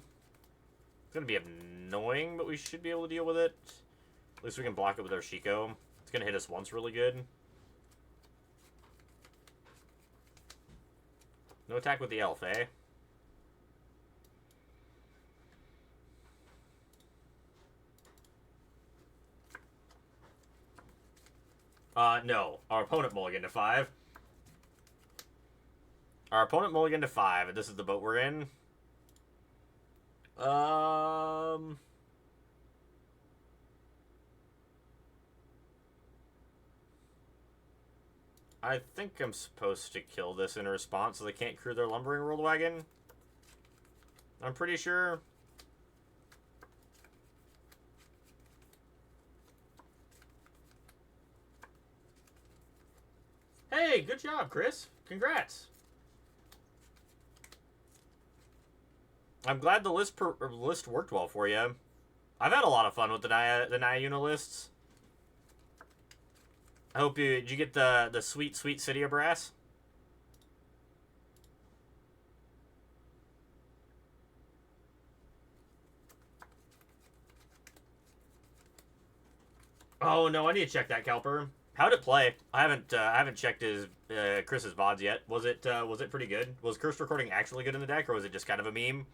It's going to be annoying, but we should be able to deal with it. At least we can block it with our Shiko. It's going to hit us once really good. No attack with the elf, eh? No. Our opponent mulliganed to 5. Our opponent mulliganed to 5, and this is the boat we're in. I think I'm supposed to kill this in response so they can't crew their lumbering world wagon. I'm pretty sure. Hey, good job, Chris. Congrats. I'm glad the list worked well for you. I've had a lot of fun with the Niuna lists. I hope did you get the sweet City of Brass? Oh no, I need to check that Kelper. How'd it play? I haven't checked his Chris's VODs yet. Was it pretty good? Was Curse Recording actually good in the deck, or was it just kind of a meme?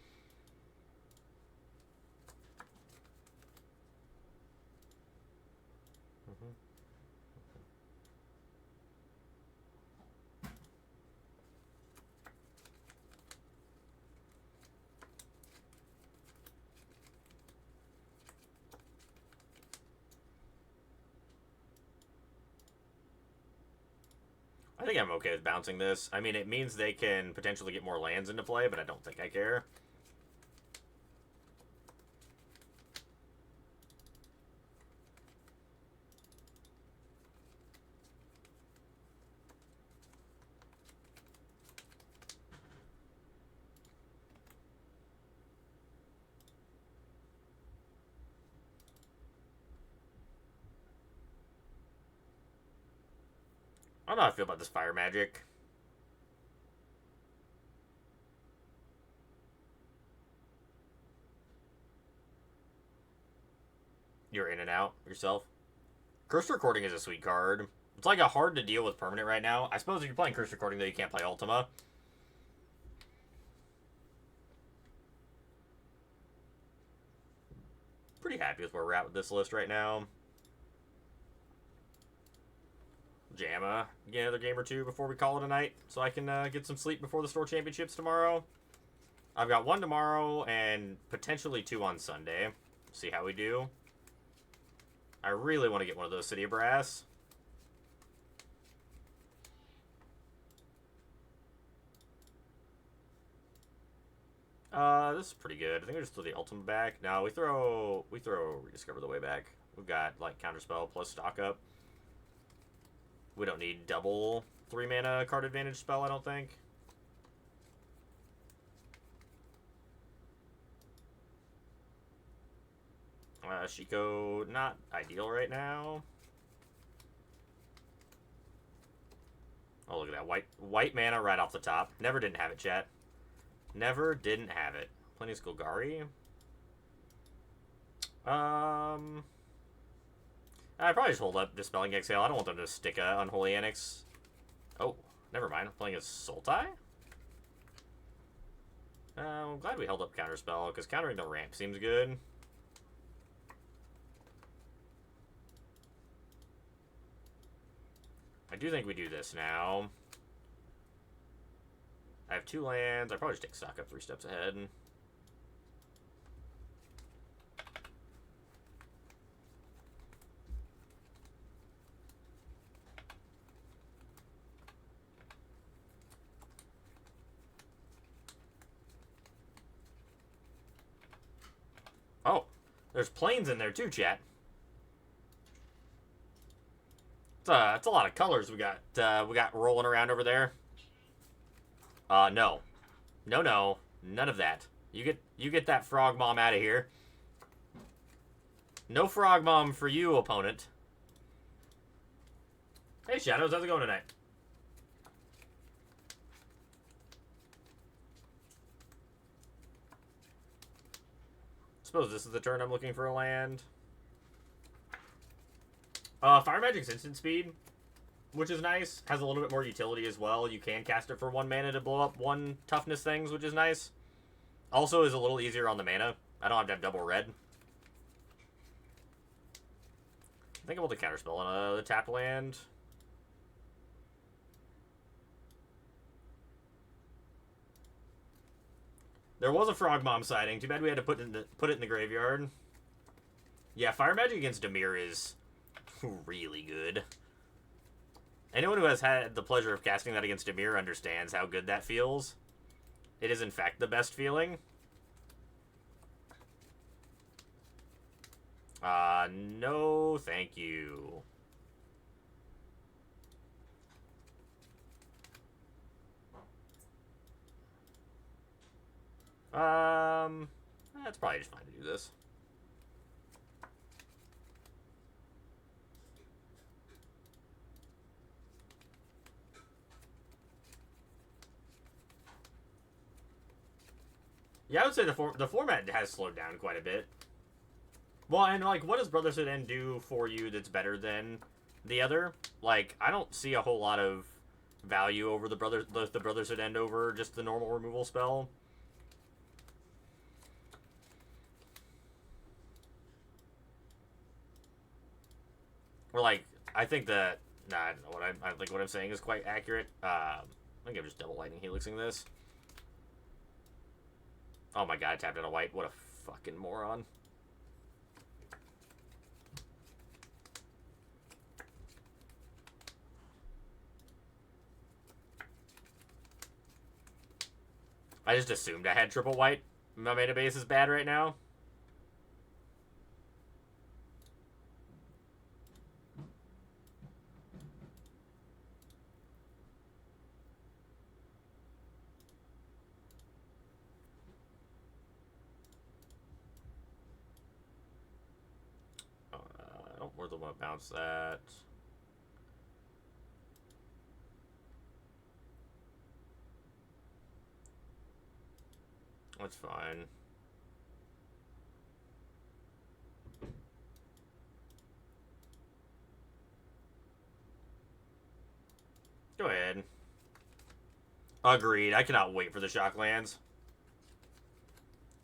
I think I'm okay with bouncing this. I mean, it means they can potentially get more lands into play, but I don't think I care. I don't know how I feel about this fire magic. You're in and out yourself. Curse Recording is a sweet card. It's like a hard to deal with permanent right now. I suppose if you're playing Curse Recording, though, you can't play Ultima. Pretty happy with where we're at with this list right now. Jamma, get another game or two before we call it a night, so I can get some sleep before the store championships tomorrow. I've got 1 tomorrow and potentially 2 on Sunday. See how we do. I really want to get one of those City of Brass. This is pretty good. I think we just throw the Ultima back. No, we throw Rediscover the Way back. We've got like Counterspell plus stock up. We don't need double 3 mana card advantage spell, I don't think. Shiko, not ideal right now. Oh, look at that. White mana right off the top. Never didn't have it, chat. Never didn't have it. Plenty of Golgari. I'd probably just hold up Dispelling Exhale. I don't want them to stick a Unholy Annex. Oh, never mind. I'm playing a Sultai? I'm glad we held up Counterspell, because countering the ramp seems good. I do think we do this now. I have 2 lands. I probably just take stock up 3 steps ahead. Oh, there's planes in there too, chat. It's a lot of colors we got rolling around over there. No. No. None of that. You get that frog mom out of here. No frog mom for you, opponent. Hey, Shadows, how's it going tonight? Suppose this is the turn I'm looking for a land. Fire Magic's instant speed. which is nice. Has a little bit more utility as well. You can cast it for 1 mana to blow up 1 toughness things, which is nice. Also is a little easier on the mana. I don't have to have double red. I think I'm able to counterspell on the tapped land. There was a Frog Mom sighting. Too bad we had to put it in the graveyard. Yeah, Fire Magic against Dimir is really good. Anyone who has had the pleasure of casting that against Dimir understands how good that feels. It is, in fact, the best feeling. No, thank you. That's probably just fine to do this. Yeah, I would say the format has slowed down quite a bit. Well, and like, what does Brothers at End do for you that's better than the other? Like, I don't see a whole lot of value over the Brothers at End over just the normal removal spell. Or like, I think that I don't know what I think what I'm saying is quite accurate. I think I'm just double lightning helixing this. Oh my god, I tapped in a white. What a fucking moron. I just assumed I had triple white. My mana base is bad right now. I don't really want to bounce that. That's fine. Go ahead. Agreed. I cannot wait for the Shocklands.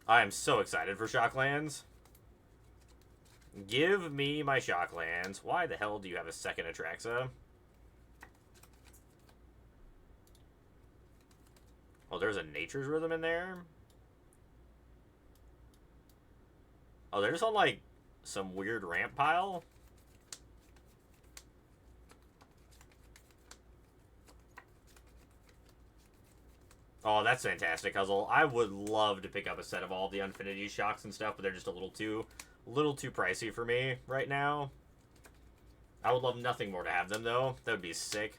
I am so excited for Shocklands. Give me my Shocklands. Why the hell do you have a second Atraxa? Oh, there's a Nature's Rhythm in there? Oh, they're just on, like, some weird ramp pile? Oh, that's fantastic, Huzzle. I would love to pick up a set of all the Infinity Shocks and stuff, but they're just a little too pricey for me right now. I would love nothing more to have them, though. That would be sick.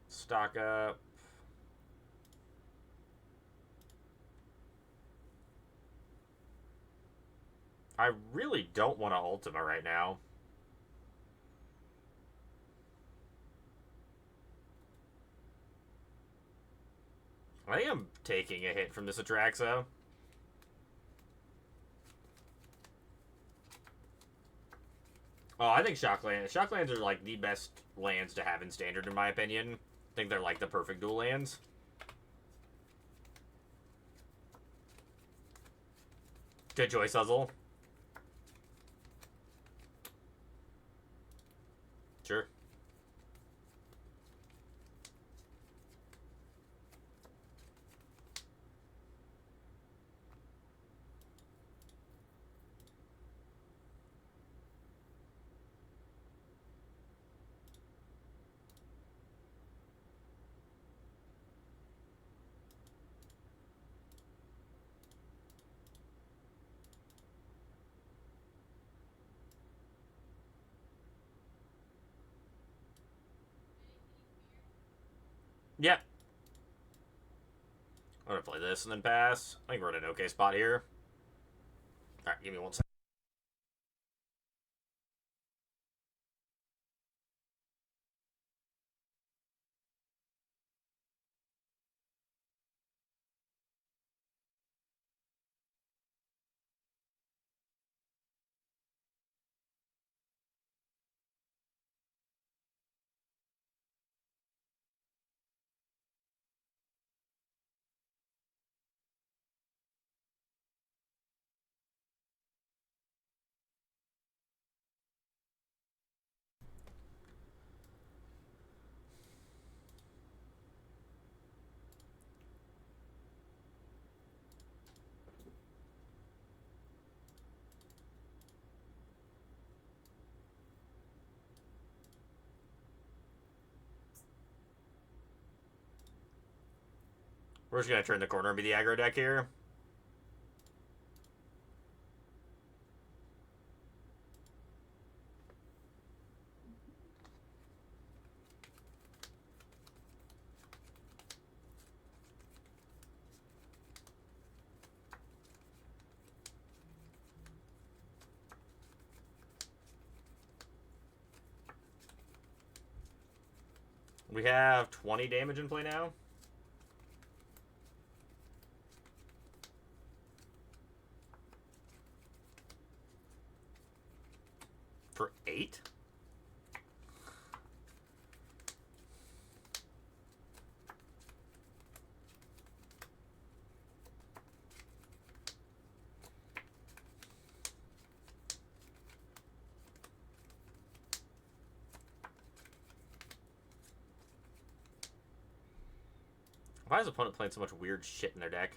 Stock up. I really don't want to Ultima right now. I am taking a hit from this Atraxa. Oh, I think Shocklands are like the best lands to have in Standard, in my opinion. I think they're like the perfect dual lands. Good choice, Huzzle. Sure. Yeah. What gonna play this and then pass. I think we're in an okay spot here. Alright, give me 1 second. We're just gonna turn the corner and be the aggro deck here. We have 20 damage in play now. For 8? Why is opponent playing so much weird shit in their deck?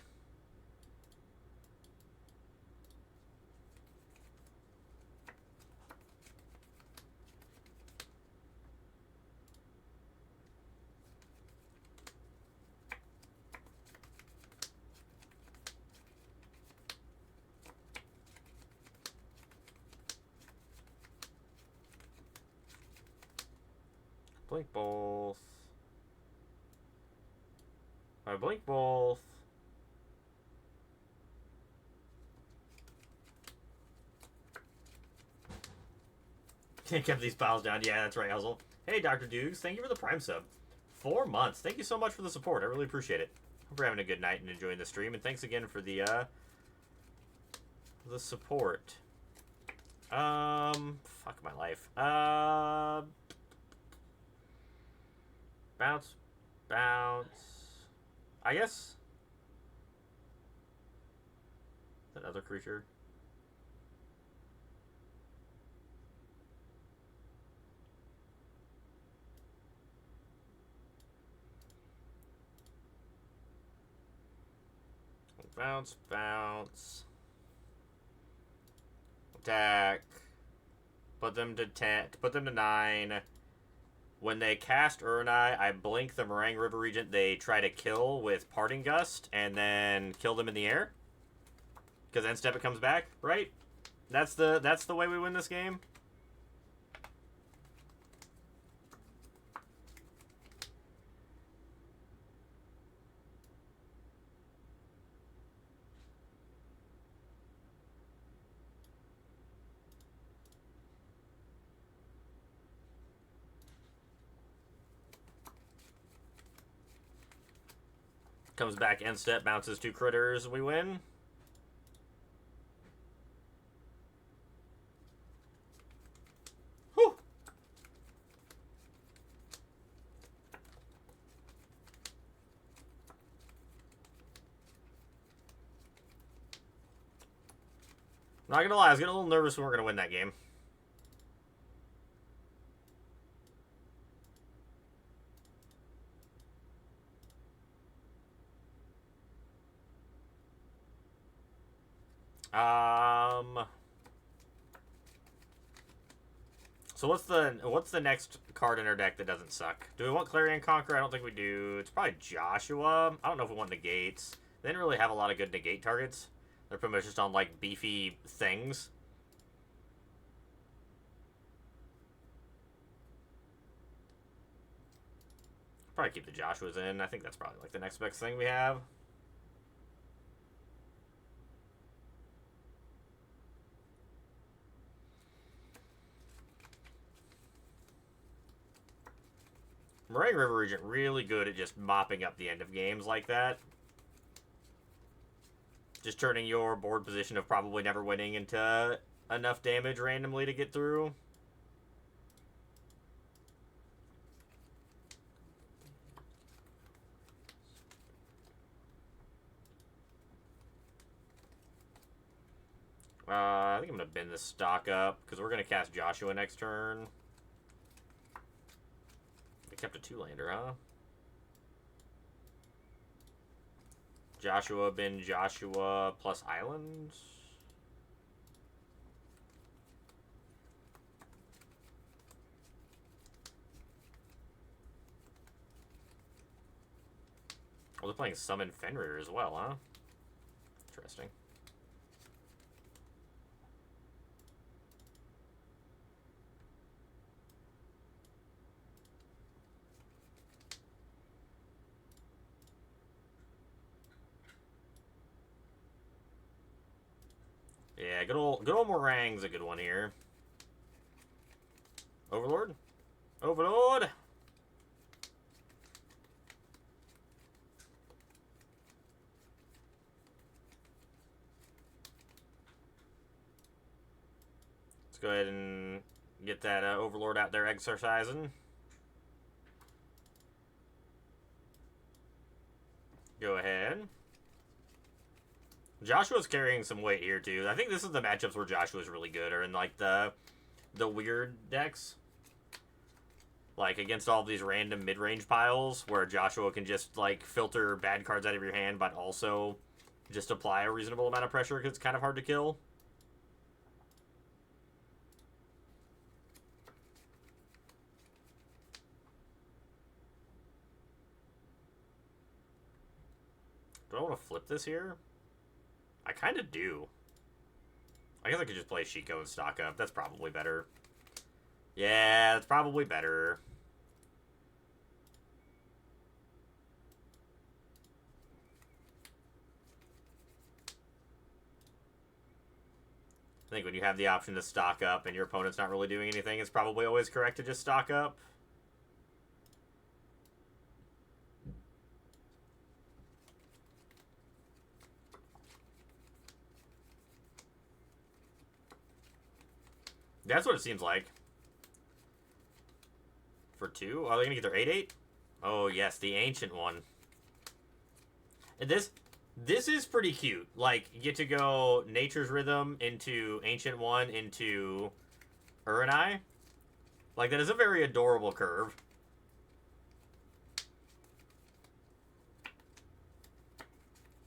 Blink both. I blink both. Can't keep these piles down. Yeah, that's right, Huzzle. Hey, Dr. Dukes, thank you for the Prime sub. 4 months. Thank you so much for the support. I really appreciate it. Hope you're having a good night and enjoying the stream. And thanks again for the support. Fuck my life. Bounce. Bounce. I guess. That other creature. Bounce, bounce. Attack. Put them to 10. Put them to 9. When they cast Urnai, I blink the Meringue River Regent they try to kill with Parting Gust, and then kill them in the air. Because end step it comes back, right? That's the way we win this game. Comes back end step, bounces 2 critters, we win. Whew. Not gonna lie, I was getting a little nervous when we were gonna win that game. So what's the next card in our deck that doesn't suck? Do we want Clarion Conqueror? I don't think we do. It's probably Joshua. I don't know if we want negates. They didn't really have a lot of good negate targets. They're pretty much just on like beefy things. Probably keep the Joshuas in. I think that's probably like the next best thing we have. Meringue River Regent really good at just mopping up the end of games like that. Just turning your board position of probably never winning into enough damage randomly to get through. I think I'm going to bend this stock up because we're going to cast Joshua next turn. They kept a 2-lander, huh? Joshua, bend Joshua plus Islands. Oh, they're playing Summon Fenrir as well, huh? Interesting. Yeah, good old Meringue's a good one here. Overlord? Overlord! Let's go ahead and get that Overlord out there exercising. Go ahead. Joshua's carrying some weight here, too. I think this is the matchups where Joshua's really good, or in, like, the weird decks. Like, against all of these random mid-range piles, where Joshua can just, like, filter bad cards out of your hand, but also just apply a reasonable amount of pressure, because it's kind of hard to kill. Do I want to flip this here? I kind of do. I guess I could just play Shiko and stock up. That's probably better. Yeah, that's probably better. I think when you have the option to stock up and your opponent's not really doing anything, it's probably always correct to just stock up. That's what it seems like. For 2? Are they going to get their 8-8? Oh, yes, the ancient one. And this is pretty cute. Like, you get to go Nature's Rhythm into Ancient 1 into Uranai. Like, that is a very adorable curve.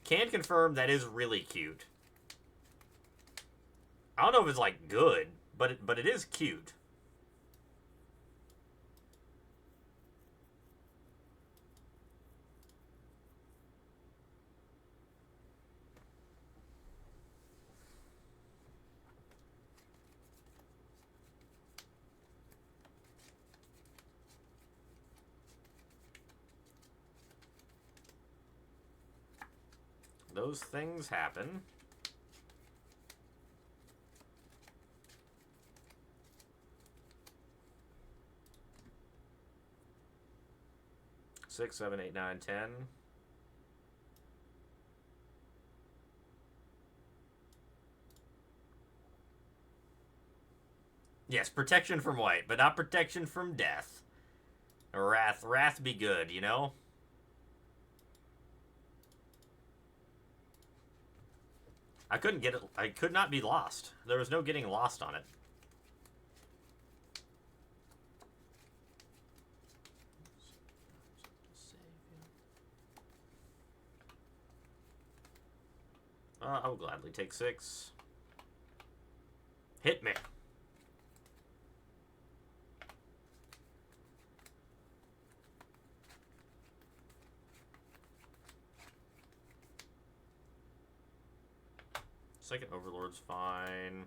Can confirm that is really cute. I don't know if it's, like, good, but it is cute. Those things happen. Six, 7, 8, 9, 10. Yes, protection from white, but not protection from death. Wrath be good, you know? I couldn't get it. I could not be lost. There was no getting lost on it. I will gladly take 6. Hit me. Second Overlord's fine.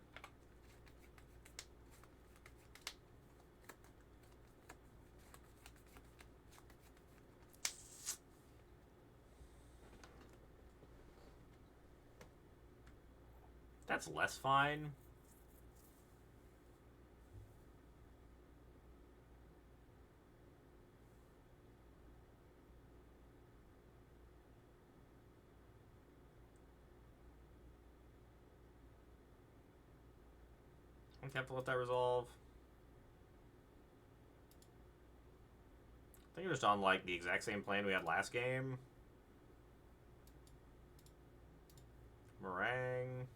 That's less fine. I have to let that resolve. I think we're just on like the exact same plan we had last game. Meringue.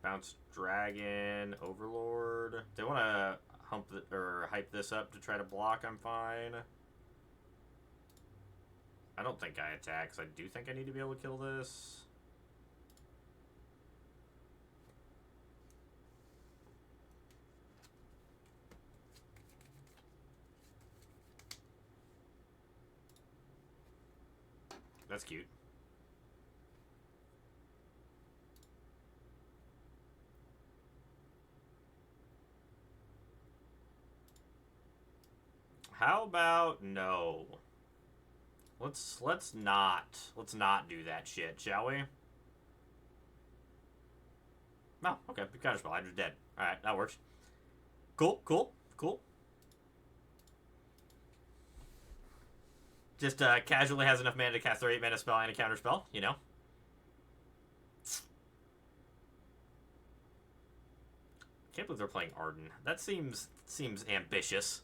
Bounce Dragon, Overlord. If they want to hype this up to try to block, I'm fine. I don't think I attack, because I do think I need to be able to kill this. That's cute. How about no? Let's not do that shit, shall we? No, okay, counterspell. Hydra's dead. All right, that works. Cool. Just casually has enough mana to cast their 8-mana spell and a counterspell, you know. Can't believe they're playing Arden. That seems ambitious.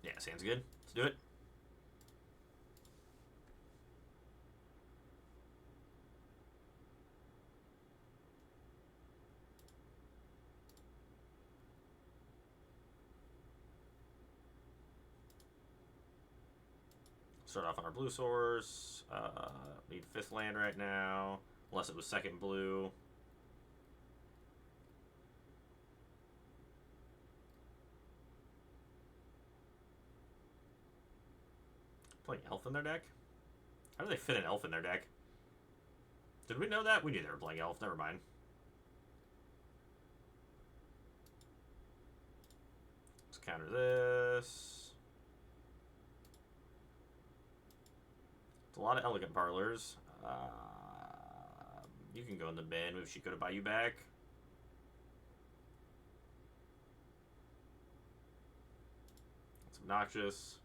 Yeah, sounds good. Let's do it. Start off on our blue source. Need 5th land right now. Unless it was 2nd blue. Playing Elf in their deck? How do they fit an Elf in their deck? Did we know that? We knew they were playing Elf. Never mind. Let's counter this. It's a lot of Elegant Parlors. You can go in the bin. Maybe she could have buy you back. That's obnoxious.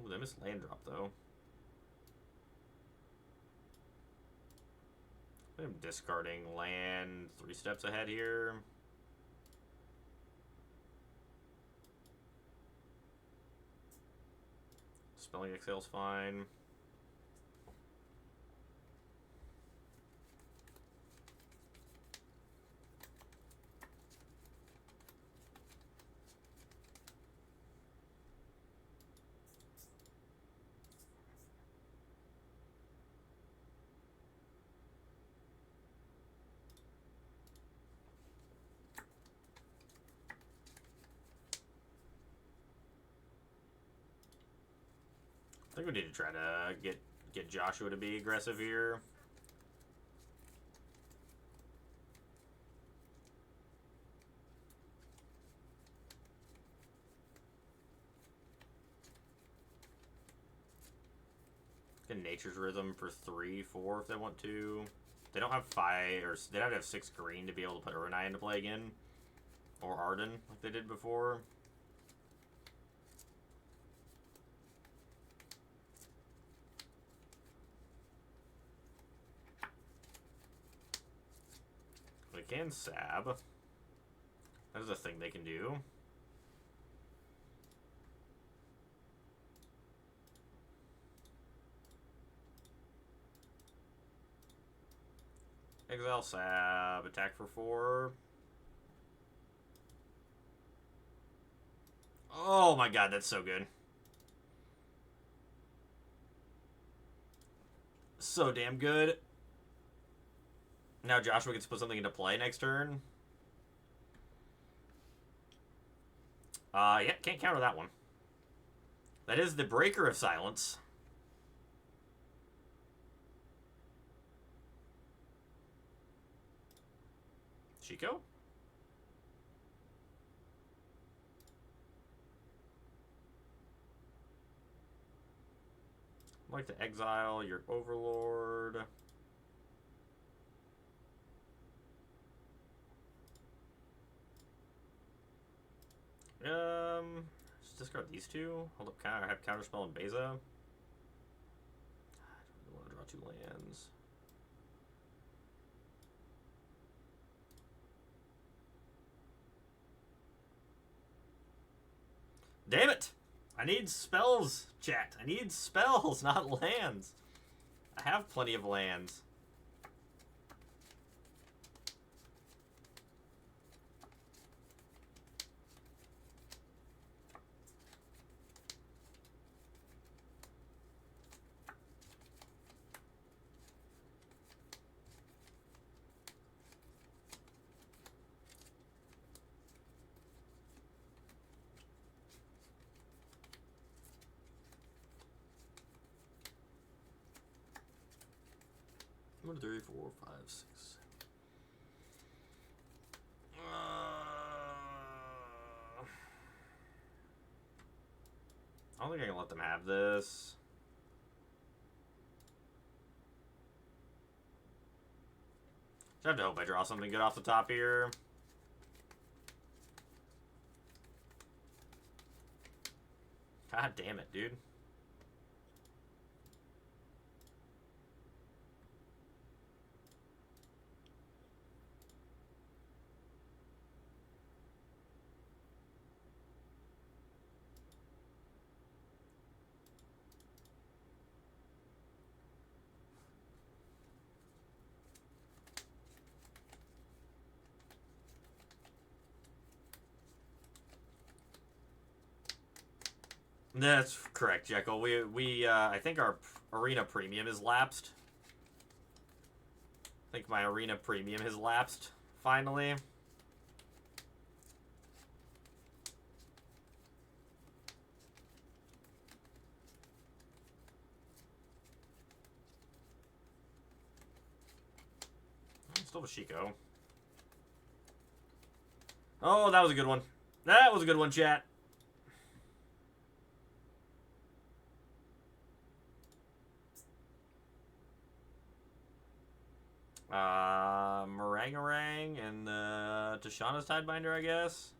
Oh, they missed land drop though. I'm discarding land 3 steps ahead here. Spelling Exhale's fine. I think we need to try to get Joshua to be aggressive here. Get Nature's Rhythm for 3, 4 if they want to. They don't have 5, or they don't have 6 green to be able to put Uranai into play again. Or Arden, like they did before. They can Sab. That is a thing they can do. Exile Sab, attack for 4. Oh my god, that's so good. So damn good. Now Joshua gets to put something into play next turn. Yeah, can't counter that one. That is the Breaker of Silence. Chico? I'd like to exile your Overlord. Just discard these two. Hold up, counter. Have Counterspell and Beza. I don't really want to draw 2 lands. Damn it! I need spells, chat. I need spells, not lands. I have plenty of lands. One, 2, 3, 4, 5, 6. I don't think I can let them have this. I have to hope I draw something good off the top here. God damn it, dude. That's correct, Jekyll. We I think our arena premium is lapsed. I think my arena premium has lapsed, finally. Still have Shiko. Oh, that was a good one. That was a good one, chat. Merangarang and Tashana's Tidebinder, I guess.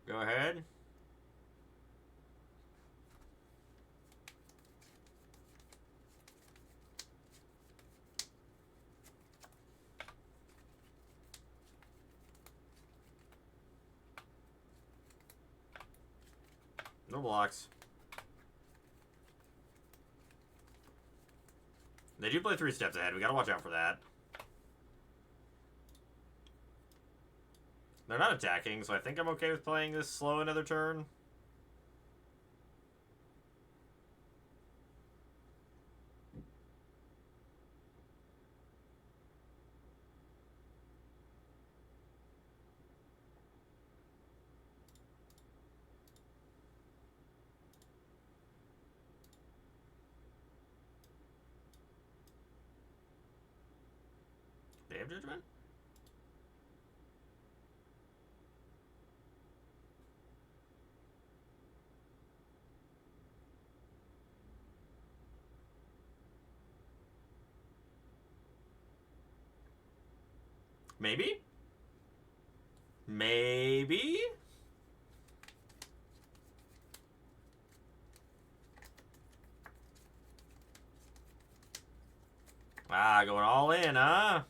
Go ahead. No blocks. They do play 3 steps ahead. We gotta watch out for that. They're not attacking, so I think I'm okay with playing this slow another turn. They have Judgment? Maybe? Maybe? Ah, going all in, huh?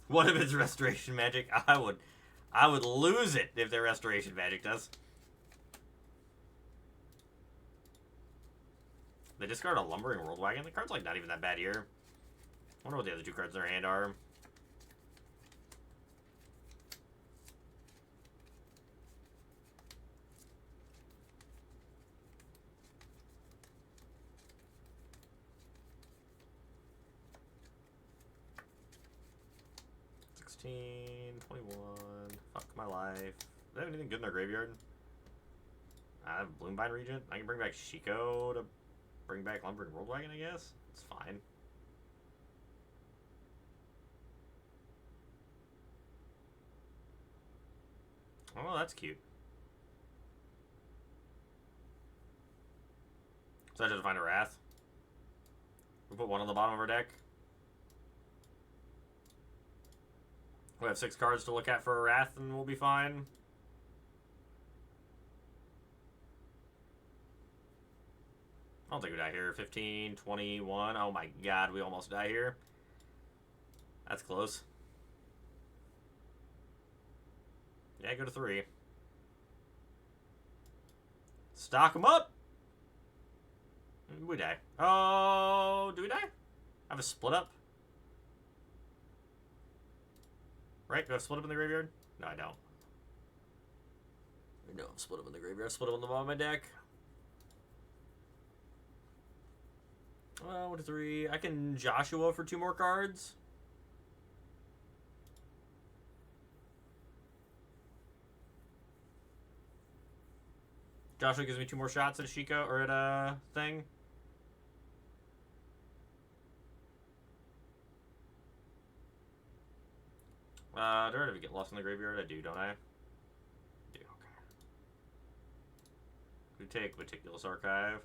What if it's Restoration Magic? I would lose it if their Restoration Magic does. They discard a Lumbering World Wagon. The card's like not even that bad here. I wonder what the other two cards in their hand are. Fuck my life. Do they have anything good in their graveyard? I have Bloombind Regent. I can bring back Shiko to bring back Lumbering World Wagon, I guess. It's fine. Oh, that's cute. So I just find a Wrath. We put one on the bottom of our deck. We have 6 cards to look at for a Wrath, and we'll be fine. I don't think we die here. 15, 21. Oh my god, we almost die here. That's close. Yeah, go to 3. Stock them up! We die. Oh, do we die? I have a split up? Right? Do I have split up in the graveyard? No, I don't. No, I'm split up in the graveyard. Split up on the bottom of my deck. 1 to 3. I can Joshua for 2 more cards. Joshua gives me 2 more shots at a Shiko or at a thing. Do I ever get lost in the graveyard? I do, don't I? Do, okay. We take Meticulous Archive.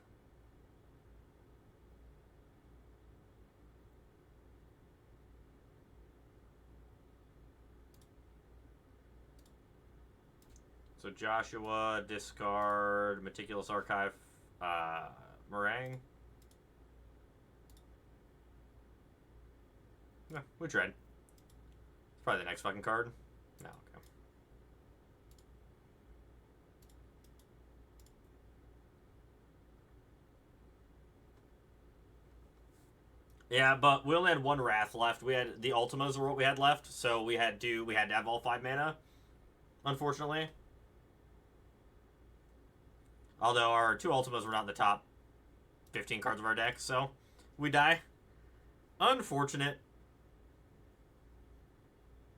So Joshua, discard, Meticulous Archive, Meringue. No, we tried. It's probably the next fucking card. No, okay. Yeah, but we only had 1 Wrath left. We had the Ultimas were what we had left, so we had to have all 5 mana. Unfortunately. Although our 2 Ultimas were not in the top 15 cards of our deck, so we die. Unfortunate.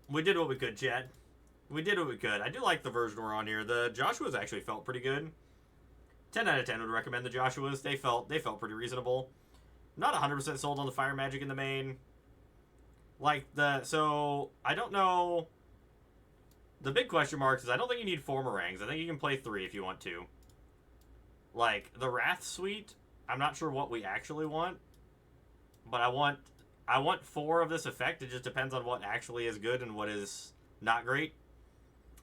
We did what we could, Chad. We did what we could. I do like the version we're on here. The Joshuas actually felt pretty good. 10 out of 10 would recommend the Joshuas. They felt pretty reasonable. Not 100% sold on the Fire Magic in the main. So I don't know. The big question marks is I don't think you need 4 Meringues. I think you can play 3 if you want to. Like, the Wrath Suite, I'm not sure what we actually want. But I want 4 of this effect. It just depends on what actually is good and what is not great.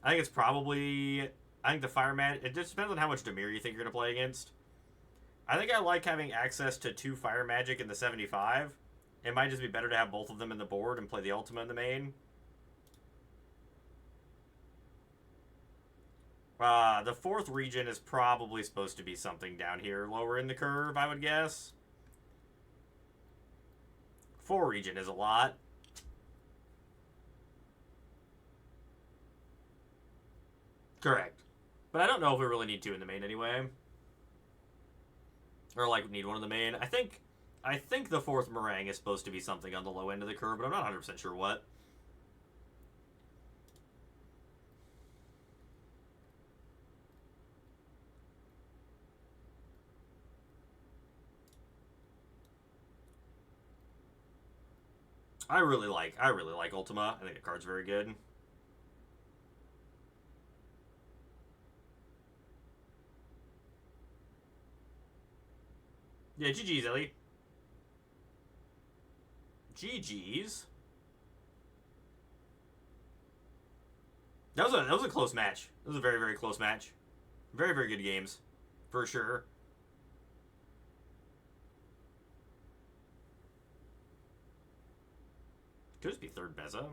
I think it's probably... I think the Fire Magic... It just depends on how much Dimir you think you're going to play against. I think I like having access to 2 Fire Magic in the 75. It might just be better to have both of them in the board and play the Ultima in the main. The 4th region is probably supposed to be something down here lower in the curve, I would guess. 4 region is a lot. Correct. But I don't know if we really need 2 in the main anyway. Or, like, need 1 in the main. I think the 4th Meringue is supposed to be something on the low end of the curve, but I'm not 100% sure what. I really like Ultima. I think the card's very good. Yeah, GG's, Ellie. GG's. That was a close match. It was a very, very close match. Very, very good games. For sure. Could just be 3rd Beza.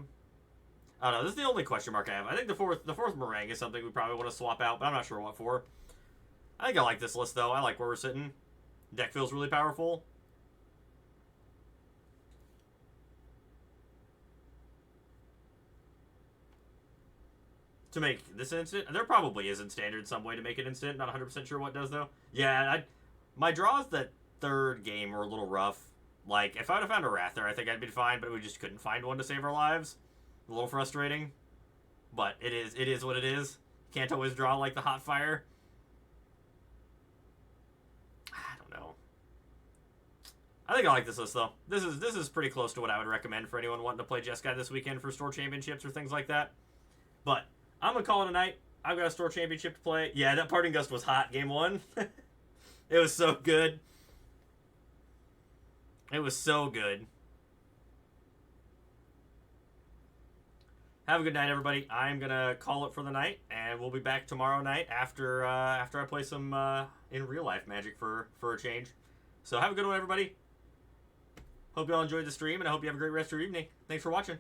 I don't know. This is the only question mark I have. I think the fourth Meringue is something we probably want to swap out, but I'm not sure what for. I think I like this list, though. I like where we're sitting. Deck feels really powerful. To make this instant, there probably is in standard some way to make it instant. Not 100% sure what does though. Yeah, my draws that third game were a little rough. Like if I would have found a Wrath there, I think I'd be fine. But we just couldn't find one to save our lives. A little frustrating, but it is what it is. Can't always draw like the hot fire. I don't know. I think I like this list though. This is pretty close to what I would recommend for anyone wanting to play Jeskai this weekend for store championships or things like that. But I'm gonna call it a night. I've got a store championship to play. Yeah, that Parting Gust was hot game one. It was so good. It was so good. Have a good night, everybody. I'm gonna call it for the night, and we'll be back tomorrow night after I play some in real life Magic for a change. So have a good one, everybody. Hope you all enjoyed the stream, and I hope you have a great rest of your evening. Thanks for watching.